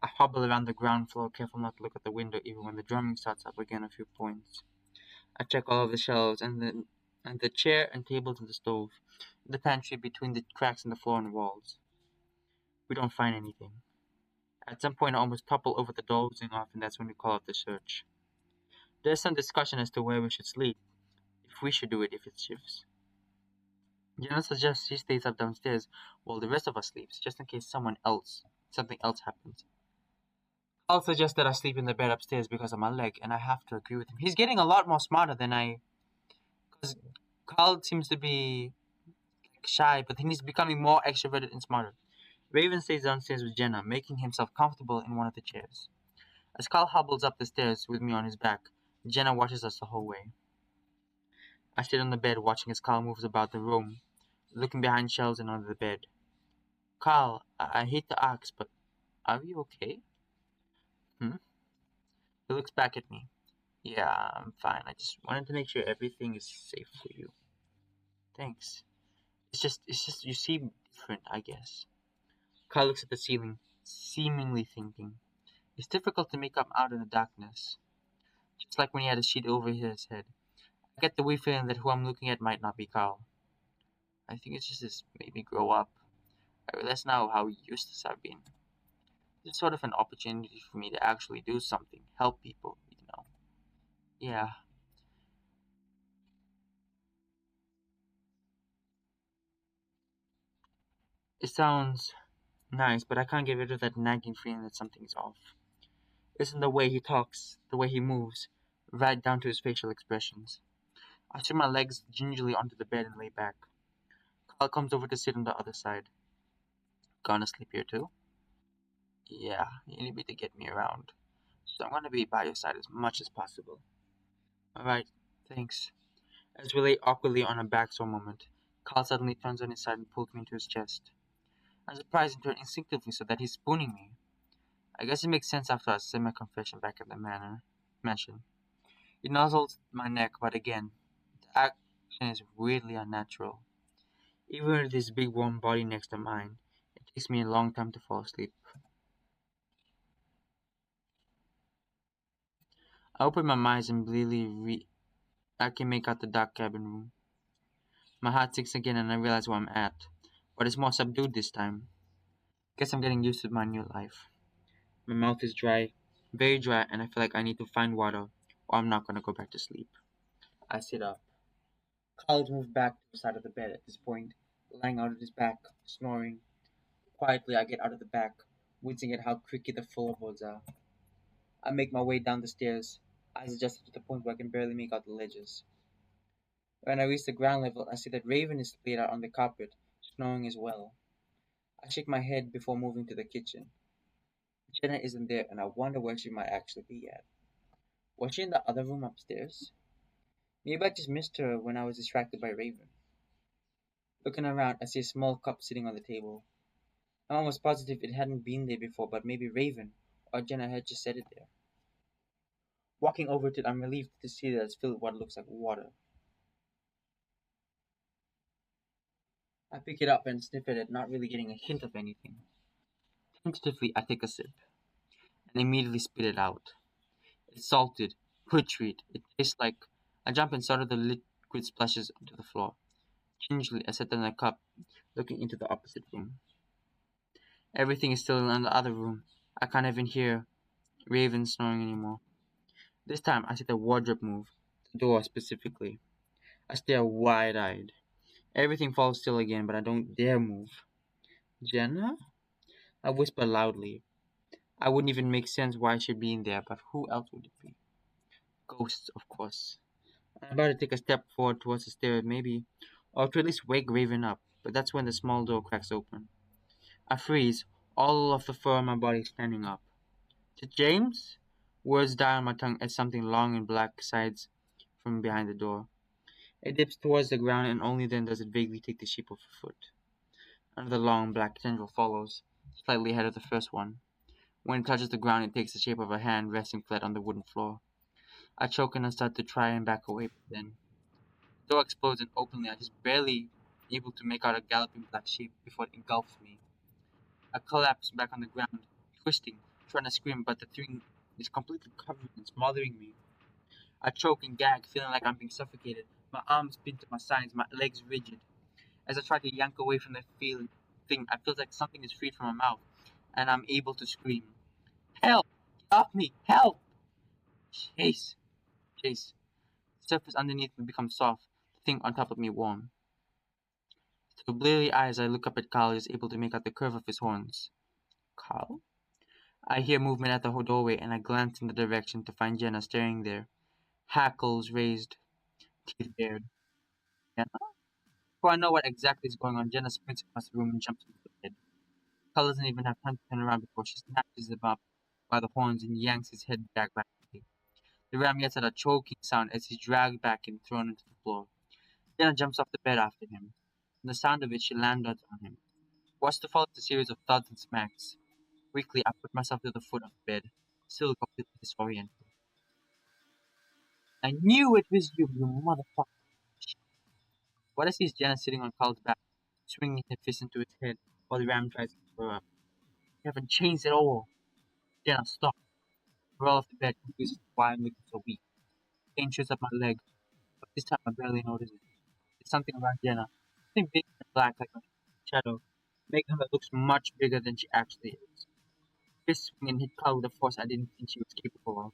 I hobble around the ground floor, careful not to look at the window even when the drumming starts up again a few points. I check all of the shelves and the chair and tables in the stove, the pantry between the cracks in the floor and walls. We don't find anything. At some point, I almost topple over the door dozing off, and that's when we call out the search. There's some discussion as to where we should sleep, if we should do it if it shifts. Jenna suggests she stays up downstairs while the rest of us sleeps, just in case something else happens. I'll suggest that I sleep in the bed upstairs because of my leg, and I have to agree with him. He's getting a lot more smarter than because Carl seems to be shy, but then he's becoming more extroverted and smarter. Raven stays downstairs with Jenna, making himself comfortable in one of the chairs. As Carl hobbles up the stairs with me on his back, Jenna watches us the whole way. I sit on the bed watching as Carl moves about the room, looking behind shelves and under the bed. Carl, I hate to ask, but are you okay? Hmm? He looks back at me. Yeah, I'm fine. I just wanted to make sure everything is safe for you. Thanks. It's just you seem different, I guess. Carl looks at the ceiling, seemingly thinking. It's difficult to make up out in the darkness, just like when he had a sheet over his head. I get the weird feeling that who I'm looking at might not be Carl. I think it's just this made me grow up. I realize now how useless I've been. It's sort of an opportunity for me to actually do something, help people. Yeah, it sounds nice, but I can't get rid of that nagging feeling that something's off. It's in the way he talks, the way he moves, right down to his facial expressions. I swing my legs gingerly onto the bed and lay back. Carl comes over to sit on the other side. Gonna sleep here too? Yeah, you need me to get me around. So I'm gonna be by your side as much as possible. Alright, thanks. As we lay awkwardly on our backs for a moment, Carl suddenly turns on his side and pulls me into his chest. I'm surprised and turn instinctively so that he's spooning me. I guess it makes sense after our semi-confession back at the mansion. He nuzzles my neck, but again, the action is weirdly unnatural. Even with his big warm body next to mine, it takes me a long time to fall asleep. I open my eyes and I can make out the dark cabin room. My heart sinks again and I realize where I'm at, but it's more subdued this time. Guess I'm getting used to my new life. My mouth is dry, very dry, and I feel like I need to find water, or I'm not gonna go back to sleep. I sit up. Carl's moved back to the side of the bed at this point, lying out on his back, snoring. Quietly, I get out of the back, wincing at how creaky the floorboards are. I make my way down the stairs, eyes adjusted to the point where I can barely make out the ledges. When I reach the ground level, I see that Raven is splayed out on the carpet, snoring as well. I shake my head before moving to the kitchen. Jenna isn't there, and I wonder where she might actually be at. Was she in the other room upstairs? Maybe I just missed her when I was distracted by Raven. Looking around, I see a small cup sitting on the table. I'm almost positive it hadn't been there before, but maybe Raven or Jenna had just set it there. Walking over to it, I'm relieved to see that it's filled with what looks like water. I pick it up and sniff at it, not really getting a hint of anything. Tentatively, I take a sip and immediately spit it out. It's salted, putrid. It tastes like. I jump and started the liquid splashes onto the floor. Gingerly, I set down the cup, looking into the opposite room. Everything is still in the other room. I can't even hear Raven snoring anymore. This time, I see the wardrobe move, the door specifically. I stare wide eyed. Everything falls still again, but I don't dare move. Jenna? I whisper loudly. I wouldn't even make sense why she'd be in there, but who else would it be? Ghosts, of course. I'm about to take a step forward towards the stairs, maybe, or to at least wake Raven up, but that's when the small door cracks open. I freeze, all of the fur on my body standing up. To James? Words die on my tongue as something long and black sides from behind the door. It dips towards the ground and only then does it vaguely take the shape of a foot. Another long black tendril follows, slightly ahead of the first one. When it touches the ground, it takes the shape of a hand resting flat on the wooden floor. I choke and I start to try and back away, but then the door explodes and openly I just barely able to make out a galloping black shape before it engulfs me. I collapse back on the ground, twisting, trying to scream, but the thing is completely covering and smothering me. I choke and gag, feeling like I'm being suffocated. My arms pinned to my sides, my legs rigid. As I try to yank away from the feeling thing, I feel like something is freed from my mouth, and I'm able to scream. Help! Get off me! Help! Chase! Chase. The surface underneath me becomes soft, the thing on top of me warm. Through bleary eyes, I look up at Carl, is able to make out the curve of his horns. Carl? I hear movement at the doorway, and I glance in the direction to find Jenna staring there, hackles raised, teeth bared. Jenna? Before I know what exactly is going on, Jenna sprints across the room and jumps into the bed. Carl doesn't even have time to turn around before she snatches him up by the horns and yanks his head back rapidly. The ram yells at a choking sound as he's dragged back and thrown into the floor. Jenna jumps off the bed after him. From the sound of it, she lands on him. What's to follow is a series of thuds and smacks. Quickly, I put myself to the foot of the bed, still completely disoriented. I knew it was you, you motherfucker. What I see is Jenna sitting on Carl's back, swinging her fist into his head while the ram tries to keep her up. You haven't changed at all. Jenna, stop. I roll off the bed, confused as to why I'm looking so weak. Pain shoots up my leg, but this time I barely notice it. It's something around Jenna. Something big and black like a shadow, making her look much bigger than she actually is. Fist swing and hit Carl with a force I didn't think she was capable of.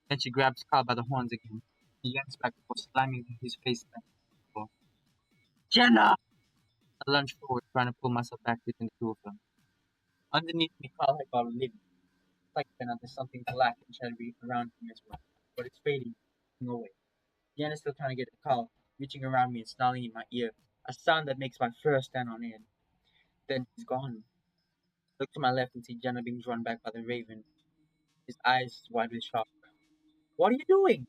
Then she grabs Carl by the horns again. He yanks back before slamming his face back on the floor. Jenna! I lunge forward, trying to pull myself back between the two of them. Underneath me, Carl had got a lid. Like then there's something black and shadowy around me as well. But it's fading away. Jenna's still trying to get a Carl, reaching around me and snarling in my ear. A sound that makes my fur stand on end. Then he's gone. I look to my left and see Jenna being drawn back by the raven, his eyes wide with shock. What are you doing?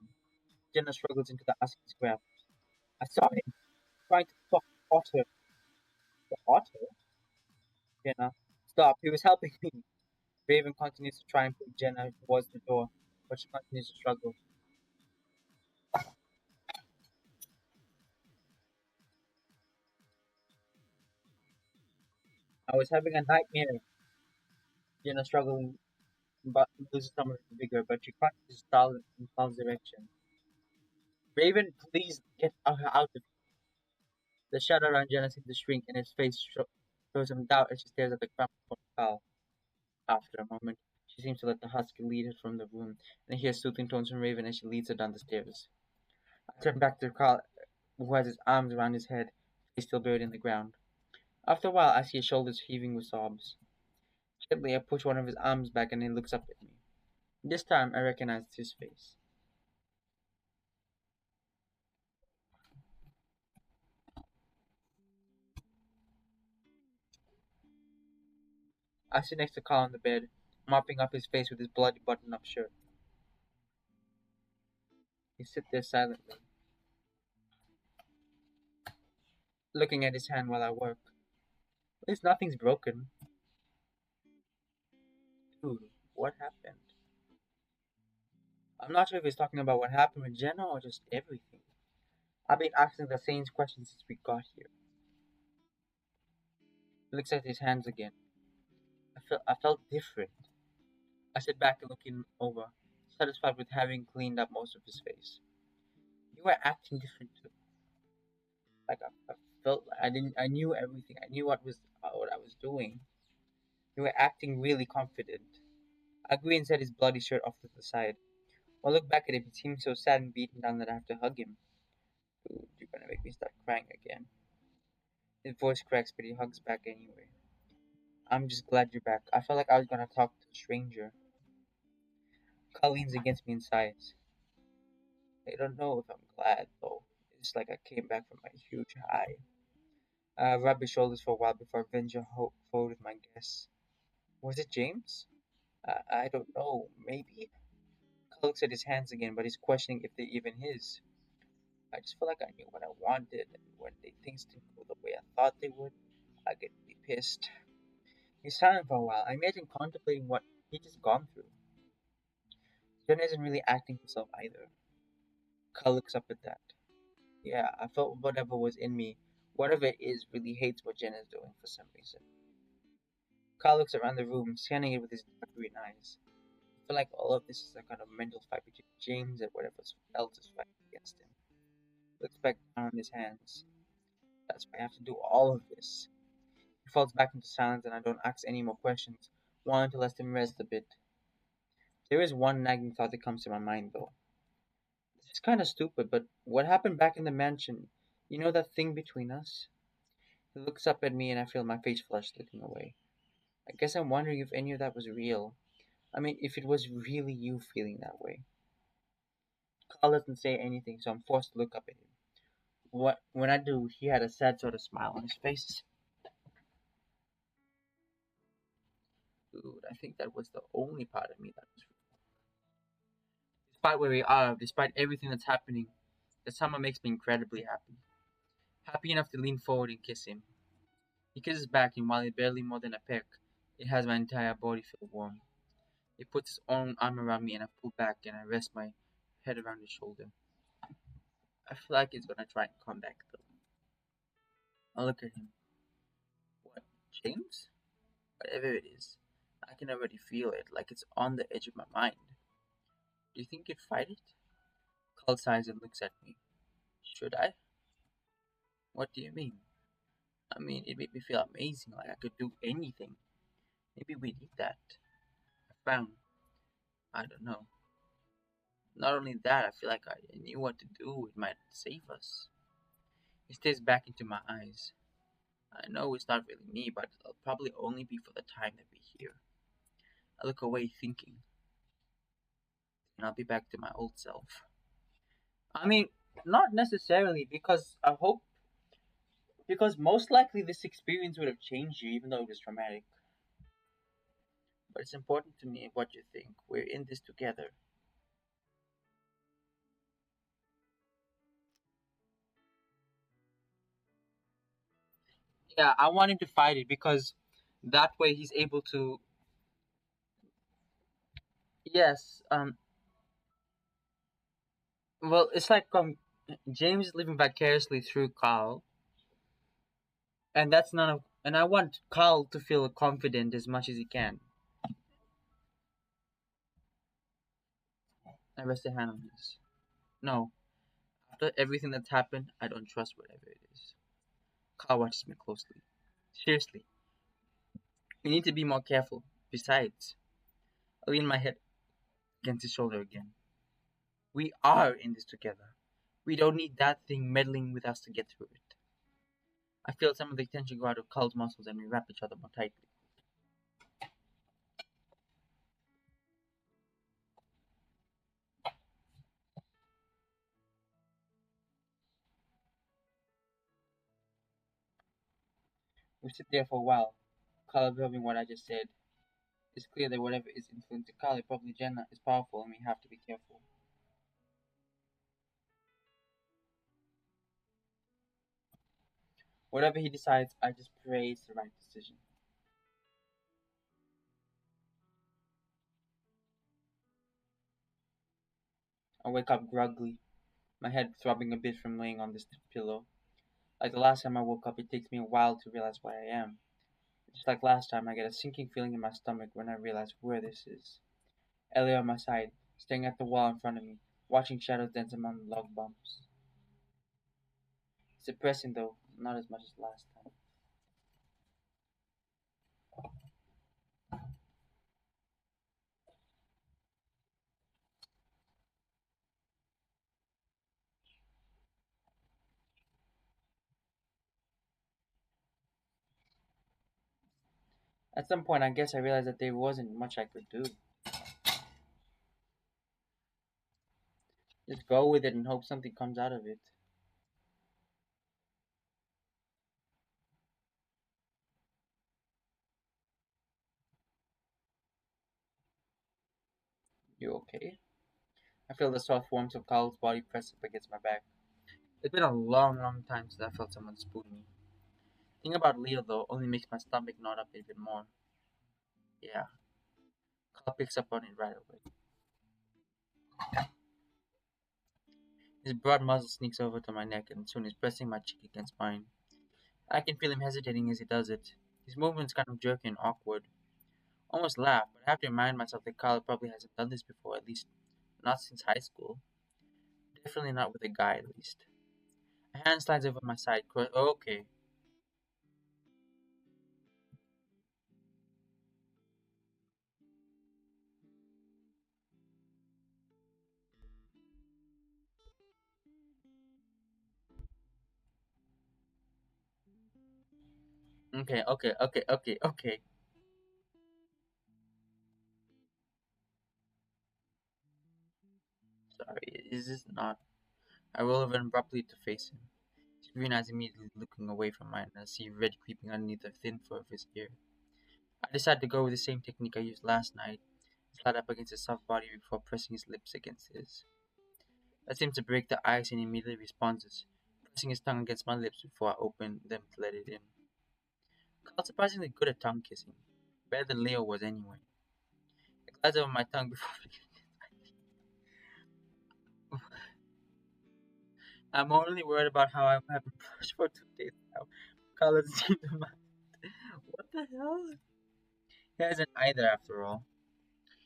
Jenna struggles into the Husky's grab. I saw him trying to fuck Otter. The Otter? Jenna. Stop, he was helping me. Raven continues to try and pull Jenna towards the door, but she continues to struggle. I was having a nightmare. Jenna struggling but loses some of her vigor, but she continues to stall in Paul's direction. Raven, please get out of. The shadow around Jenna seems to shrink, and his face shows some doubt as she stares at the crumpled Carl. After a moment, she seems to let the husky lead her from the room, and hears soothing tones from Raven as she leads her down the stairs. I turn back to Carl, who has his arms around his head, face still buried in the ground. After a while, I see his shoulders heaving with sobs. Gently, I push one of his arms back, and he looks up at me. This time, I recognize his face. I sit next to Carl on the bed, mopping up his face with his bloody button-up shirt. He sits there silently, looking at his hand while I work. At least nothing's broken. Dude, what happened? I'm not sure if he's talking about what happened with Jenna or just everything. I've been asking the same questions since we got here. He looks at his hands again. I felt different. I sit back and look him over, satisfied with having cleaned up most of his face. You were acting different too. I felt I didn't. I knew everything. I knew what I was doing. You were acting really confident. I agree and set his bloody shirt off to the side. When I look back at him, he seems so sad and beaten down that I have to hug him. Dude, you're gonna make me start crying again. His voice cracks, but he hugs back anyway. I'm just glad you're back. I felt like I was gonna talk to a stranger. Kyle leans against me and sighs. I don't know if I'm glad, though. It's like I came back from a huge high. I rubbed his shoulders for a while before I venture forward with my guess. Was it James? I don't know. Maybe? Kyle looks at his hands again, but he's questioning if they're even his. I just feel like I knew what I wanted, and when things didn't go the way I thought they would, I get really pissed. He's silent for a while. I imagine contemplating what he just gone through. Jen isn't really acting himself either. Kyle looks up at that. Yeah, I felt whatever was in me, whatever it is, really hates what Jen is doing for some reason. Kyle looks around the room, scanning it with his dark green eyes. I feel like all of this is a kind of mental fight between James and whatever else is fighting against him. Looks back down on his hands. That's why I have to do all of this. He falls back into silence and I don't ask any more questions, wanting to let him rest a bit. There is one nagging thought that comes to my mind though. This is kind of stupid, but what happened back in the mansion? You know that thing between us? He looks up at me and I feel my face flush looking away. I guess I'm wondering if any of that was real. I mean, if it was really you feeling that way. Carl doesn't say anything, so I'm forced to look up at him. When I do, he had a sad sort of smile on his face. Dude, I think that was the only part of me that was real. Despite where we are, despite everything that's happening, the summer makes me incredibly happy. Happy enough to lean forward and kiss him. He kisses back, and while it's barely more than a peck, it has my entire body feel warm. He puts his own arm around me, and I pull back and I rest my head around his shoulder. I feel like he's gonna try and come back though. I look at him. What, James? Whatever it is, I can already feel it, like it's on the edge of my mind. Do you think you'd fight it? Carl sighs and looks at me. Should I? What do you mean? I mean, it made me feel amazing, like I could do anything. Maybe we need that. Bang. I don't know. Not only that, I feel like I knew what to do. It might save us. He stares back into my eyes. I know it's not really me, but it'll probably only be for the time that we're here. I look away thinking, and I'll be back to my old self. I mean, not necessarily, because I hope, because most likely this experience would have changed you, even though it was traumatic. But it's important to me what you think. We're in this together. Yeah, I want him to fight it because that way he's able to. Yes. Well, it's like James is living vicariously through Carl, and that's none of. And I want Carl to feel confident as much as he can. I rest a hand on this. No, after everything that's happened, I don't trust whatever it is. Carl watches me closely. Seriously, we need to be more careful. Besides, I lean my head against his shoulder again. We are in this together. We don't need that thing meddling with us to get through it. I feel some of the tension go out of Carl's muscles and we wrap each other more tightly. We sit there for a while, Carl observing what I just said. It's clear that whatever is influencing Carl, probably Jenna, is powerful and we have to be careful. Whatever he decides, I just pray it's the right decision. I wake up groggily, my head throbbing a bit from laying on this pillow. Like the last time I woke up, it takes me a while to realize where I am. Just like last time, I get a sinking feeling in my stomach when I realize where this is. Ellie on my side, staring at the wall in front of me, watching shadows dance among the log bumps. It's depressing though, not as much as last time. At some point, I guess I realized that there wasn't much I could do. Just go with it and hope something comes out of it. You okay? I feel the soft warmth of Carl's body press up against my back. It's been a long, long time since I felt someone spoon me. Thinking about Leo though only makes my stomach knot up even more. Yeah, Carl picks up on it right away. His broad muzzle sneaks over to my neck and soon is pressing my cheek against mine. I can feel him hesitating as he does it. His movement's kind of jerky and awkward. Almost laugh, but I have to remind myself that Carl probably hasn't done this before, at least not since high school. Definitely not with a guy, at least. A hand slides over my side. Oh, okay. Okay, okay, okay, okay, okay. Sorry, is this not? I roll over abruptly to face him. His green eyes immediately looking away from mine, and I see red creeping underneath the thin fur of his ear. I decide to go with the same technique I used last night, slide up against his soft body before pressing his lips against his. That seems to break the ice and he immediately responds, pressing his tongue against my lips before I open them to let it in. Carl's surprisingly good at tongue kissing. Better than Leo was anyway. It glides over my tongue before I'm only worried about how I haven't brushed for 2 days now. Carl doesn't seem to mind. What the hell? He hasn't either after all.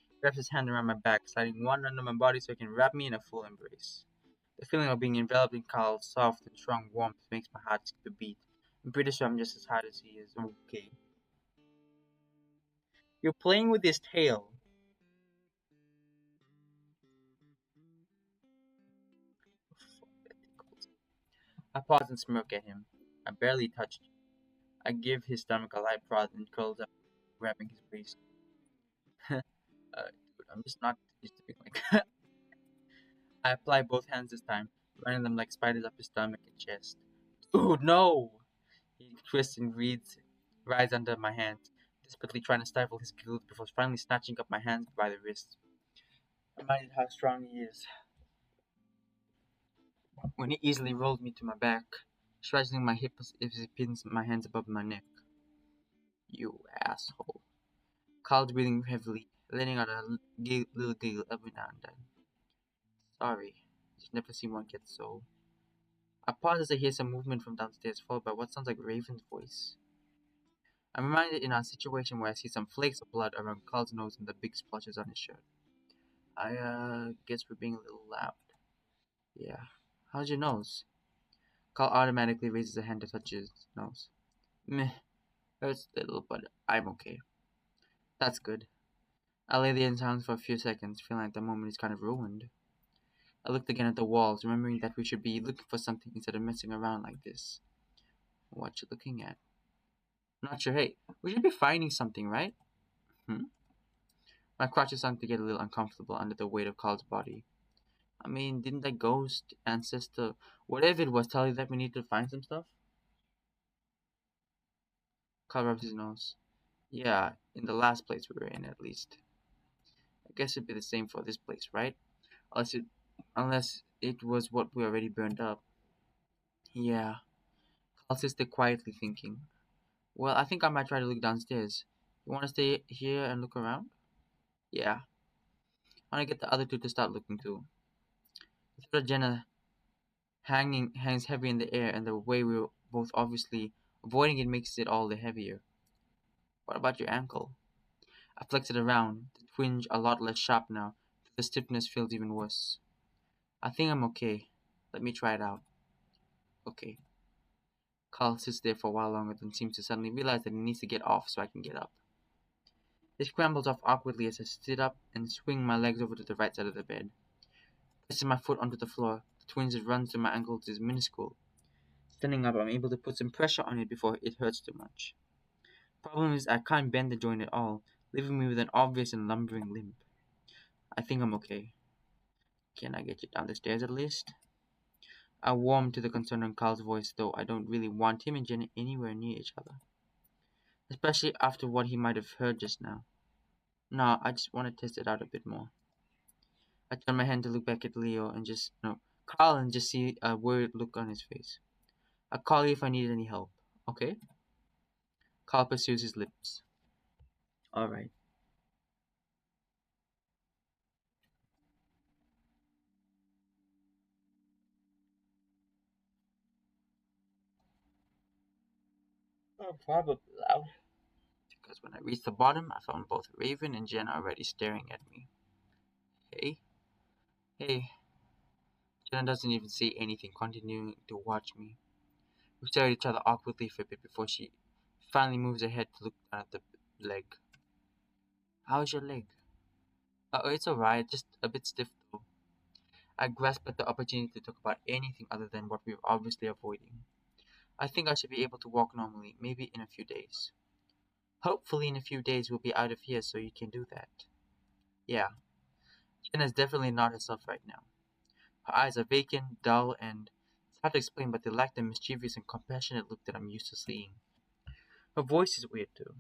He wraps his hand around my back, sliding one under my body so he can wrap me in a full embrace. The feeling of being enveloped in Carl's soft and strong warmth makes my heart skip a beat. I'm pretty sure I'm just as hard as he is. Okay. You're playing with his tail. I pause and smirk at him. I barely touched him. I give his stomach a light prod and curls up, grabbing his waist. Dude, I'm just not used to being like. I apply both hands this time, running them like spiders up his stomach and chest. Dude, no! He twists and writhes under my hands, desperately trying to stifle his giggles before finally snatching up my hands by the wrists. Reminded how strong he is. When he easily rolled me to my back, straddling my hips as he pins my hands above my neck. You asshole. Carl's breathing heavily, letting out a little giggle every now and then. Sorry. Just never seen one get so. I pause as I hear some movement from downstairs, followed by what sounds like Raven's voice. I'm reminded in our situation where I see some flakes of blood around Carl's nose and the big splotches on his shirt. I guess we're being a little loud. Yeah. How's your nose? Carl automatically raises a hand to touch his nose. Meh. Hurts a little, but I'm okay. That's good. I lay there in silence for a few seconds, feeling like the moment is kind of ruined. I looked again at the walls, remembering that we should be looking for something instead of messing around like this. What you looking at? Not sure. Hey, we should be finding something, right? Hmm? My crotches starting to get a little uncomfortable under the weight of Carl's body. I mean, didn't that ghost, ancestor, whatever it was, tell you that we need to find some stuff? Carl rubs his nose. Yeah, in the last place we were in, at least. I guess it'd be the same for this place, right? Unless it, unless it was what we already burned up. Yeah. Carl sits there quietly thinking. Well, I think I might try to look downstairs. You want to stay here and look around? Yeah. I want to get the other two to start looking too. The third Jenna hangs heavy in the air, and the way we were both obviously avoiding it makes it all the heavier. What about your ankle? I flex it around, the twinge a lot less sharp now. The stiffness feels even worse. I think I'm okay. Let me try it out. Okay. Carl sits there for a while longer, then seems to suddenly realize that he needs to get off so I can get up. He scrambles off awkwardly as I sit up and swing my legs over to the right side of the bed. Pressing my foot onto the floor, the twinge that runs through my ankles is minuscule. Standing up, I'm able to put some pressure on it before it hurts too much. Problem is, I can't bend the joint at all, leaving me with an obvious and lumbering limp. I think I'm okay. Can I get you down the stairs at least? I warm to the concern in Carl's voice, though I don't really want him and Jenny anywhere near each other. Especially after what he might have heard just now. No, I just want to test it out a bit more. I turn my hand to look back at Leo and just, no, Carl and just see a worried look on his face. I'll call you if I need any help, okay? Carl pursues his lips. Alright. Oh, probably loud. Because when I reached the bottom, I found both Raven and Jen already staring at me. Hey? Hey. Jen doesn't even say anything, continuing to watch me. We stare at each other awkwardly for a bit before she finally moves her head to look down at the leg. How's your leg? Oh, it's alright, just a bit stiff though. I grasp at the opportunity to talk about anything other than what we were obviously avoiding. I think I should be able to walk normally, maybe in a few days. Hopefully, in a few days, we'll be out of here so you can do that. Yeah, Jenna's definitely not herself right now. Her eyes are vacant, dull, and it's hard to explain, but they lack the mischievous and compassionate look that I'm used to seeing. Her voice is weird too.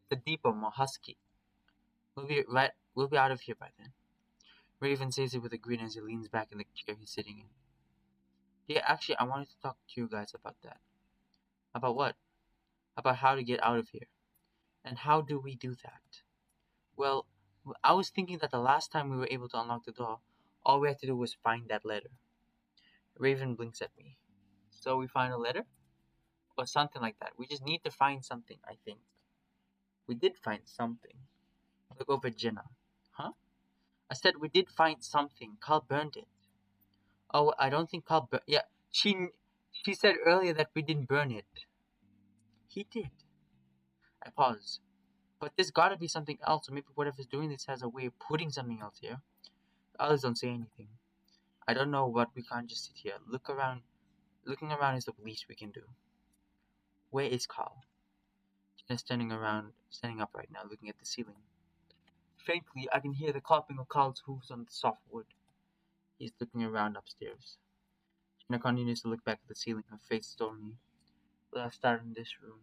The deeper, more husky. We'll be out of here by then. Raven says it with a grin as he leans back in the chair he's sitting in. Yeah, actually, I wanted to talk to you guys about that. About what? About how to get out of here. And how do we do that? Well, I was thinking that the last time we were able to unlock the door, all we had to do was find that letter. Raven blinks at me. So we find a letter? Or something like that. We just need to find something, I think. We did find something. I look over at Jenna. Huh? I said we did find something. Carl burned it. Oh, I don't think Carl burned. Yeah, she said earlier that we didn't burn it. He did. I pause. But there's gotta be something else, or maybe whatever's doing this has a way of putting something else here. The others don't say anything. I don't know, but we can't just sit here. Look around. Looking around is the least we can do. Where is Carl? Jenna's standing up right now, looking at the ceiling. Faintly, I can hear the clopping of Carl's hooves on the soft wood. He's looking around upstairs. Jenna continues to look back at the ceiling, her face stormy. Let's start in this room.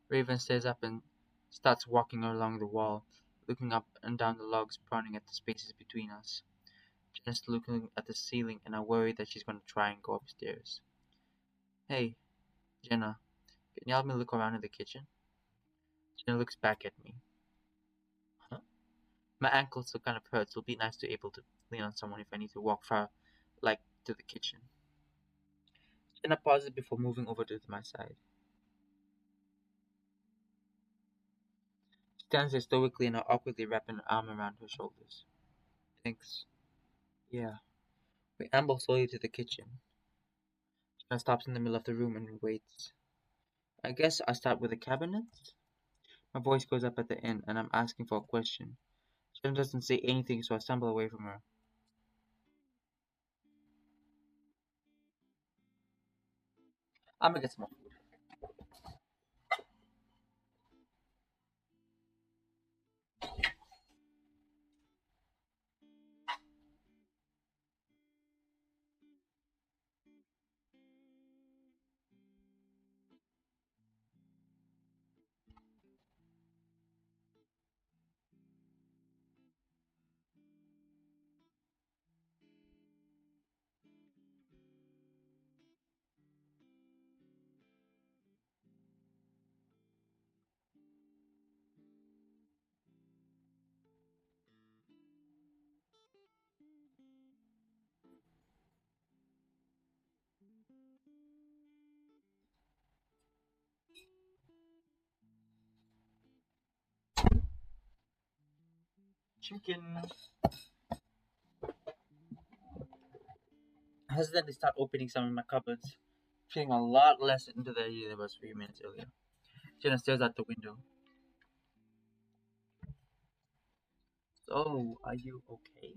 Raven stares up and starts walking along the wall, looking up and down the logs, pointing at the spaces between us. Jenna's looking at the ceiling, and I worry that she's going to try and go upstairs. Hey, Jenna, can you help me look around in the kitchen? Jenna looks back at me. Huh? My ankles still kind of hurt, so it'll be nice to be able to lean on someone if I need to walk far, like to the kitchen. Jenna pauses before moving over to my side. She stands there stoically and awkwardly wrapping her arm around her shoulders. Thanks. Yeah. We amble slowly to the kitchen. Jenna stops in the middle of the room and waits. I guess I start with the cabinet? My voice goes up at the end, and I'm asking for a question. Jenna doesn't say anything, so I stumble away from her. I'm gonna get some more food. Chicken. I hesitantly start opening some of my cupboards, feeling a lot less into the idea than I was a few minutes earlier. Jenna stares out the window. So, are you okay?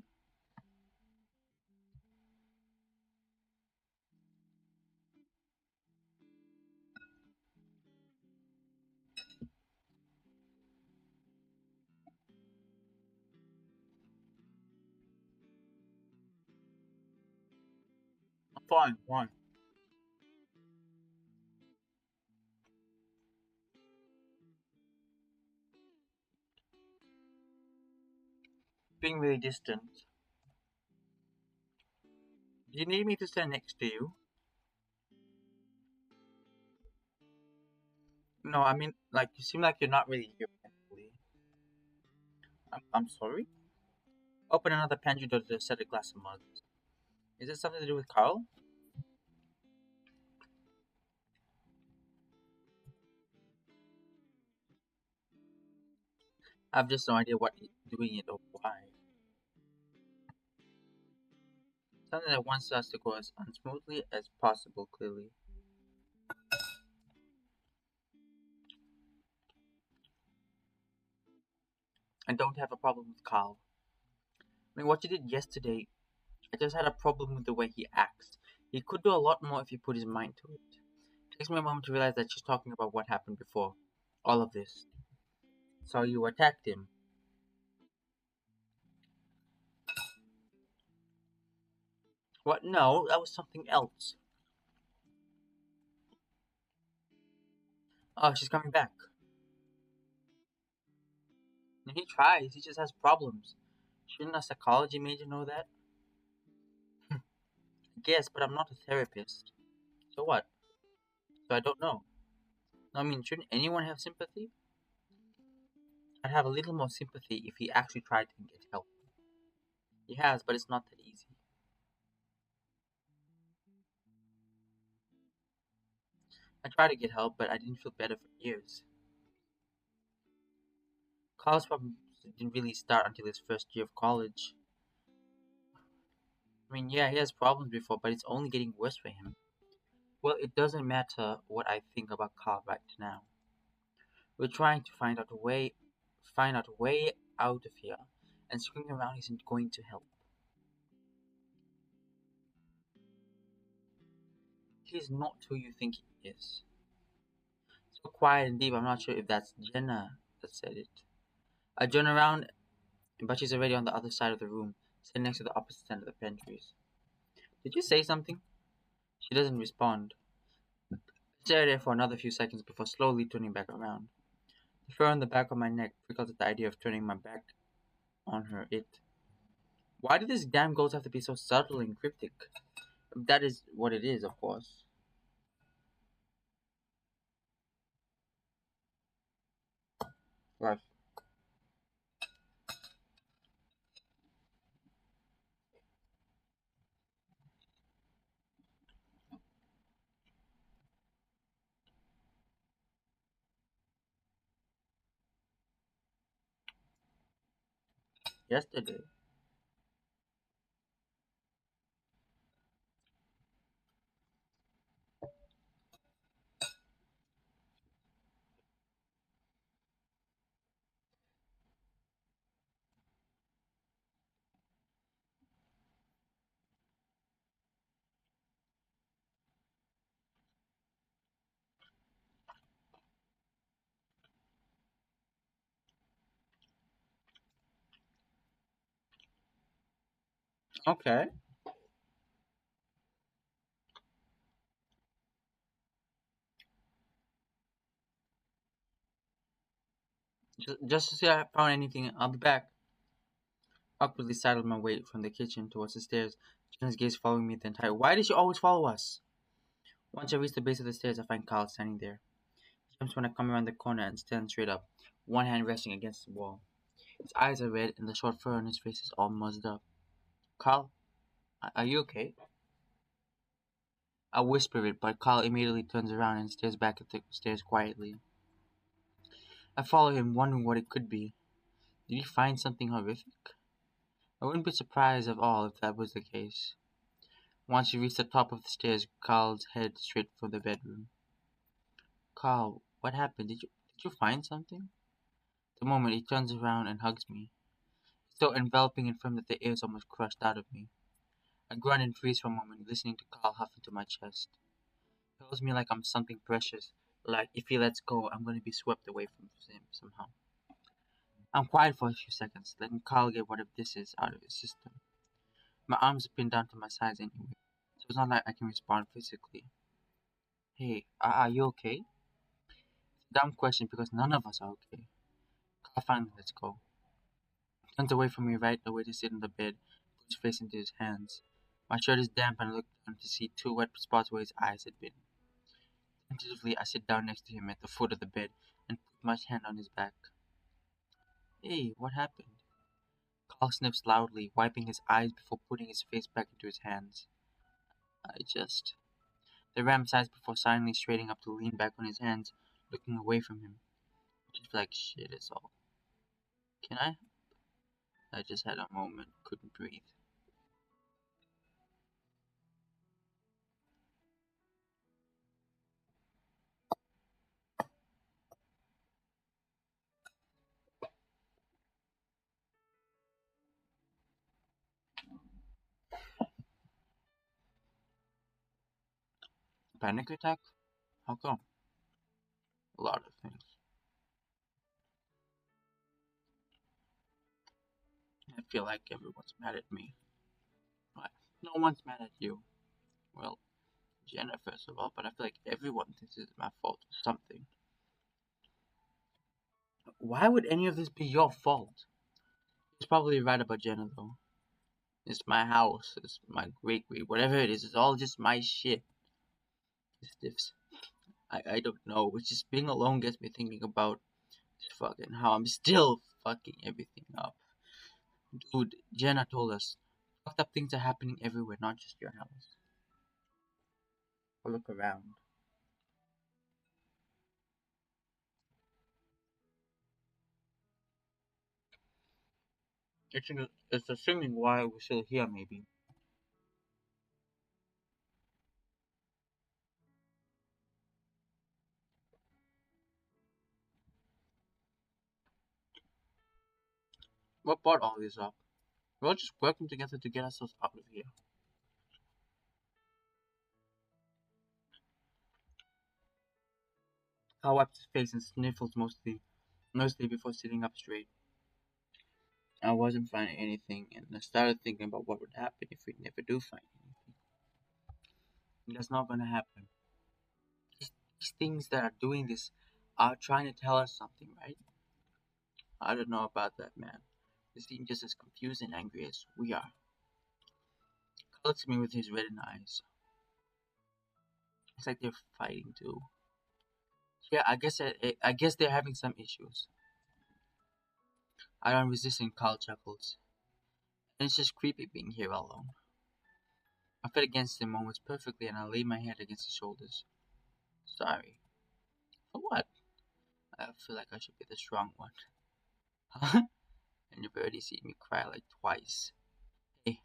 I'm fine, fine. Being really distant. Do you need me to stand next to you? No, I mean, like, you seem like you're not really here mentally. I'm sorry? Open another pantry door to set a glass of mud. Is it something to do with Carl? I have just no idea what doing it or why. Something that wants us to go as unsmoothly as possible, clearly. I don't have a problem with Carl. I mean, what you did yesterday, I just had a problem with the way he acts. He could do a lot more if he put his mind to it. It takes me a moment to realize that she's talking about what happened before. All of this. So you attacked him. What? No, that was something else. Oh, she's coming back. And he tries, he just has problems. Shouldn't a psychology major know that? I guess, but I'm not a therapist. So what? So I don't know. I mean, shouldn't anyone have sympathy? I'd have a little more sympathy if he actually tried to get help. He has, but it's not that easy. I tried to get help, but I didn't feel better for years. Carl's problems didn't really start until his first year of college. I mean, yeah, he has problems before, but it's only getting worse for him. Well, it doesn't matter what I think about Carl right now. We're trying to find out a way out of here, and screwing around isn't going to help. He's not who you think he is. So quiet and deep, I'm not sure if that's Jenna that said it. I turn around, but she's already on the other side of the room, sitting next to the opposite end of the pantries. Did you say something? She doesn't respond. I stare at her for another few seconds before slowly turning back around. The fur on the back of my neck prickles at the idea of turning my back on her. Why do these damn ghosts have to be so subtle and cryptic? That is what it is, of course. Right. Yesterday. Okay. Just to see if I found anything, I'll be back. Awkwardly sidled my way from the kitchen towards the stairs, Jenna's gaze following me the entire. Why did she always follow us? Once I reach the base of the stairs, I find Kyle standing there. He jumps when I come around the corner and stands straight up, one hand resting against the wall. His eyes are red and the short fur on his face is all muzzed up. Kyle, are you okay? I whisper it, but Kyle immediately turns around and stares back at the stairs quietly. I follow him, wondering what it could be. Did he find something horrific? I wouldn't be surprised at all if that was the case. Once we reach the top of the stairs, Carl's head straight for the bedroom. Carl, what happened? Did you find something? The moment he turns around and hugs me, so enveloping and firm that the air is almost crushed out of me. I grunt and freeze for a moment, listening to Carl huff into my chest. He holds me like I'm something precious, like if he lets go, I'm going to be swept away from him somehow. I'm quiet for a few seconds, letting Carl get whatever this is out of his system. My arms are pinned down to my sides anyway, so it's not like I can respond physically. Hey, are you okay? Dumb question because none of us are okay. Carl finally lets go. Turns away from me right away to sit on the bed, puts his face into his hands. My shirt is damp and I look down to see two wet spots where his eyes had been. Tentatively, I sit down next to him at the foot of the bed and put my hand on his back. Hey, what happened? Carl sniffs loudly, wiping his eyes before putting his face back into his hands. I just. The ram sighs before silently straightening up to lean back on his hands, looking away from him. Just like shit is all. Can I? I just had a moment, couldn't breathe. Panic attack? How come? A lot of things. I feel like everyone's mad at me. But no one's mad at you. Well, Jenna first of all, but I feel like everyone thinks it's my fault for something. Why would any of this be your fault? It's probably right about Jenna though. It's my house, it's my great great, whatever it is, it's all just my shit. It's I don't know. It's just being alone gets me thinking about fucking how I'm still fucking everything up. Dude, Jenna told us fucked up things are happening everywhere, not just your house. I look around. It's assuming why we're still here, maybe. What brought all this up? We're all just working together to get ourselves out of here. Cal wiped his face and sniffled mostly before sitting up straight. I wasn't finding anything, and I started thinking about what would happen if we never do find anything. That's not gonna happen. These things that are doing this are trying to tell us something, right? I don't know about that, man. They seem just as confused and angry as we are. Cal looks at me with his reddened eyes. It's like they're fighting too. Yeah, I guess they're having some issues. I don't resist and Cal chuckles. And it's just creepy being here alone. I fit against him almost perfectly and I lay my head against his shoulders. Sorry. For what? I feel like I should be the strong one. Huh? And you've already seen me cry like twice. Hey,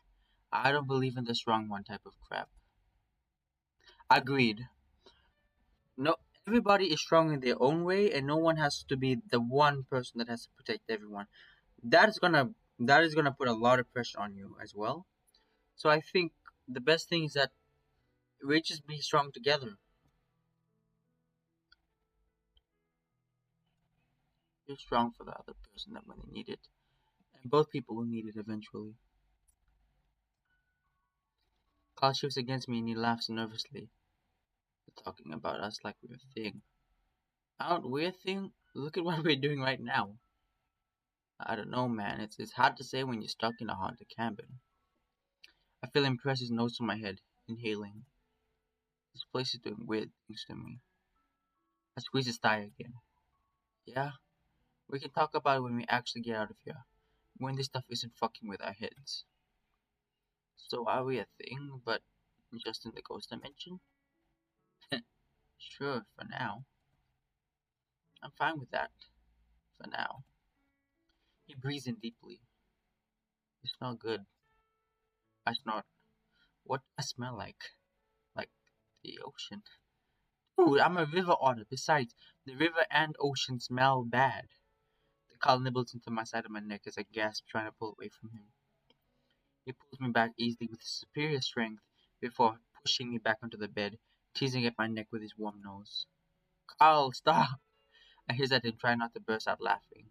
I don't believe in the strong one type of crap. Agreed. No, everybody is strong in their own way, and no one has to be the one person that has to protect everyone. That is gonna put a lot of pressure on you as well. So I think the best thing is that we just be strong together. You're strong for the other person that when they need it, and both people will need it eventually. Carl shifts against me and he laughs nervously. They're talking about us like we're a thing. Aren't we a thing? Look at what we're doing right now. I don't know, man. It's hard to say when you're stuck in a haunted cabin. I feel him press his nose to my head, inhaling. This place is doing weird things to me. I squeeze his thigh again. Yeah, we can talk about it when we actually get out of here. When this stuff isn't fucking with our heads. So are we a thing, but just in the ghost dimension? Sure, for now. I'm fine with that. For now. He breathes in deeply. You smell good. I snort. What do I smell like? Like the ocean. Dude, I'm a river otter. Besides, the river and ocean smell bad. The cow nibbles into my side of my neck as I gasp, trying to pull away from him. He pulls me back easily with his superior strength before pushing me back onto the bed, teasing at my neck with his warm nose. Carl, stop! I hiss at him, trying not to burst out laughing.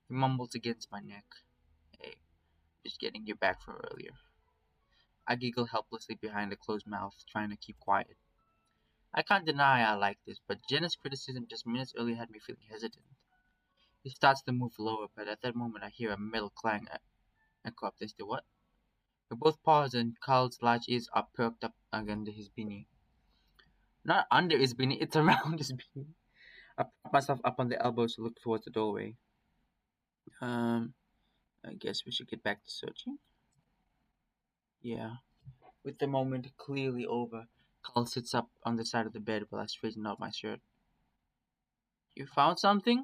He mumbles against my neck. Hey, just getting you back from earlier. I giggle helplessly behind a closed mouth, trying to keep quiet. I can't deny I like this, but Jenna's criticism just minutes earlier had me feeling hesitant. He starts to move lower, but at that moment I hear a metal clang and go up. They do what? We both pause and Carl's large ears are perked up under his beanie. Not under his beanie, it's around his beanie. I prop myself up on the elbows to look towards the doorway. Um, I guess we should get back to searching. Yeah. With the moment clearly over, Carl sits up on the side of the bed while I straighten out my shirt. You found something?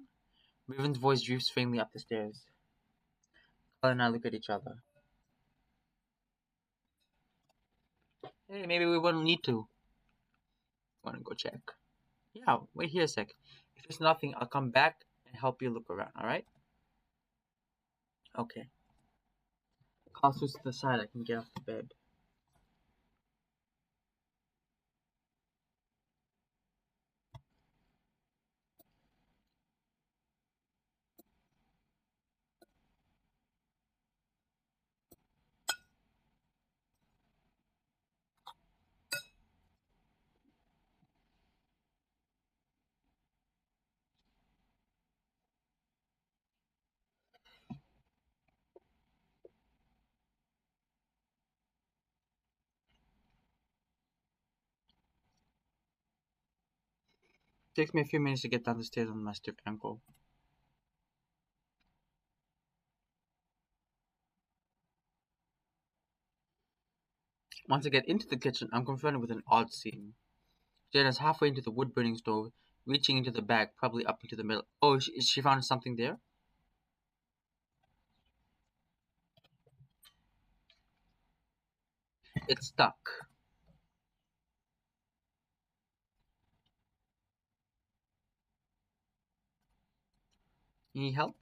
Riven's voice drifts faintly up the stairs. Carl and I look at each other. Hey, maybe we wouldn't need to. Wanna go check? Yeah, wait here a sec. If there's nothing, I'll come back and help you look around, alright? Okay. Carl switches to the side I can get off the bed. Takes me a few minutes to get down the stairs on my stiff ankle. Once I get into the kitchen, I'm confronted with an odd scene. Jenna's halfway into the wood burning stove, reaching into the bag, probably up into the middle. Oh, she found something there? It's stuck. You need help?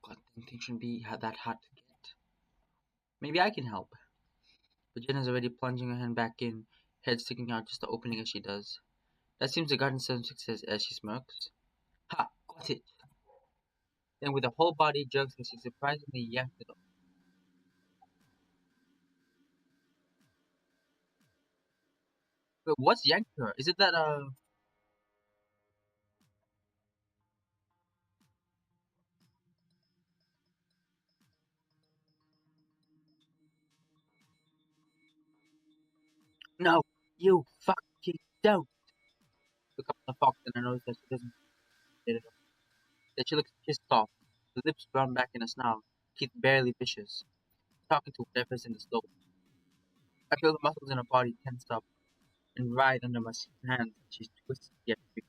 God, didn't think shouldn't be that hard to get. Maybe I can help. But Jen is already plunging her hand back in, head sticking out just the opening as she does. That seems to garner some success as she smirks. Ha! Got it! Then with her whole body jerks and she surprisingly yanks it off. Wait, what's yanking her? Is it that no, you fucking don't! Look up at the fox and I notice that she doesn't get it up. That she looks pissed off, the lips drawn back in a snarl, teeth barely vicious, talking to whatever's in the stove. I feel the muscles in her body tense up and writhe under my hands as she twists yet free.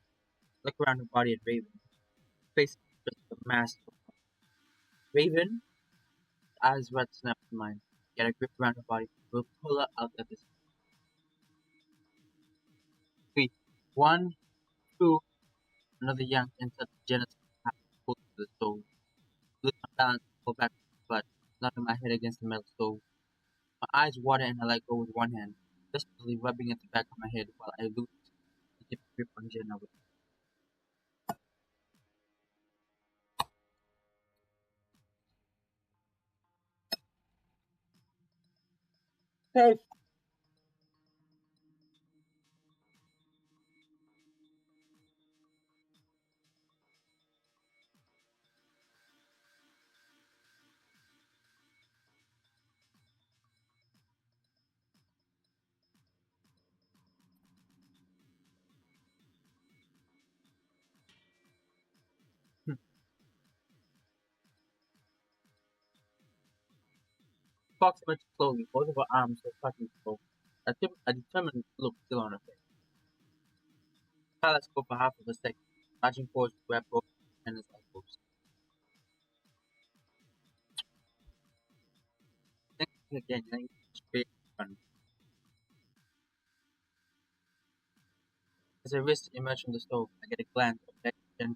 Look around her body at Raven, face just a mass. Raven, eyes red snap to mine. Get a grip around her body. We'll pull her out of this. Three, one, two, another yank and such Genesis half pulled to the stove. Lose my balance, pull back, but slapping my head against the metal stove. My eyes water and I let go with one hand, desperately rubbing at the back of my head while I loose to keep a grip on Jenna with. Safe! Fox emerged slowly, both of her arms were touching the stove. A determined look still on her face. Tyler spoke for half of a second, marching forward to grab both of Jenna's elbows. Thinking again, then straight in front. As her wrist emerged from the stove, I get a glance of Beck and Jenna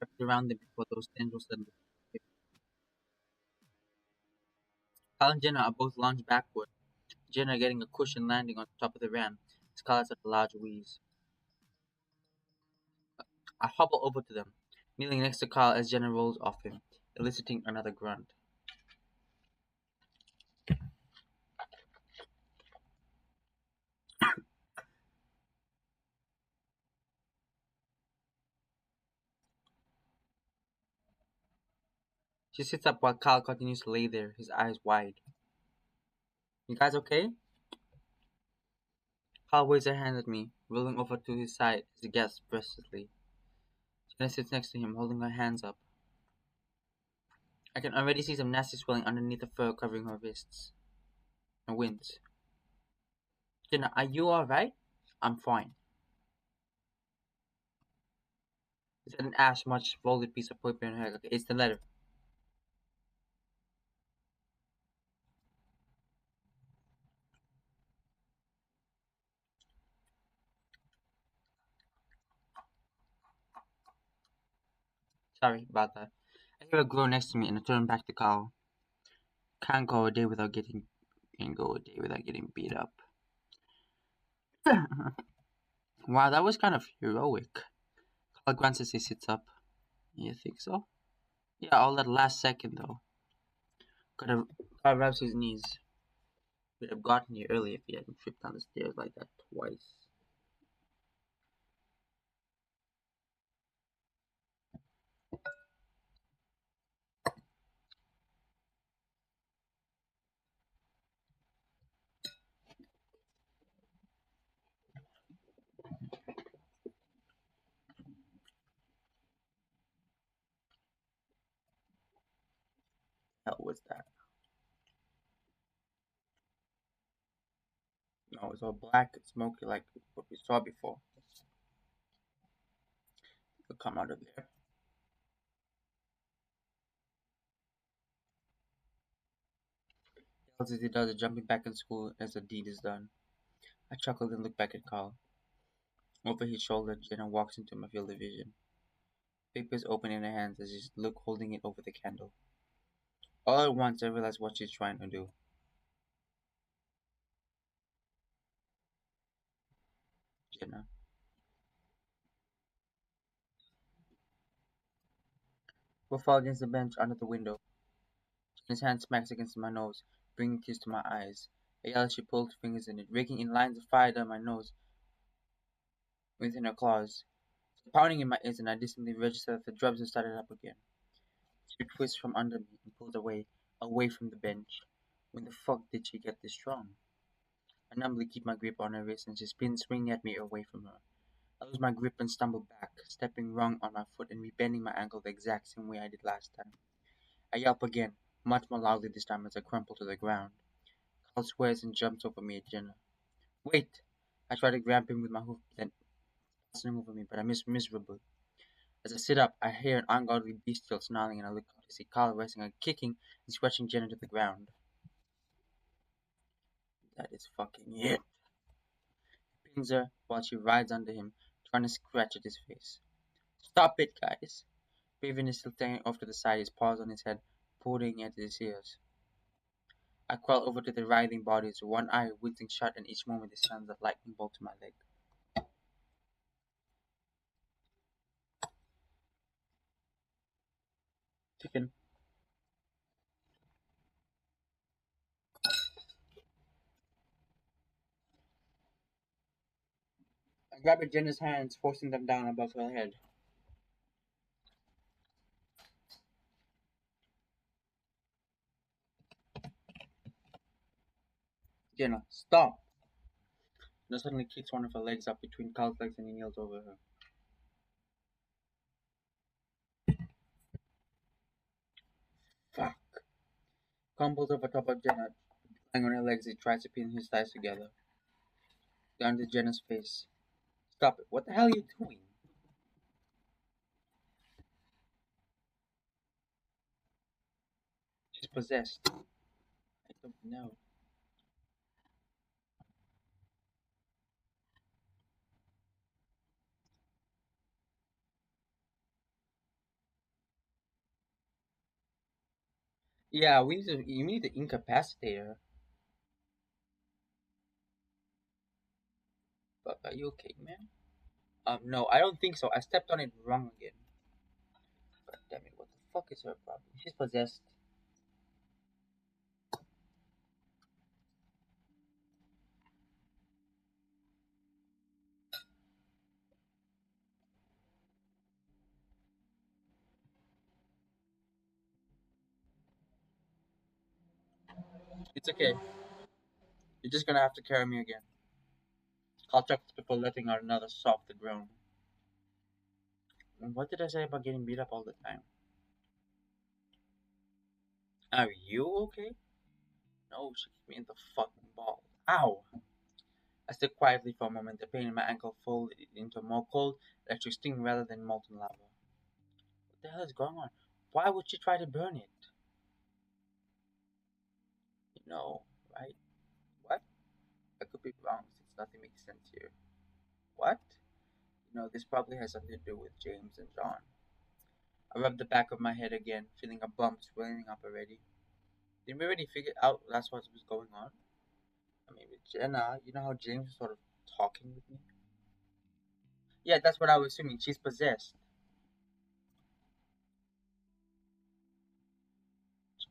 wrapped around them before those tendrils suddenly. Kyle and Jenna are both lunged backward, Jenna getting a cushion landing on top of the ram. Scarlett's at a large wheeze. I hobble over to them, kneeling next to Kyle as Jenna rolls off him, eliciting another grunt. She sits up while Kyle continues to lay there, his eyes wide. You guys okay? Kyle waves her hand at me, rolling over to his side as he gasps breathlessly. Jenna sits next to him, holding her hands up. I can already see some nasty swelling underneath the fur covering her wrists. I wince. Jenna, are you alright? I'm fine. Is that an ash much folded piece of paper in her hair? Okay, it's the letter. Sorry about that. I hear a glow next to me and I turn back to Kyle. Can't go a day without getting beat up. Wow, that was kind of heroic. Kyle grunts as he sits up. You think so? Yeah, all that last second though. Kyle rubs his knees. Would have gotten here early if he hadn't tripped down the stairs like that twice. Hell was that? No, it's all black and smoky like what we saw before. It'll come out of there. Tells as he does it, jumping back in school as the deed is done. I chuckle and look back at Carl. Over his shoulder, Jenna walks into my field of vision. Paper is open in her hands as she's look holding it over the candle. All at once I realize what she's trying to do. Jenna. We fall against the bench under the window. His hand smacks against my nose, bringing tears to my eyes. I yell as she pulls fingers in it, raking in lines of fire down my nose within her claws. Pounding in my ears, and I distantly register that the drums have started up again. She twists from under me and pulls away from the bench. When the fuck did she get this strong? I numbly keep my grip on her wrist, and she spins, swinging at me away from her. I lose my grip and stumble back, stepping wrong on my foot and rebending my ankle the exact same way I did last time. I yelp again, much more loudly this time as I crumple to the ground. Carl swears and jumps over me at Jenna. Wait! I try to grab him with my hoof, then passing over me, but I miss miserably. As I sit up, I hear an ungodly bestial snarling, and I look up to see Carl wrestling and kicking and scratching Jenna to the ground. That is fucking it. He pins her while she rides under him, trying to scratch at his face. Stop it, guys! Raven is still staring off to the side, his paws on his head, pulling at his ears. I crawl over to the writhing bodies, one eye wincing shut, and each moment it sends a lightning bolt to my leg. Chicken. I grab at Jenna's hands, forcing them down above her head. Jenna, stop! Jenna suddenly kicks one of her legs up between Carl's legs and he kneels over her. Fuck! Crumbles over top of Jenna, lying on her legs, he tries to pin his thighs together. Down to Jenna's face. Stop it. What the hell are you doing? She's possessed. I don't know. Yeah, you need to incapacitate her. But are you okay, man? No, I don't think so. I stepped on it wrong again. God damn it, what the fuck is her problem? She's possessed. It's okay. You're just gonna have to carry me again. I'll check before letting out another soft groan. And what did I say about getting beat up all the time? Are you okay? No, she kicked me in the fucking ball. Ow! I stood quietly for a moment, the pain in my ankle folded into a more cold, electric sting rather than molten lava. What the hell is going on? Why would she try to burn it? You know, right? What? I could be wrong since nothing makes sense here. What? You know, this probably has something to do with James and John. I rubbed the back of my head again, feeling a bump swelling up already. Didn't we already figure out that's what was going on? I mean, with Jenna, you know how James was sort of talking with me? Yeah, that's what I was assuming. She's possessed.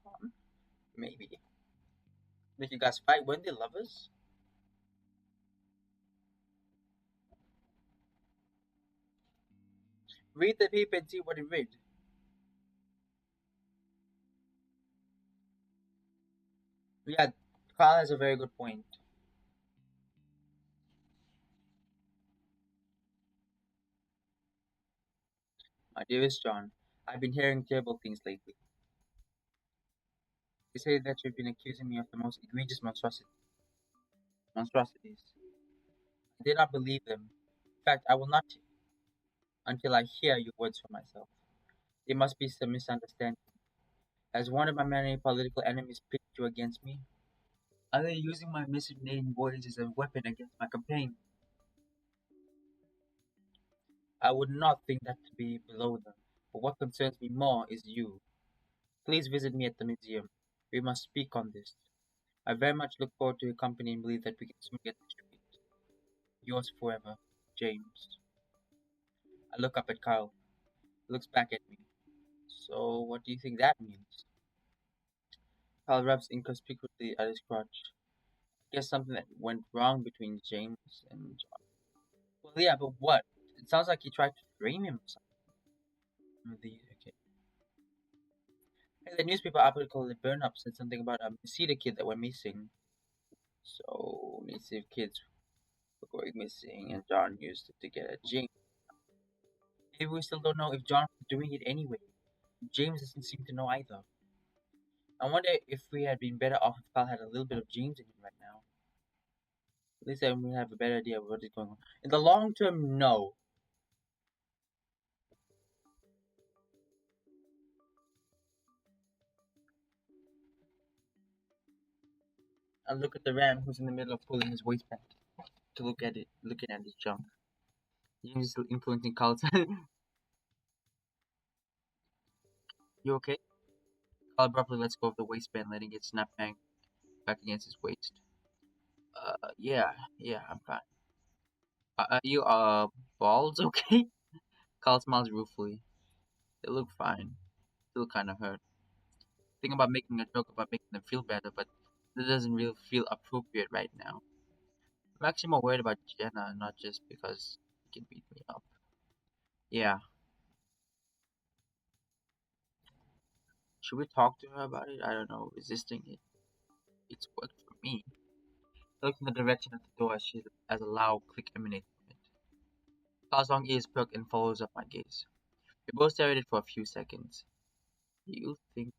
John? Maybe. Did you guys fight? Weren't they lovers? Read the paper and see what it read. Yeah, Carl has a very good point. My dearest John, I've been hearing terrible things lately. They say that you've been accusing me of the most egregious monstrosities. I did not believe them. In fact, I will not until I hear your words for myself. There must be some misunderstanding. Has one of my many political enemies pitched you against me? Are they using my misnamed voice as a weapon against my campaign? I would not think that to be below them, but what concerns me more is you. Please visit me at the museum. We must speak on this. I very much look forward to your company and believe that we can soon get this straight. Yours forever, James. I look up at Kyle. He looks back at me. So, what do you think that means? Kyle rubs inconspicuously at his crotch. Guess something that went wrong between James and John. Well, yeah, but what? It sounds like he tried to frame him or something. Okay. Hey, the newspaper article that burned up said something about a Mesita kid that went missing. So, Mesita kids were going missing, and John used it to get at James. Maybe we still don't know if John was doing it anyway. James doesn't seem to know either. I wonder if we had been better off if Carl had a little bit of James in him right now. At least then we have a better idea of what is going on. In the long term, no. I look at the ram who's in the middle of pulling his waistband to look at it, looking at his junk. James is still influencing Carl. You okay? Carl abruptly lets go of the waistband, letting it snap back against his waist. Yeah, I'm fine. Are you, balls okay? Carl smiles ruefully. They look fine. Still kind of hurt. Think about making a joke about making them feel better, but that doesn't really feel appropriate right now. I'm actually more worried about Jenna, not just because she can beat me up. Yeah, should we talk to her about it? I don't know. Resisting it. It's worked for me. I look in the direction of the door as a loud click emanates from it. Carl's long ears perk and follows up my gaze. We both stare at it for a few seconds. Do you think?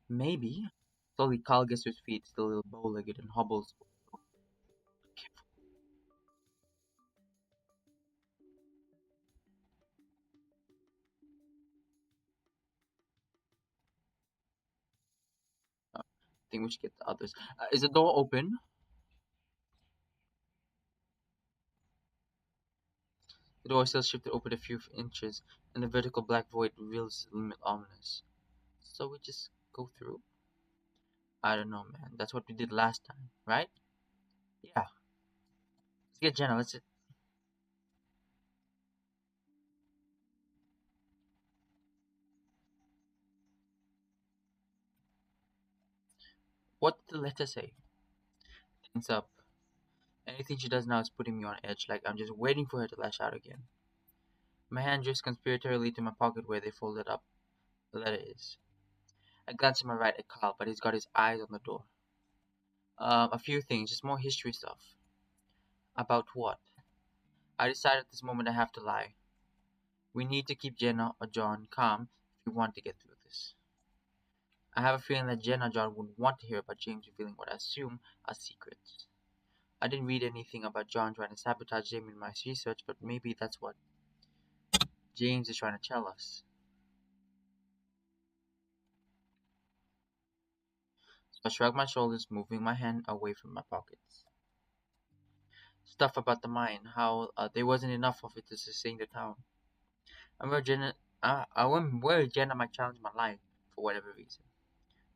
Maybe. Slowly, Carl gets to his feet, still a little bow-legged, and hobbles. I think we should get the others. Is the door open? The door still shifted open a few inches, and the vertical black void reveals its limit ominous. So we just go through? I don't know, man. That's what we did last time, right? Yeah. Let's get Jenna. Let's. What did the letter say? Things up. Anything she does now is putting me on edge. Like I'm just waiting for her to lash out again. My hand drifts conspiratorially to my pocket where they folded up the letter is. I glance to my right at Carl, but he's got his eyes on the door. A few things, just more history stuff. About what? I decide at this moment I have to lie. We need to keep Jenna or John calm if we want to get through this. I have a feeling that Jen or John wouldn't want to hear about James revealing what I assume are secrets. I didn't read anything about John trying to sabotage Jamie in my research, but maybe that's what James is trying to tell us. So I shrug my shoulders, moving my hand away from my pockets. Stuff about the mine, how there wasn't enough of it to sustain the town. I'm worried Jenna, I'm worried Jenna might challenge my life for whatever reason.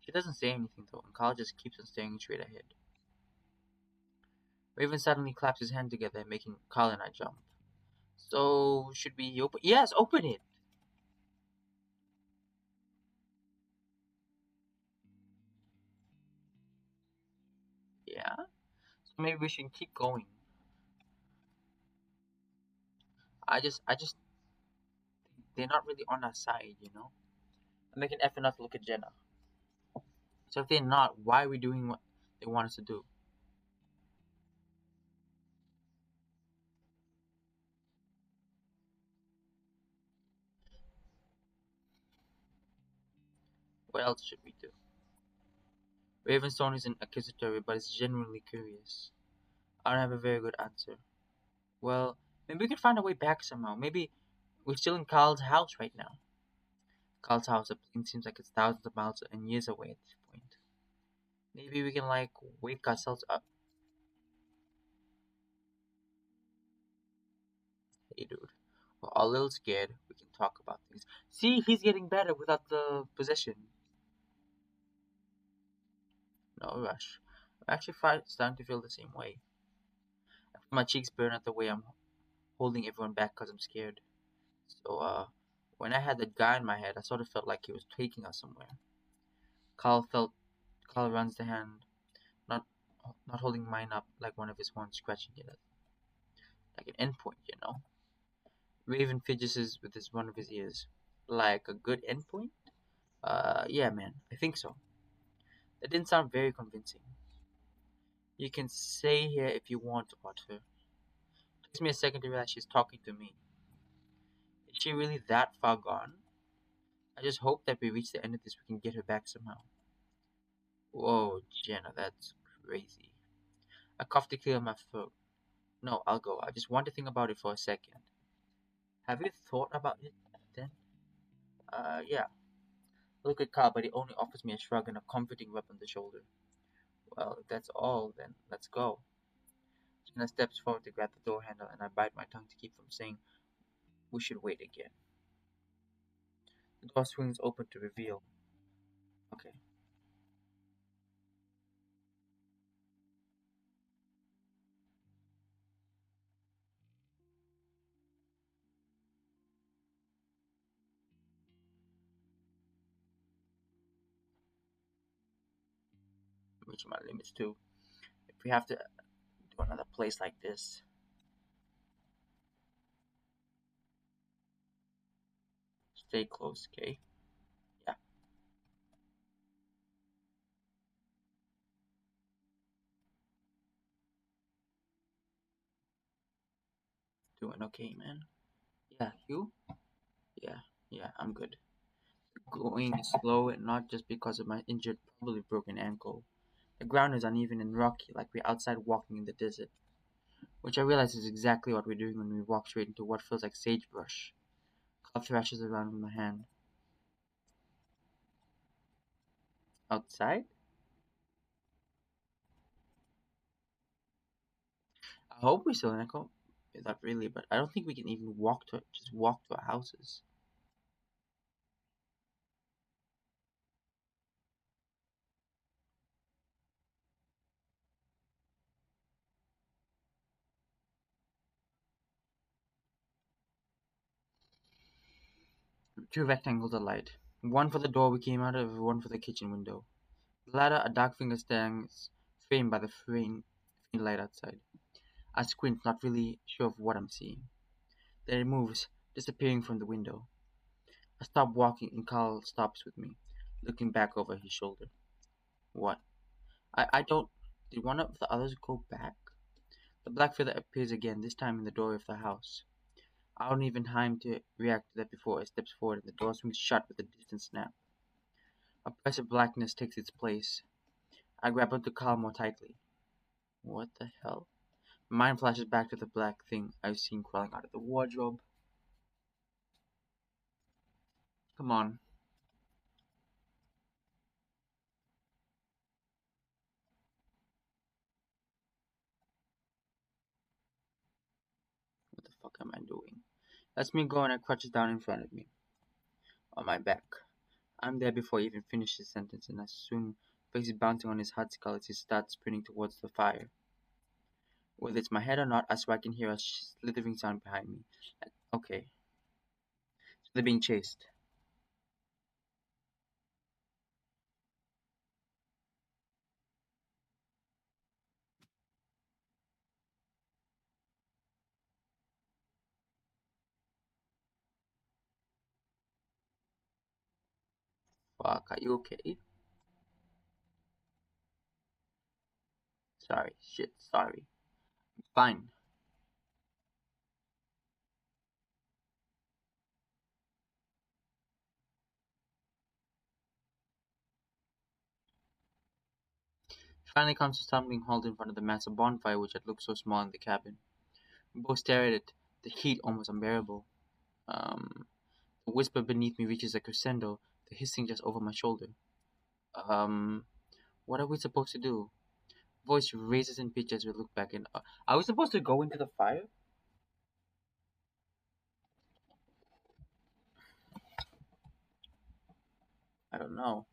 She doesn't say anything though, and Carl just keeps on staring straight ahead. Raven suddenly claps his hand together, making Carl and I jump. So, should we open? Yes, open it! Yeah? So maybe we should keep going. I just, they're not really on our side, you know? I'm making effort not to look at Jenna. So if they're not, why are we doing what they want us to do? What else should we do? Ravenstone isn't accusatory, but it's genuinely curious. I don't have a very good answer. Well, maybe we can find a way back somehow. Maybe we're still in Carl's house right now. Carl's house, the plane seems like it's thousands of miles and years away at this point. Maybe we can, like, wake ourselves up. Hey, dude. We're all a little scared. We can talk about things. See, he's getting better without the possession. No rush. I'm actually starting to feel the same way. My cheeks burn at the way I'm holding everyone back because I'm scared. So, when I had that guy in my head, I sort of felt like he was taking us somewhere. Carl felt Carl runs the hand, not not holding mine up like one of his horns scratching it, like an endpoint, you know. Raven fidgets with his one of his ears, like a good endpoint. Yeah, man, I think so. That didn't sound very convincing. You can stay here if you want, Potter. Takes me a second to realize she's talking to me. Is she really that far gone? I just hope that we reach the end of this we can get her back somehow. Whoa, Jenna, that's crazy. I coughed to clear my throat. No, I'll go. I just want to think about it for a second. Have you thought about it then? Yeah. Look at Carl, but he only offers me a shrug and a comforting rub on the shoulder. Well, if that's all, then let's go. Jenna steps forward to grab the door handle, and I bite my tongue to keep from saying we should wait again. The door swings open to reveal. Okay, I'm reaching my limits too. If we have to do another place like this, stay close, okay? Yeah, doing okay, man. Yeah, you? Yeah, yeah, I'm good. Going slow and not just because of my injured, probably broken ankle. The ground is uneven and rocky, like we're outside walking in the desert, which I realize is exactly what we're doing when we walk straight into what feels like sagebrush. Carl thrashes around with my hand. Outside? I hope we still echo. Not really, but I don't think we can even walk to our houses. Two rectangles of light. One for the door we came out of, one for the kitchen window. The latter, a dark finger stands framed by the faint light outside. I squint, not really sure of what I'm seeing. Then it moves, disappearing from the window. I stop walking and Carl stops with me, looking back over his shoulder. What? I don't. Did one of the others go back? The black feather appears again, this time in the doorway of the house. I don't even time to react to that before it steps forward and the door swings shut with a distant snap. Oppressive blackness takes its place. I grab onto Carl more tightly. What the hell? My mind flashes back to the black thing I've seen crawling out of the wardrobe. Come on, what the fuck am I doing? That's me go and it crouches down in front of me, on my back. I'm there before he even finishes his sentence, and I soon face is bouncing on his hard skull as he starts sprinting towards the fire. Whether it's my head or not, I swear I can hear a slithering sound behind me. Okay, so they're being chased. Fuck, are you okay? Sorry, shit, sorry. Fine. Finally comes to stumbling halt in front of the massive bonfire which had looked so small in the cabin. We both stare at it, the heat almost unbearable. Um, the whisper beneath me reaches a crescendo, the hissing just over my shoulder. Um, what are we supposed to do? Voice raises in pitch as we look back in. Are we supposed to go into the fire? I don't know.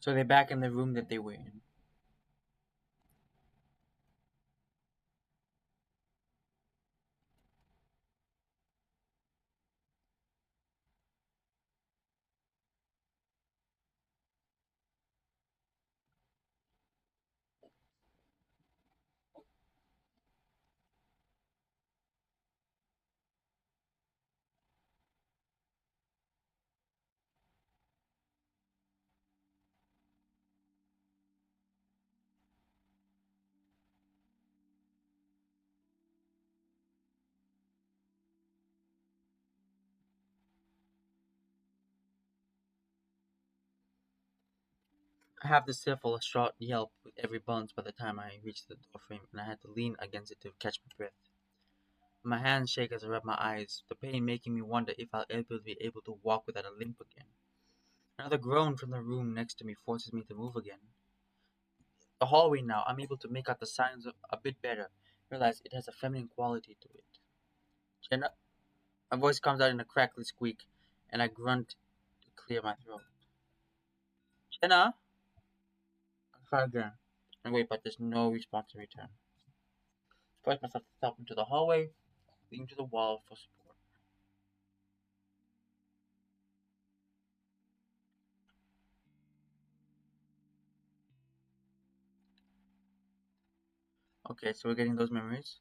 So they're back in the room that they were in. I have to stifle a short yelp with every bounce by the time I reached the doorframe, and I had to lean against it to catch my breath. My hands shake as I rub my eyes, the pain making me wonder if I'll ever be able to walk without a limp again. Another groan from the room next to me forces me to move again. The hallway now, I'm able to make out the signs a bit better, realize it has a feminine quality to it. Jenna, my voice comes out in a crackly squeak, and I grunt to clear my throat. Jenna! I try again, and wait, but there's no response in return. I force myself to step into the hallway, lean to the wall for support. Okay, so we're getting those memories.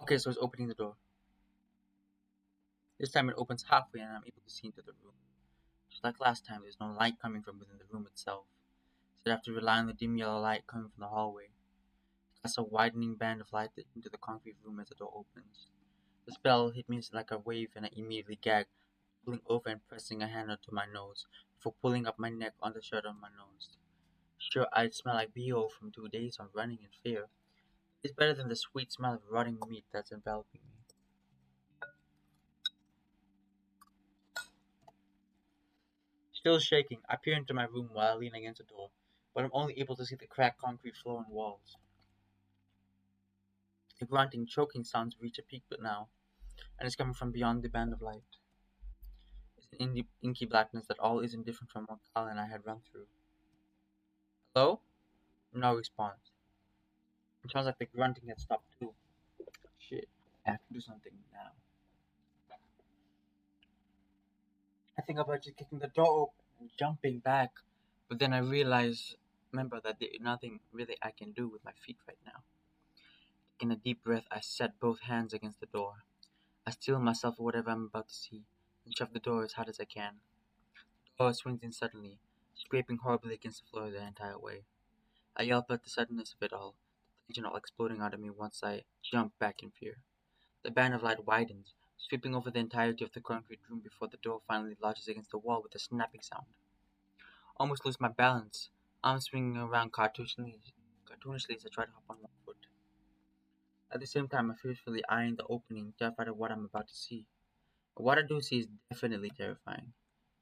Okay, so it's opening the door. This time it opens halfway and I'm able to see into the room. Just like last time, there's no light coming from within the room itself, so I have to rely on the dim yellow light coming from the hallway. It casts a widening band of light into the concrete room as the door opens. The spell hit me like a wave and I immediately gag, pulling over and pressing a hand onto my nose before pulling up my neck on the shirt on my nose. Sure, I'd smell like BO from 2 days of running in fear. It's better than the sweet smell of rotting meat that's enveloping me. Still shaking, I peer into my room while I lean against the door, but I'm only able to see the cracked concrete floor and walls. The grunting, choking sounds reach a peak but now, and it's coming from beyond the band of light. It's an inky blackness that all isn't different from what Kyle and I had run through. Hello? No response. It sounds like the grunting had stopped too. Shit. I have to do something now. I think about just kicking the door open and jumping back, but then I realize, remember that there's nothing really I can do with my feet right now. Taking a deep breath, I set both hands against the door. I steel myself for whatever I'm about to see, and shove the door as hard as I can. The door swings in suddenly, scraping horribly against the floor the entire way. I yelp at the suddenness of it all, the tension all exploding out of me once I jump back in fear. The band of light widens, sweeping over the entirety of the concrete room before the door finally lodges against the wall with a snapping sound. Almost lose my balance, arms swinging around cartoonishly as I try to hop on one foot. At the same time, I'm fearfully eyeing the opening, terrified of what I'm about to see. But what I do see is definitely terrifying.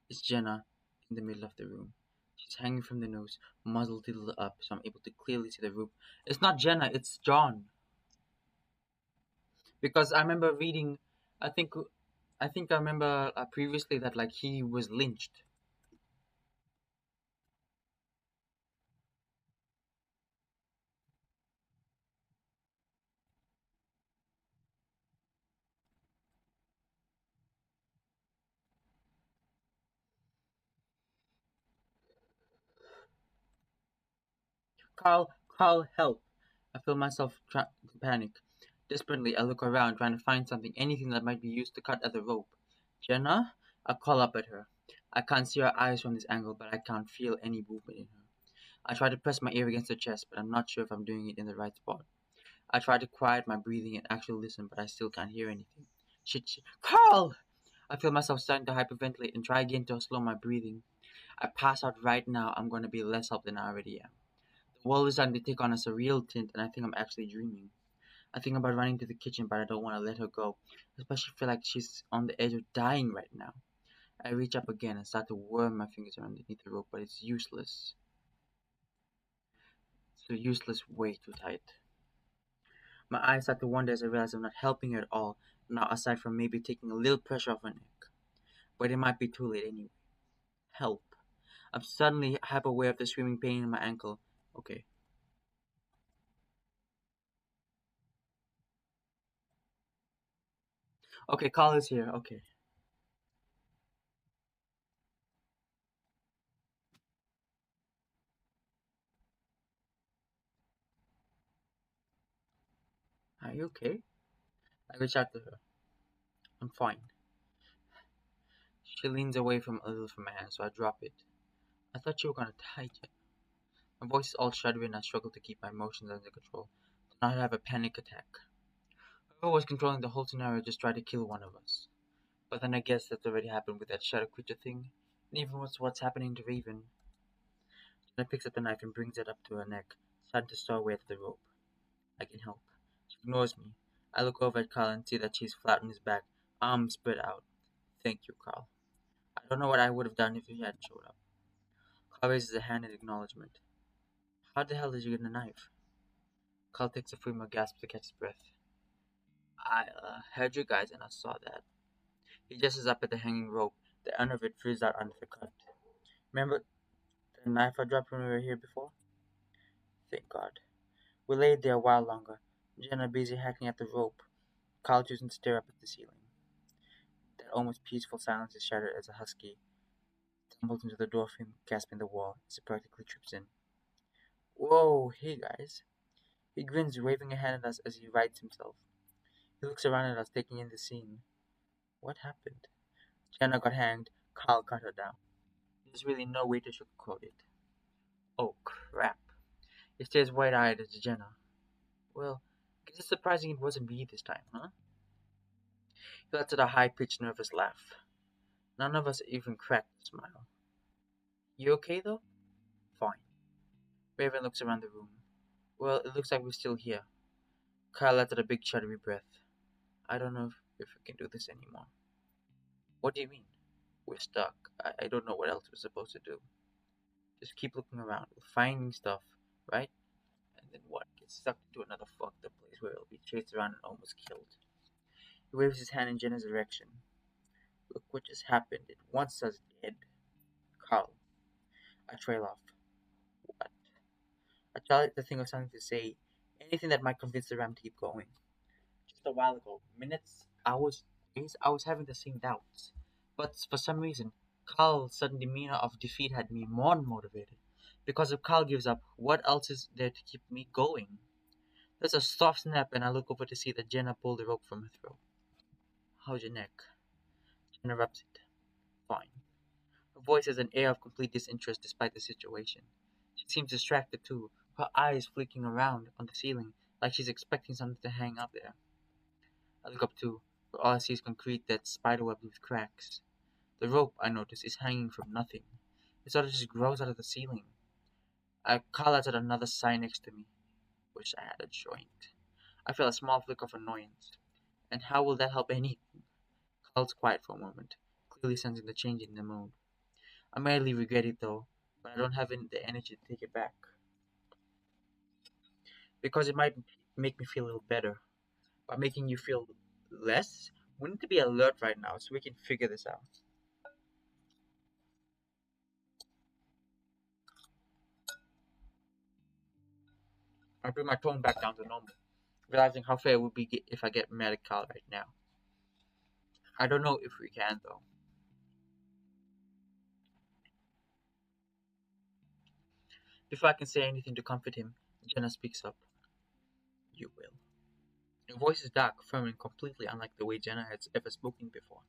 It's Jenna in the middle of the room. She's hanging from the nose, muzzle tilted up, so I'm able to clearly see the room. It's not Jenna, it's John. Because I remember reading, I think, I think I remember previously that like he was lynched. Carl, help! I feel myself to panic. Desperately, I look around, trying to find something, anything that might be used to cut at the rope. Jenna? I call up at her. I can't see her eyes from this angle, but I can't feel any movement in her. I try to press my ear against her chest, but I'm not sure if I'm doing it in the right spot. I try to quiet my breathing and actually listen, but I still can't hear anything. Shit. Carl! I feel myself starting to hyperventilate and try again to slow my breathing. I pass out right now, I'm going to be less help than I already am. The wall is starting to take on a surreal tint, and I think I'm actually dreaming. I think about running to the kitchen, but I don't want to let her go, especially feel like she's on the edge of dying right now. I reach up again and start to worm my fingers underneath the rope, but it's useless. It's a useless, way too tight. My eyes start to wander as I realize I'm not helping her at all, now aside from maybe taking a little pressure off her neck. But it might be too late anyway. Help. I'm suddenly hyper aware of the screaming pain in my ankle. Okay. Okay, Carl is here. Okay. Are you okay? I reach out to her. I'm fine. She leans away from a little from my hand, so I drop it. I thought you were gonna die, Jen. My voice is all shuddery and I struggle to keep my emotions under control. To not have a panic attack. Whoever was controlling the whole scenario just tried to kill one of us. But then I guess that's already happened with that shadow creature thing. And even what's happening to Raven. Jenna picks up the knife and brings it up to her neck, starting to saw away at the rope. I can help. She ignores me. I look over at Carl and see that she's flat on his back, arms spread out. Thank you, Carl. I don't know what I would have done if you hadn't showed up. Carl raises a hand in acknowledgement. How the hell did you get a knife? Carl takes a few more gasps to catch his breath. I heard you guys and I saw that. He gestures up at the hanging rope. The end of it frees out under the cut. Remember the knife I dropped when we were here before? Thank God. We laid there a while longer, Jenna busy hacking at the rope, Carl choosing to stare up at the ceiling. That almost peaceful silence is shattered as a husky tumbles into the doorframe, gasping the wall as he practically trips in. Whoa, hey guys. He grins, waving a hand at us as he rights himself. He looks around at us, taking in the scene. What happened? Jenna got hanged, Carl cut her down. There's really no way to sugarcoat it. Oh crap. He stares wide eyed at Jenna. Well, guess it's surprising it wasn't me this time, huh? He lets out a high pitched, nervous laugh. None of us even cracked a smile. You okay though? Fine. Raven looks around the room. Well, it looks like we're still here. Kyle let out a big shuddery breath. I don't know if we can do this anymore. What do you mean? We're stuck. I don't know what else we're supposed to do. Just keep looking around. We're finding stuff, right? And then what? Get stuck into another fucked up place where we'll be chased around and almost killed. He waves his hand in Jenna's direction. Look what just happened. It wants us dead. Carl. I trail off. What? I try to think of something to say. Anything that might convince the ram to keep going. Just a while ago, minutes, hours, days, I was having the same doubts. But for some reason, Carl's sudden demeanor of defeat had me more motivated. Because if Carl gives up, what else is there to keep me going? There's a soft snap, and I look over to see that Jenna pulled the rope from her throat. How's your neck? Jenna rubs it. Fine. Her voice has an air of complete disinterest despite the situation. She seems distracted too, her eyes flicking around on the ceiling like she's expecting something to hang up there. I look up too, but all I see is concrete that's spiderwebbed with cracks. The rope, I notice, is hanging from nothing. It sort of just grows out of the ceiling. I call out at another sign next to me. Wish I had a joint. I feel a small flick of annoyance. And how will that help anything? Carl's quiet for a moment, clearly sensing the change in the mood. I madly regret it though, but I don't have the energy to take it back. Because it might make me feel a little better. By making you feel less, we need to be alert right now so we can figure this out. I bring my tone back down to normal, realizing how fair it would be if I get mad at Carl right now. I don't know if we can though. Before I can say anything to comfort him, Jenna speaks up. You will. Her voice is dark, firm, and completely unlike the way Jenna has ever spoken before.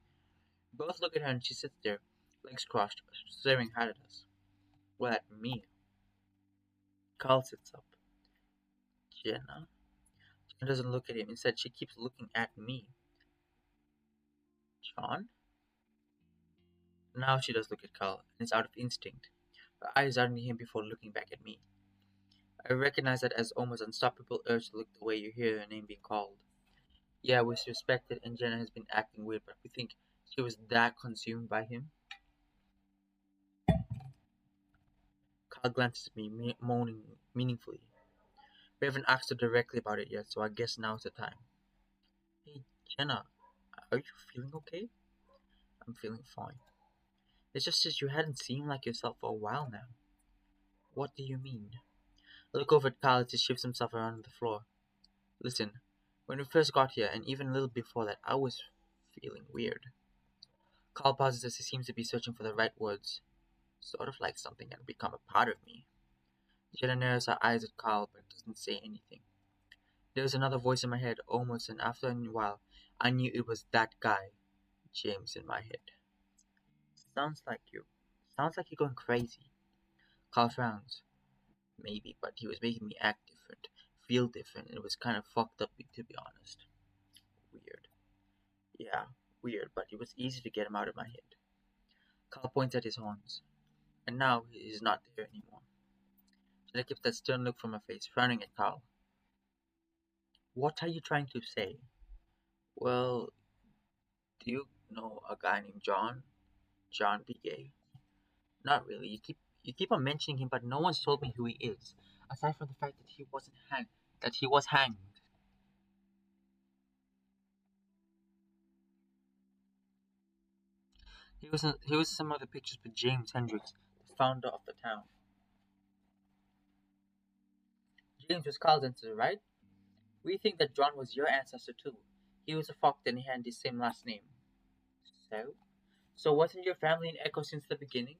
We both look at her and she sits there, legs crossed, staring hard at us. Well, at me. Carl sits up. Jenna? Jenna doesn't look at him. Instead, she keeps looking at me. John? Now she does look at Carl, and it's out of instinct. Her eyes are on him before looking back at me. I recognize that as almost unstoppable urge to look the way you hear her name being called. Yeah, we suspected and Jenna has been acting weird, but we think she was that consumed by him. Carl glances at me, moaning meaningfully. We haven't asked her directly about it yet, so I guess now's the time. Hey, Jenna, are you feeling okay? I'm feeling fine. It's just that you hadn't seemed like yourself for a while now. What do you mean? I look over at Kyle as he shifts himself around on the floor. Listen, when we first got here, and even a little before that, I was feeling weird. Kyle pauses as he seems to be searching for the right words. Sort of like something had become a part of me. Jenna narrows her eyes at Kyle but doesn't say anything. There's another voice in my head almost, and after a while, I knew it was that guy, James, in my head. Sounds like you. Sounds like you're going crazy. Carl frowns. Maybe, but he was making me act different, feel different, and it was kind of fucked up to be honest. Weird. Yeah, weird, but it was easy to get him out of my head. Carl points at his horns, and now he is not there anymore. Jenna keeps that stern look from her face, frowning at Carl. What are you trying to say? Well, do you know a guy named John? John B. Gay? Not really. You keep on mentioning him, but no one's told me who he is. Aside from the fact that he wasn't hanged, that he was hanged. He was some of the pictures with James Hendricks, the founder of the town. James was Carl's ancestor, right? We think that John was your ancestor too. He was a Falk and he had the same last name. So? So wasn't your family in Echo since the beginning?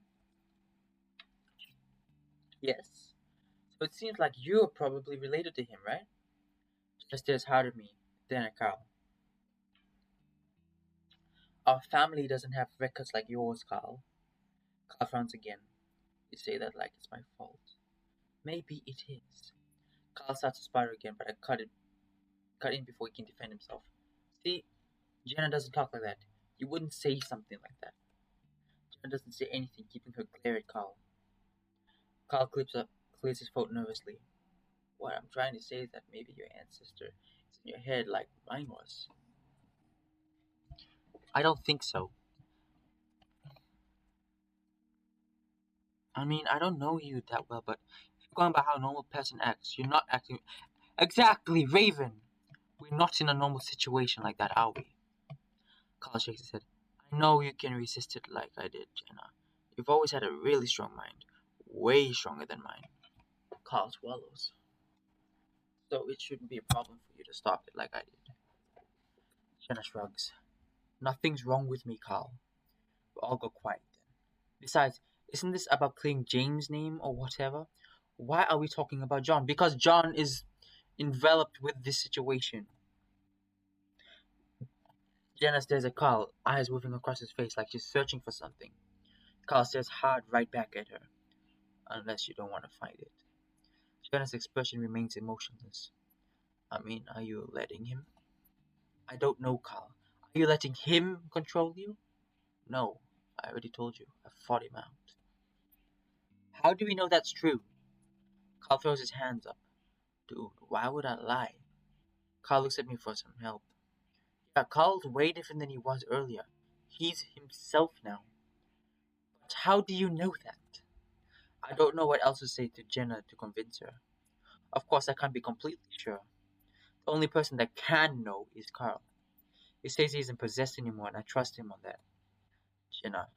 Yes. So it seems like you're probably related to him, right? Just stares hard at me, then at Carl. Our family doesn't have records like yours, Carl. Carl frowns again. You say that like it's my fault. Maybe it is. Carl starts to spiral again, but I cut in before he can defend himself. See, Jenna doesn't talk like that. You wouldn't say something like that. Jenna doesn't say anything, keeping her glare at Carl. Carl clears his throat nervously. What I'm trying to say is that maybe your ancestor is in your head like mine was. I don't think so. I mean, I don't know you that well, but if you're going by how a normal person acts, you're not acting. Exactly, Raven! We're not in a normal situation like that, are we? Carl shakes his head. I know you can resist it like I did, Jenna. You've always had a really strong mind. Way stronger than mine. Carl swallows. So it shouldn't be a problem for you to stop it like I did. Jenna shrugs. Nothing's wrong with me, Carl. We'll all go quiet then. Besides, isn't this about clearing James' name or whatever? Why are we talking about John? Because John is enveloped with this situation. Jenna stares at Carl, eyes moving across his face like she's searching for something. Carl stares hard right back at her. Unless you don't want to fight it. Jenna's expression remains emotionless. I mean, are you letting him? I don't know, Carl. Are you letting him control you? No, I already told you. I fought him out. How do we know that's true? Carl throws his hands up. Dude, why would I lie? Carl looks at me for some help. Yeah, Carl's way different than he was earlier. He's himself now. But how do you know that? I don't know what else to say to Jenna to convince her. Of course, I can't be completely sure. The only person that can know is Carl. He says he isn't possessed anymore, and I trust him on that. Jenna,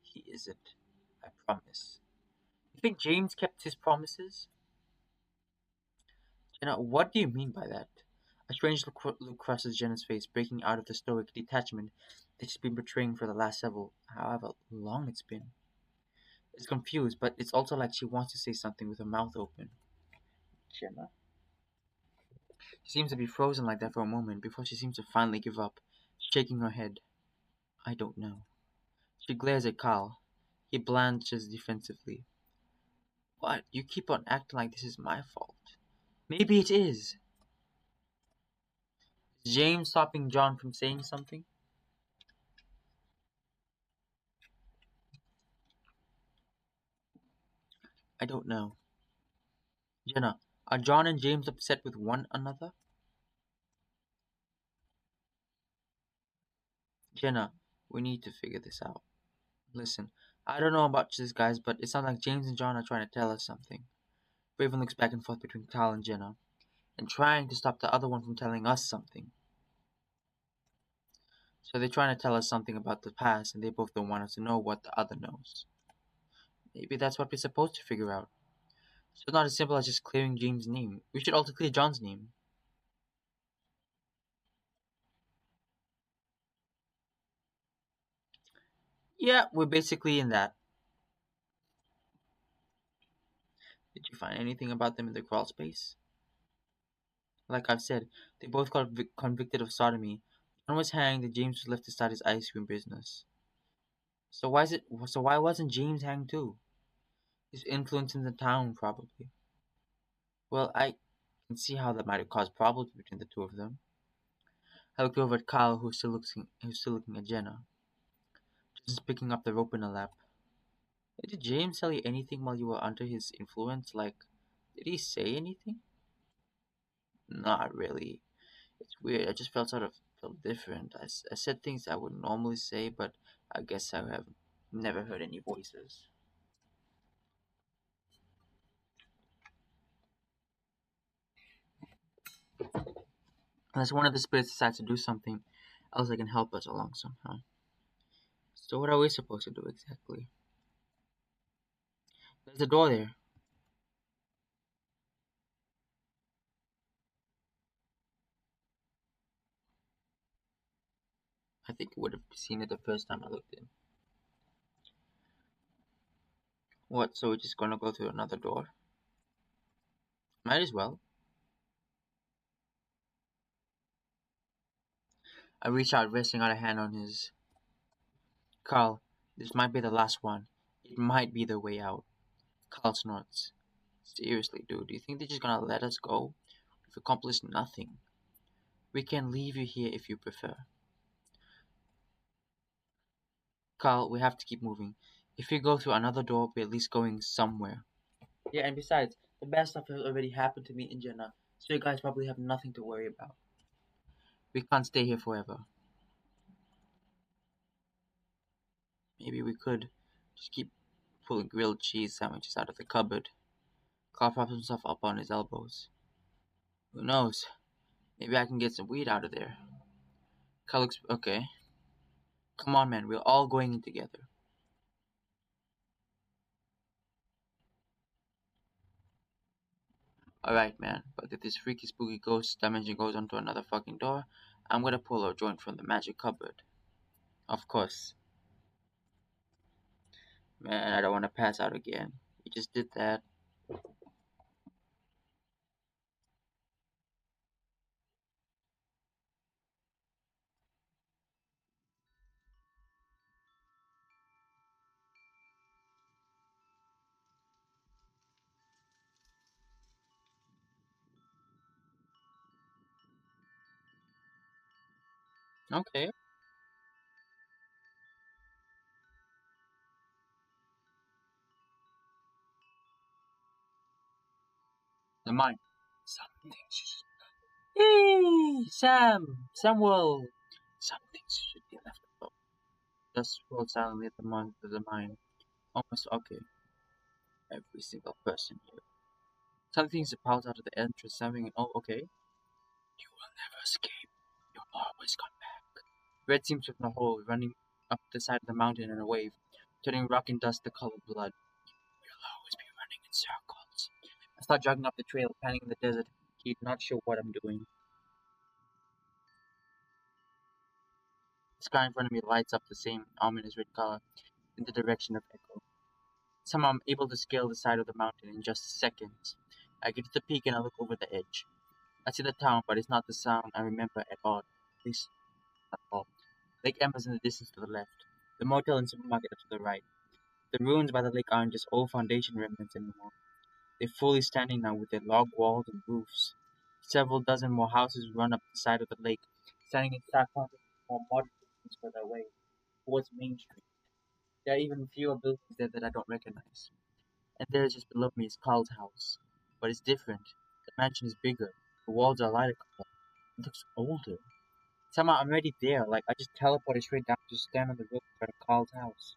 he isn't. I promise. You think James kept his promises? Jenna, what do you mean by that? A strange look crosses Jenna's face, breaking out of the stoic detachment that she's been betraying for the last however long it's been. It's confused, but it's also like she wants to say something with her mouth open. Jenna? She seems to be frozen like that for a moment before she seems to finally give up, shaking her head. I don't know. She glares at Carl. He blanches defensively. What? You keep on acting like this is my fault. Maybe it is. Is James stopping John from saying something? I don't know. Jenna, Are John and James upset with one another? Jenna, we need to figure this out. Listen, I don't know about these guys, but it sounds like James and John are trying to tell us something. Raven looks back and forth between Kyle and Jenna, and trying to stop the other one from telling us something. So they're trying to tell us something about the past, and they both don't want us to know what the other knows. Maybe that's what we're supposed to figure out. So it's not as simple as just clearing James' name. We should also clear John's name. Yeah, we're basically in that. Did you find anything about them in the crawl space? Like I've said, they both got convicted of sodomy. One was hanged, and James was left to start his ice cream business. So why wasn't James hanged too? His influence in the town, probably. Well, I can see how that might have caused problems between the two of them. I looked over at Kyle, who's still looking at Jenna, just picking up the rope in her lap. Did James tell you anything while you were under his influence? Like, did he say anything? Not really. It's weird. I just felt different. I said things I would normally say, but I guess I have never heard any voices. Unless one of the spirits decides to do something else that can help us along somehow. So what are we supposed to do exactly? There's a door there. I think you would have seen it the first time I looked in. What? So we're just gonna go through another door? Might as well. I reached out, resting out a hand on his. Carl, this might be the last one. It might be the way out. Carl snorts. Seriously, dude, do you think they're just gonna let us go? We've accomplished nothing. We can leave you here if you prefer. Carl, we have to keep moving. If we go through another door, we're at least going somewhere. Yeah, and besides, the bad stuff has already happened to me in Jenna, so you guys probably have nothing to worry about. We can't stay here forever. Maybe we could just keep pulling grilled cheese sandwiches out of the cupboard. Carl props himself up on his elbows. Who knows? Maybe I can get some weed out of there. Carl looks okay. Come on, man, we're all going in together. Alright, man, but if this freaky spooky ghost dimension goes onto another fucking door, I'm gonna pull a joint from the magic cupboard. Of course. Man, I don't wanna pass out again. We just did that. Okay. The mine. Something should. Hey, Sam! Samuel! Some things should be left alone. Just rolled silently at the mine to the mine. Almost okay. Every single person here. Something's about out of the entrance, something. Oh, okay. You will never escape. You'll always come back. Red seems from the hole, running up the side of the mountain in a wave, turning rock and dust the color of blood. We'll always be running in circles. I start jogging up the trail, panning in the desert, keep not sure what I'm doing. The sky in front of me lights up the same ominous red color in the direction of Echo. Somehow I'm able to scale the side of the mountain in just seconds. I get to the peak and I look over the edge. I see the town, but it's not the sound I remember at all. At least, not at all. Lake Emma's in the distance to the left. The motel and supermarket are to the right. The ruins by the lake aren't just old foundation remnants anymore. They're fully standing now with their log walls and roofs. Several dozen more houses run up the side of the lake, standing in stark contrast to more modern buildings further away, towards Main Street. There are even fewer buildings there that I don't recognize. And there just below me is Carl's house. But it's different. The mansion is bigger. The walls are lighter color. It looks older. Somehow I'm already there. Like I just teleported straight down to stand on the roof of Carl's house.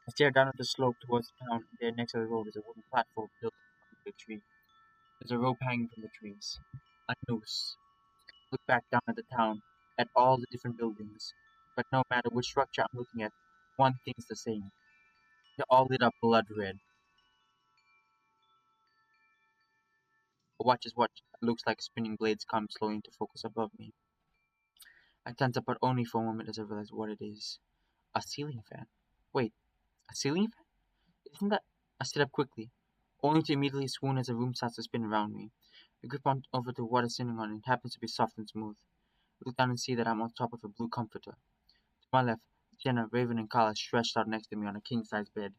I stare down at the slope towards the town. There next to the road is a wooden platform built on a big tree. There's a rope hanging from the trees. A noose. Look back down at the town, at all the different buildings. But no matter which structure I'm looking at, one thing's the same. They're all lit up blood red. Watch as what looks like spinning blades come slowly into focus above me. I tense up, but only for a moment as I realize what it is. A ceiling fan. Wait, a ceiling fan? Isn't that? I sit up quickly, only to immediately swoon as the room starts to spin around me. I grip on over to what I'm sitting on. It happens to be soft and smooth. I look down and see that I'm on top of a blue comforter. To my left, Jenna, Raven, and Kala stretched out next to me on a king-size bed.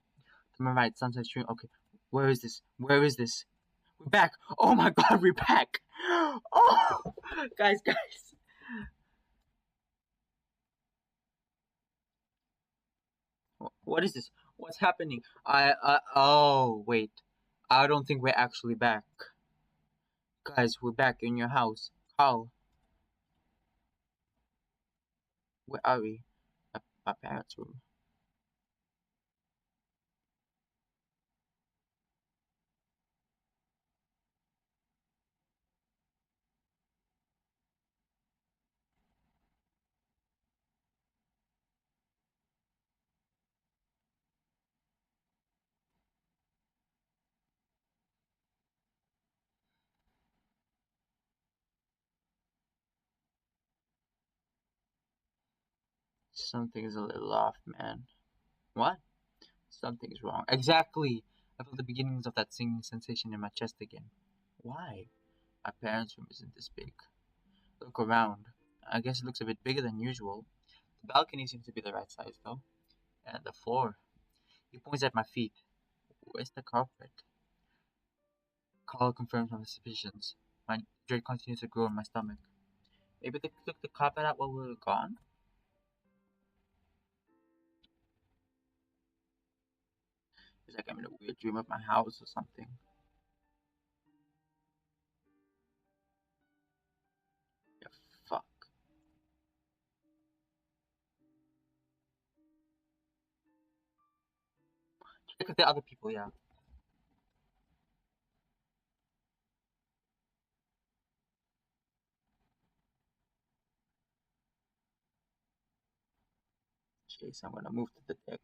To my right, Sunset Stream. Okay, where is this? Where is this? We're back! Oh my god, we're back! Oh! Guys. What is this? What's happening? Oh, wait. I don't think we're actually back. Guys, we're back in your house. Carl, where are we? My parents' room. Something's a little off, man. What? Something's wrong. Exactly! I felt the beginnings of that singing sensation in my chest again. Why? My parents' room isn't this big. Look around. I guess it looks a bit bigger than usual. The balcony seems to be the right size, though. And the floor. He points at my feet. Where's the carpet? Carl confirms my suspicions. My dread continues to grow in my stomach. Maybe they took the carpet out while we were gone? It's like I'm in a weird dream of my house or something. Yeah, fuck. Check with the other people, yeah. Chase, I'm gonna move to the deck.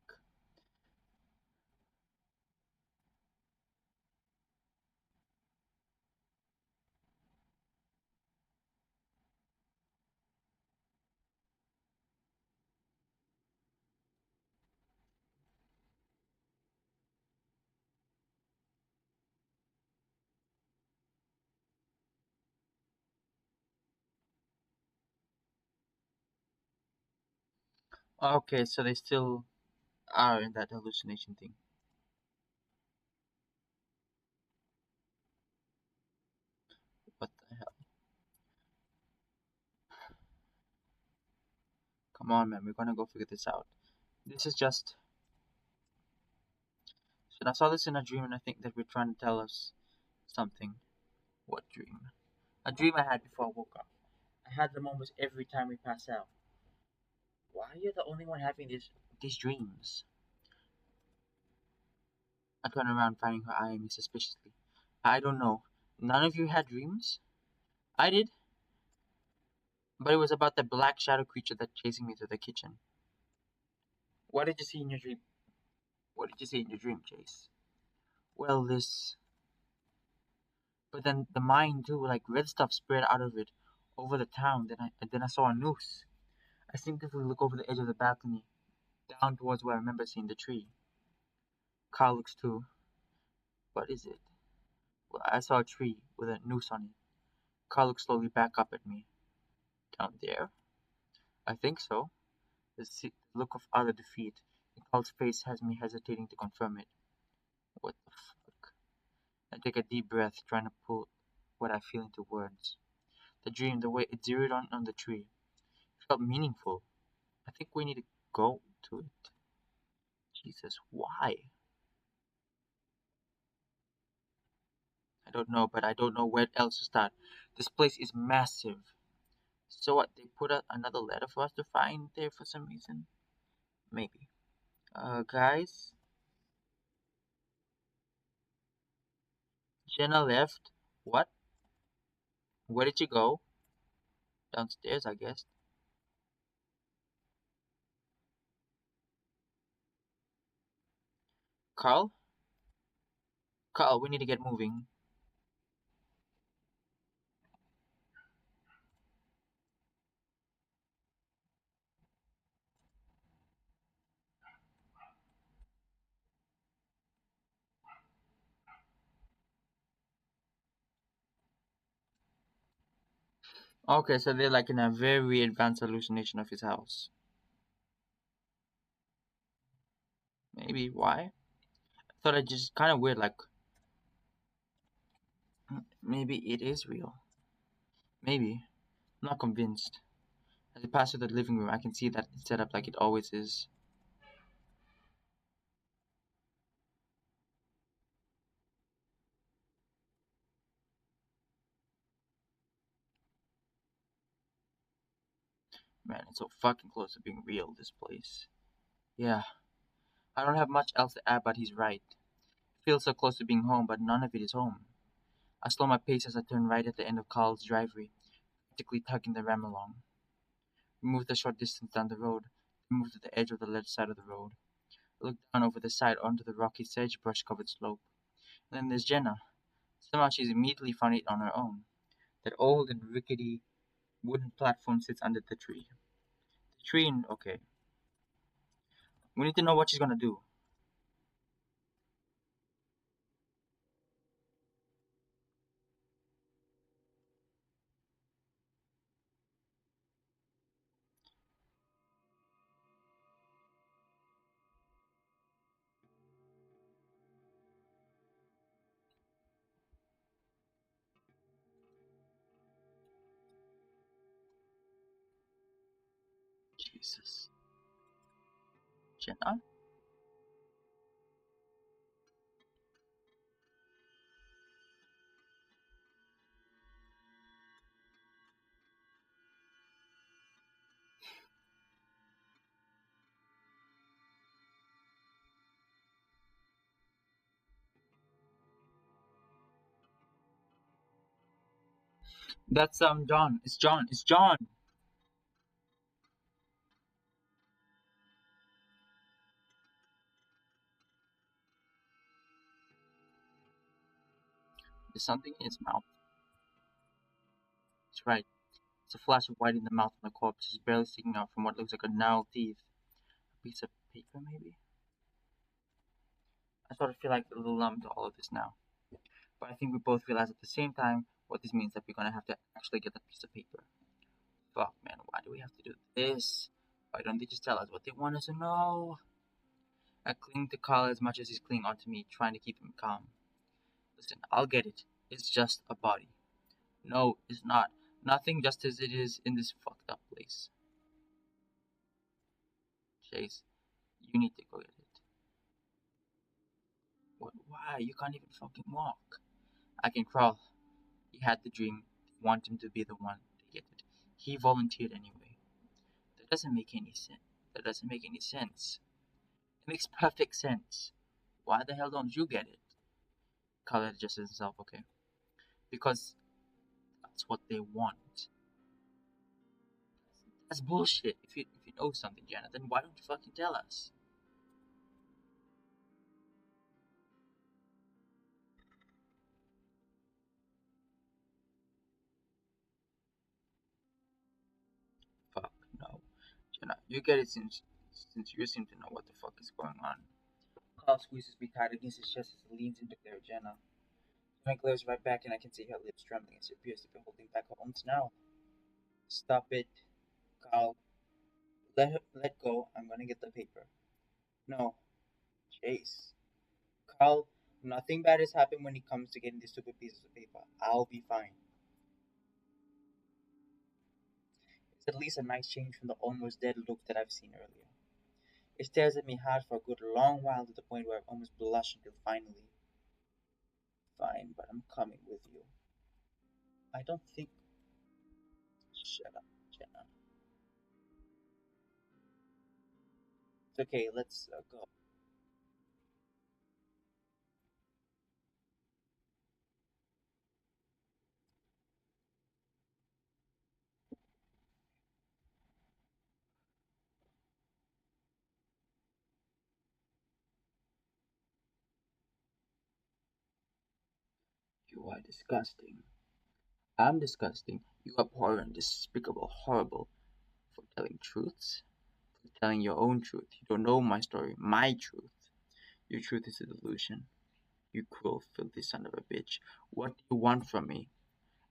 Okay, so they still are in that hallucination thing. What the hell? Come on, man, we're gonna go figure this out. This is just. So I saw this in a dream, and I think that we're trying to tell us something. What dream? A dream I had before I woke up. I had them almost every time we pass out. Why are you the only one having these dreams? I turn around, finding her eyeing me suspiciously. I don't know. None of you had dreams? I did, but it was about the black shadow creature that chasing me to the kitchen. What did you see in your dream? What did you see in your dream, Chase? Well, this. But then the mine too, like red stuff spread out of it over the town. Then I saw a noose. I instinctively look over the edge of the balcony, down towards where I remember seeing the tree. Carl looks too. What is it? Well, I saw a tree with a noose on it. Carl looks slowly back up at me. Down there? I think so. The look of utter defeat in Carl's face has me hesitating to confirm it. What the fuck? I take a deep breath, trying to pull what I feel into words. The dream, the way it zeroed on the tree, felt meaningful. I think we need to go to it. Jesus, why? don't know, but I don't know where else to start. This place is massive. So what? They put out another letter for us to find there for some reason? Maybe. Guys, Jenna left. What? Where did you go? Downstairs, I guess. Carl? Carl, we need to get moving. Okay, so they're like in a very advanced hallucination of his house. Maybe why? I thought it just kind of weird. Like maybe it is real. Maybe. I'm not convinced. As I pass through the living room, I can see that it's set up like it always is. Man, it's so fucking close to being real, this place. Yeah, I don't have much else to add, but he's right. It feels so close to being home, but none of it is home. I slow my pace as I turn right at the end of Carl's driveway, practically tugging the ram along. We moved a short distance down the road, then moved to the edge of the left side of the road. I look down over the side onto the rocky sagebrush covered slope. And then there's Jenna. Somehow she's immediately found it on her own. That old and rickety wooden platform sits under the tree. The tree, okay. We need to know what she's gonna do. Jesus. Jenna? That's John. It's John. It's John. There's something in his mouth. It's right. It's a flash of white in the mouth of the corpse, just barely sticking out from what looks like a gnarled teeth. A piece of paper, maybe? I sort of feel like a little numb to all of this now. But I think we both realize at the same time what this means, that we're gonna have to actually get that piece of paper. Fuck, man, why do we have to do this? Why don't they just tell us what they want us to know? I cling to Carl as much as he's clinging onto me, trying to keep him calm. Listen, I'll get it. It's just a body. No, it's not. Nothing just as it is in this fucked up place. Chase, you need to go get it. What? Why? You can't even fucking walk. I can crawl. He had the dream. They want him to be the one to get it. He volunteered anyway. That doesn't make any sense. That doesn't make any sense. It makes perfect sense. Why the hell don't you get it? Khaled adjusted himself, okay. Because that's what they want. That's bullshit. If you know something, Janet, then why don't you fucking tell us? Fuck no. Jenna, you get it since you seem to know what the fuck is going on. Carl squeezes me tight against his chest as he leans into glare at Jenna. Jenna glares right back and I can see her lips trembling as she appears to be holding back her own snarl. Stop it, Carl. Let go. I'm gonna get the paper. No, Chase. Carl, nothing bad has happened when it comes to getting these stupid pieces of paper. I'll be fine. It's at least a nice change from the almost dead look that I've seen earlier. It stares at me hard for a good long while to the point where I almost blush until finally. Fine, but I'm coming with you. I don't think. Shut up, Jenna. It's okay, let's go. You are disgusting. I'm disgusting. You abhorrent, despicable, horrible. For telling truths? For telling your own truth. You don't know my story, my truth. Your truth is a delusion. You cruel, filthy son of a bitch. What do you want from me?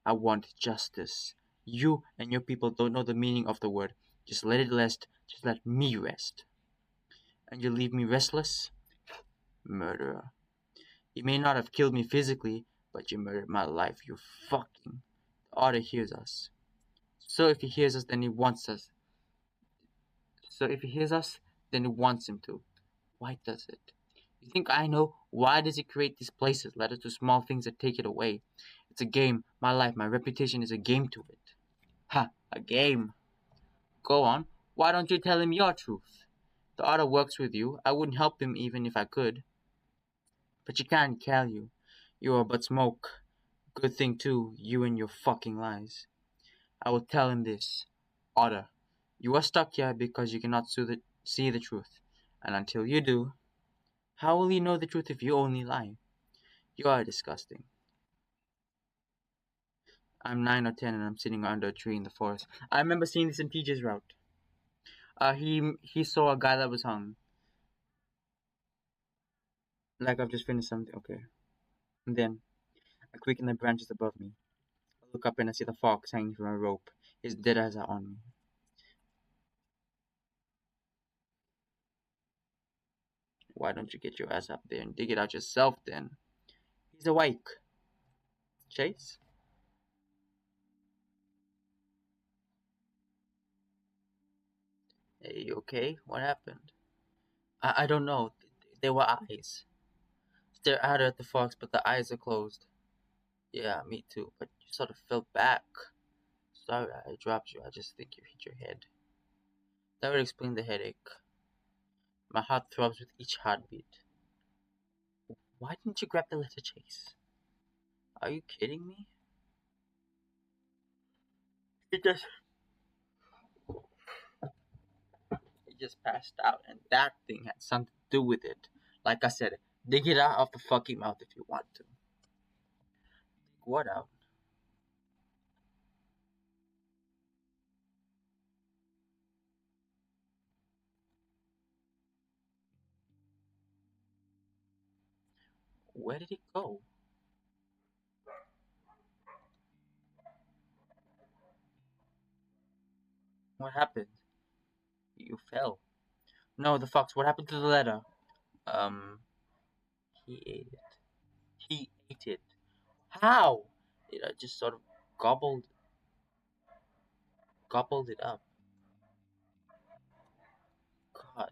I want justice. You and your people don't know the meaning of the word. Just let it rest. Just let me rest. And you leave me restless? Murderer. You may not have killed me physically, but you murdered my life. You fucking. The Otter hears us. So if he hears us, then he wants us. So if he hears us, then he wants him to. Why does it? You think I know? Why does he create these places? Let it to small things that take it away. It's a game. My life, my reputation is a game to it. Ha! A game. Go on. Why don't you tell him your truth? The Otter works with you. I wouldn't help him even if I could. But you can't, can you? You are but smoke. Good thing too, you and your fucking lies. I will tell him this. Otter, you are stuck here because you cannot see the truth. And until you do, how will you know the truth if you only lie? You are disgusting. I'm 9 or 10 and I'm sitting under a tree in the forest. I remember seeing this in PJ's route. He saw a guy that was hung. Like I've just finished something. Okay. And then I quicken the branches above me. I look up and I see the fox hanging from a rope. His dead eyes are on me. Why don't you get your ass up there and dig it out yourself then? He's awake. Chase? Hey, you okay? What happened? I don't know. There were eyes. Stare out at the fox, but the eyes are closed. Yeah, me too. But you sort of fell back. Sorry, I dropped you. I just think you hit your head. That would explain the headache. My heart throbs with each heartbeat. Why didn't you grab the letter, Chase? Are you kidding me? It just it just passed out, and that thing had something to do with it. Like I said, dig it out of the fucking mouth if you want to. Dig what out? Where did it go? What happened? You fell. No, the fox. What happened to the letter? Um, he ate it. He ate it. How? It just sort of gobbled it up. God.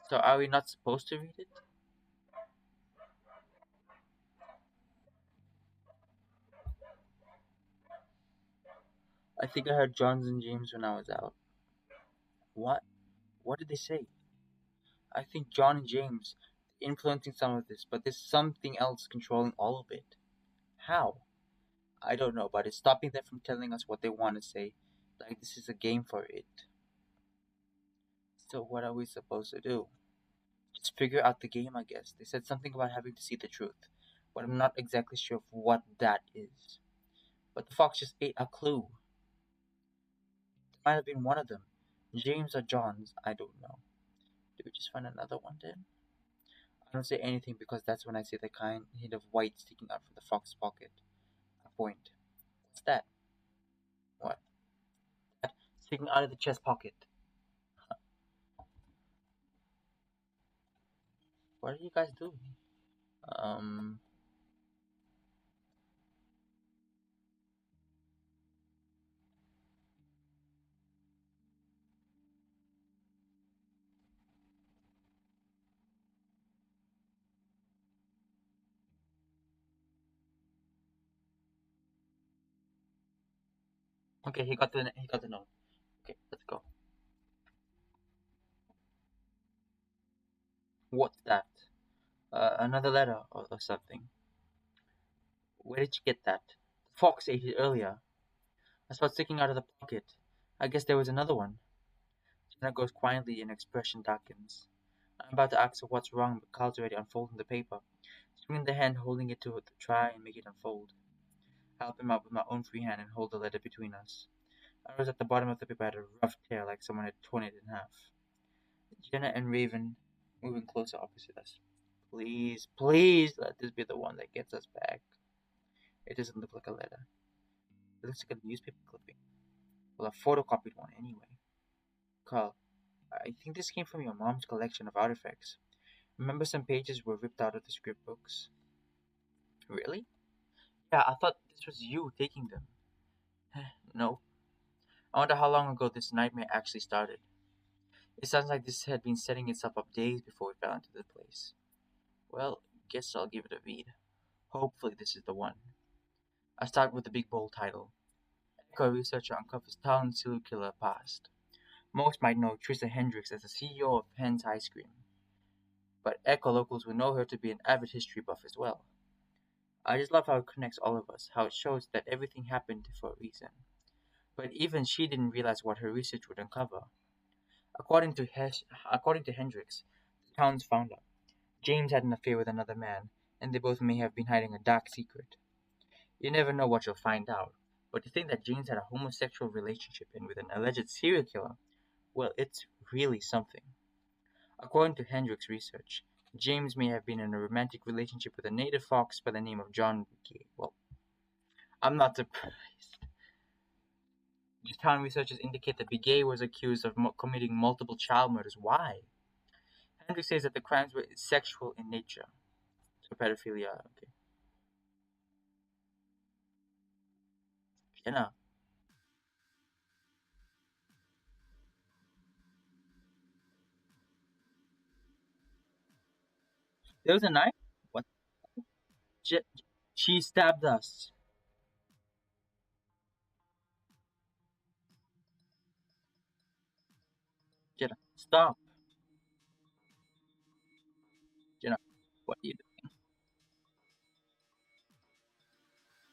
So are we not supposed to read it? I think I heard Johns and James when I was out. What? What did they say? I think John and James influencing some of this, but there's something else controlling all of it. How? I don't know, but it's stopping them from telling us what they want to say. Like this is a game for it. So what are we supposed to do? Just figure out the game, I guess. They said something about having to see the truth, but I'm not exactly sure of what that is. But the fox just ate a clue. It might have been one of them. James or John's, I don't know. Do we just find another one then? I don't say anything because that's when I see the kind hint of white sticking out from the fox's pocket. I point. What's that? What? That sticking out of the chest pocket. What are you guys doing? Um, Okay, he got the note. Okay, let's go. What's that? Another letter or something. Where did you get that? The fox ate it earlier. I saw it sticking out of the pocket. I guess there was another one. Jenna goes quietly and expression darkens. I'm about to ask her what's wrong, but Carl's already unfolding the paper, swinging the hand holding it to try and make it unfold. I help him out with my own free hand and hold the letter between us. I noticed at the bottom of the paper had a rough tear like someone had torn it in half. Jenna and Raven moving closer opposite us. Please, please let this be the one that gets us back. It doesn't look like a letter. It looks like a newspaper clipping. Well, a photocopied one anyway. Carl, I think this came from your mom's collection of artifacts. Remember some pages were ripped out of the script books? Really? Yeah, I thought this was you taking them. No. I wonder how long ago this nightmare actually started. It sounds like this had been setting itself up days before we fell into the place. Well, guess I'll give it a read. Hopefully this is the one. I start with the big bold title. Echo researcher uncovers town serial killer past. Most might know Trista Hendricks as the CEO of Penn's Ice Cream, but Echo locals will know her to be an avid history buff as well. I just love how it connects all of us, how it shows that everything happened for a reason. But even she didn't realize what her research would uncover. According to Hendricks, the town's founder, James had an affair with another man, and they both may have been hiding a dark secret. You never know what you'll find out, but to think that James had a homosexual relationship and with an alleged serial killer, well, it's really something. According to Hendricks' research, James may have been in a romantic relationship with a native fox by the name of John Gay. Well, I'm not surprised. The town researchers indicate that Begay was accused of committing multiple child murders. Why? Hendricks says that the crimes were sexual in nature. So pedophilia, okay. Jenna, there was a knife? What? Je- she stabbed us. Jenna, stop. Jenna, what are you doing?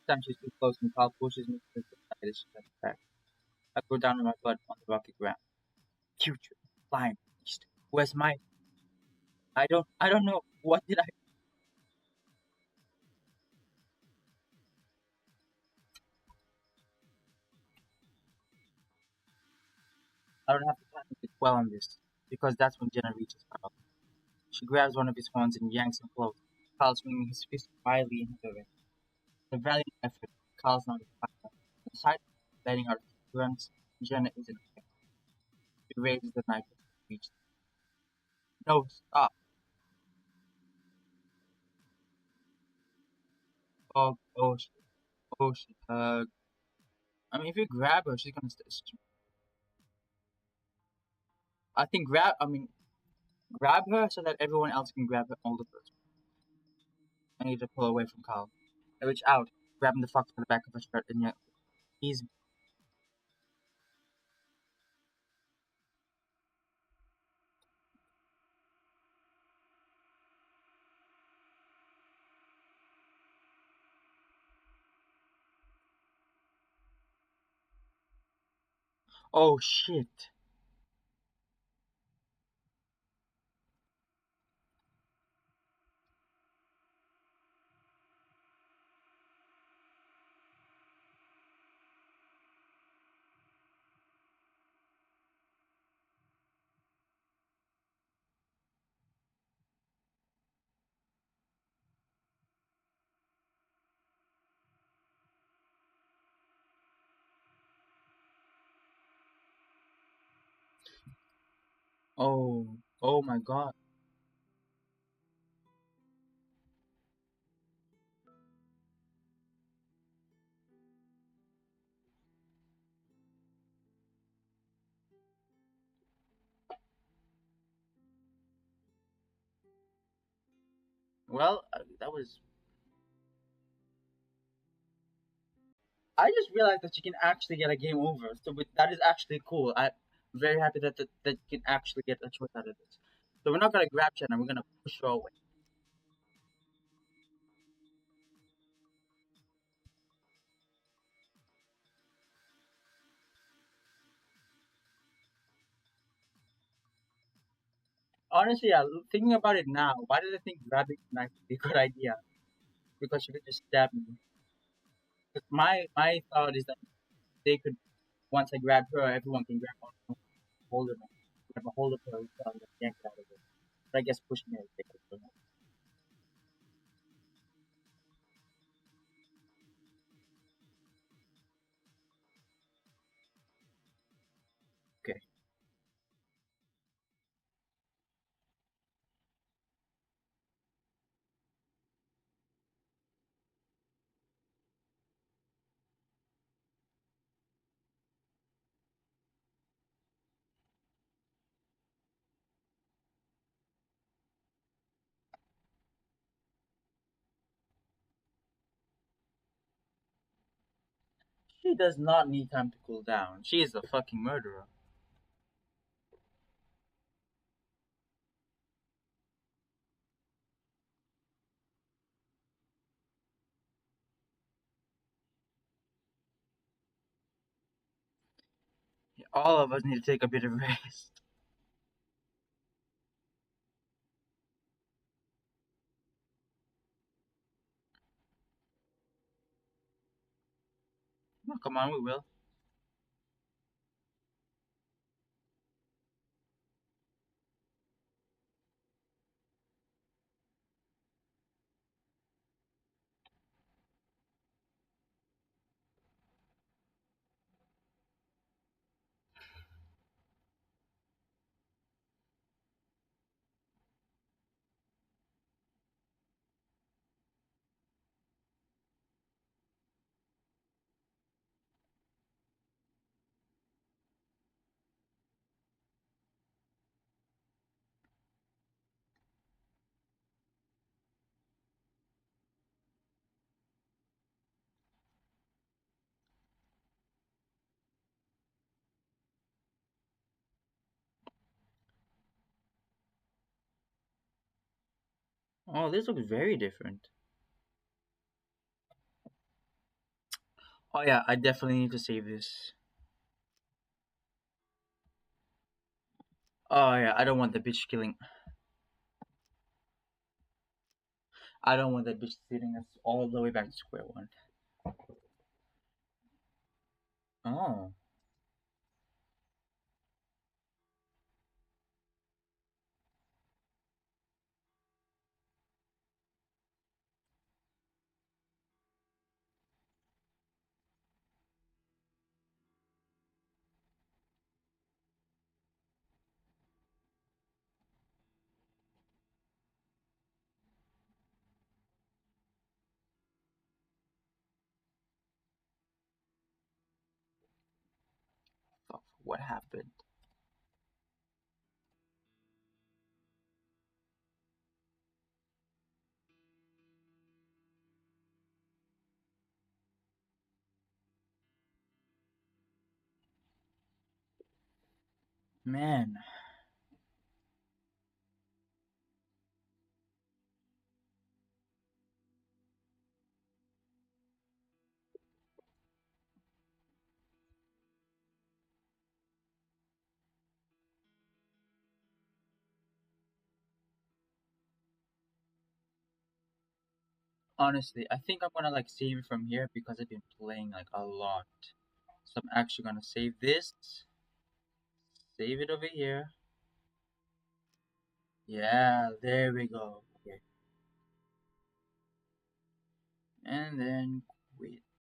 Time she's too close and Carl pushes me to the side as she comes back. I go down on my butt on the rocky ground. Future, flying beast. Where's my? I don't know. What did I? I don't have the time to dwell on this because that's when Jenna reaches Carl. She grabs one of his horns and yanks him close. Carl swinging his fist wildly in her way. A valiant effort. Carl's not a fighter. Aside from letting out a few grunts, Jenna isn't affected. She raises the knife as she reaches. No, stop. Oh, shit. Oh, shit. I mean, if you grab her, she's gonna. I think grab her so that everyone else can grab her older person. I need to pull away from Carl. I reach out, grabbing the fox by the back of her shirt, and yet he's. Oh shit. Oh my god. Well, that was. I just realized that you can actually get a game over. So that is actually cool. I'm very happy that you can actually get a choice out of this. So we're not gonna grab Chen, we're gonna push her away. Honestly, yeah, thinking about it now, why did I think grabbing the knife would be a good idea? Because she could just stab me. 'Cause my thought is that they could, once I grab her, everyone can grab on hold of her, grab a hold of her, and yank her out of it. But I guess pushing her is bigger. So, okay. She does not need time to cool down. She is a fucking murderer. All of us need to take a bit of rest. No, come on, we will. Oh, this looks very different. Oh yeah, I definitely need to save this. Oh yeah, I don't want the bitch killing. I don't want that bitch sitting us all the way back to square one. Oh, fuck! What happened? Man, honestly, I think I'm gonna like save it from here because I've been playing like a lot. So I'm actually gonna save this, save it over here. Yeah, there we go. Okay, and then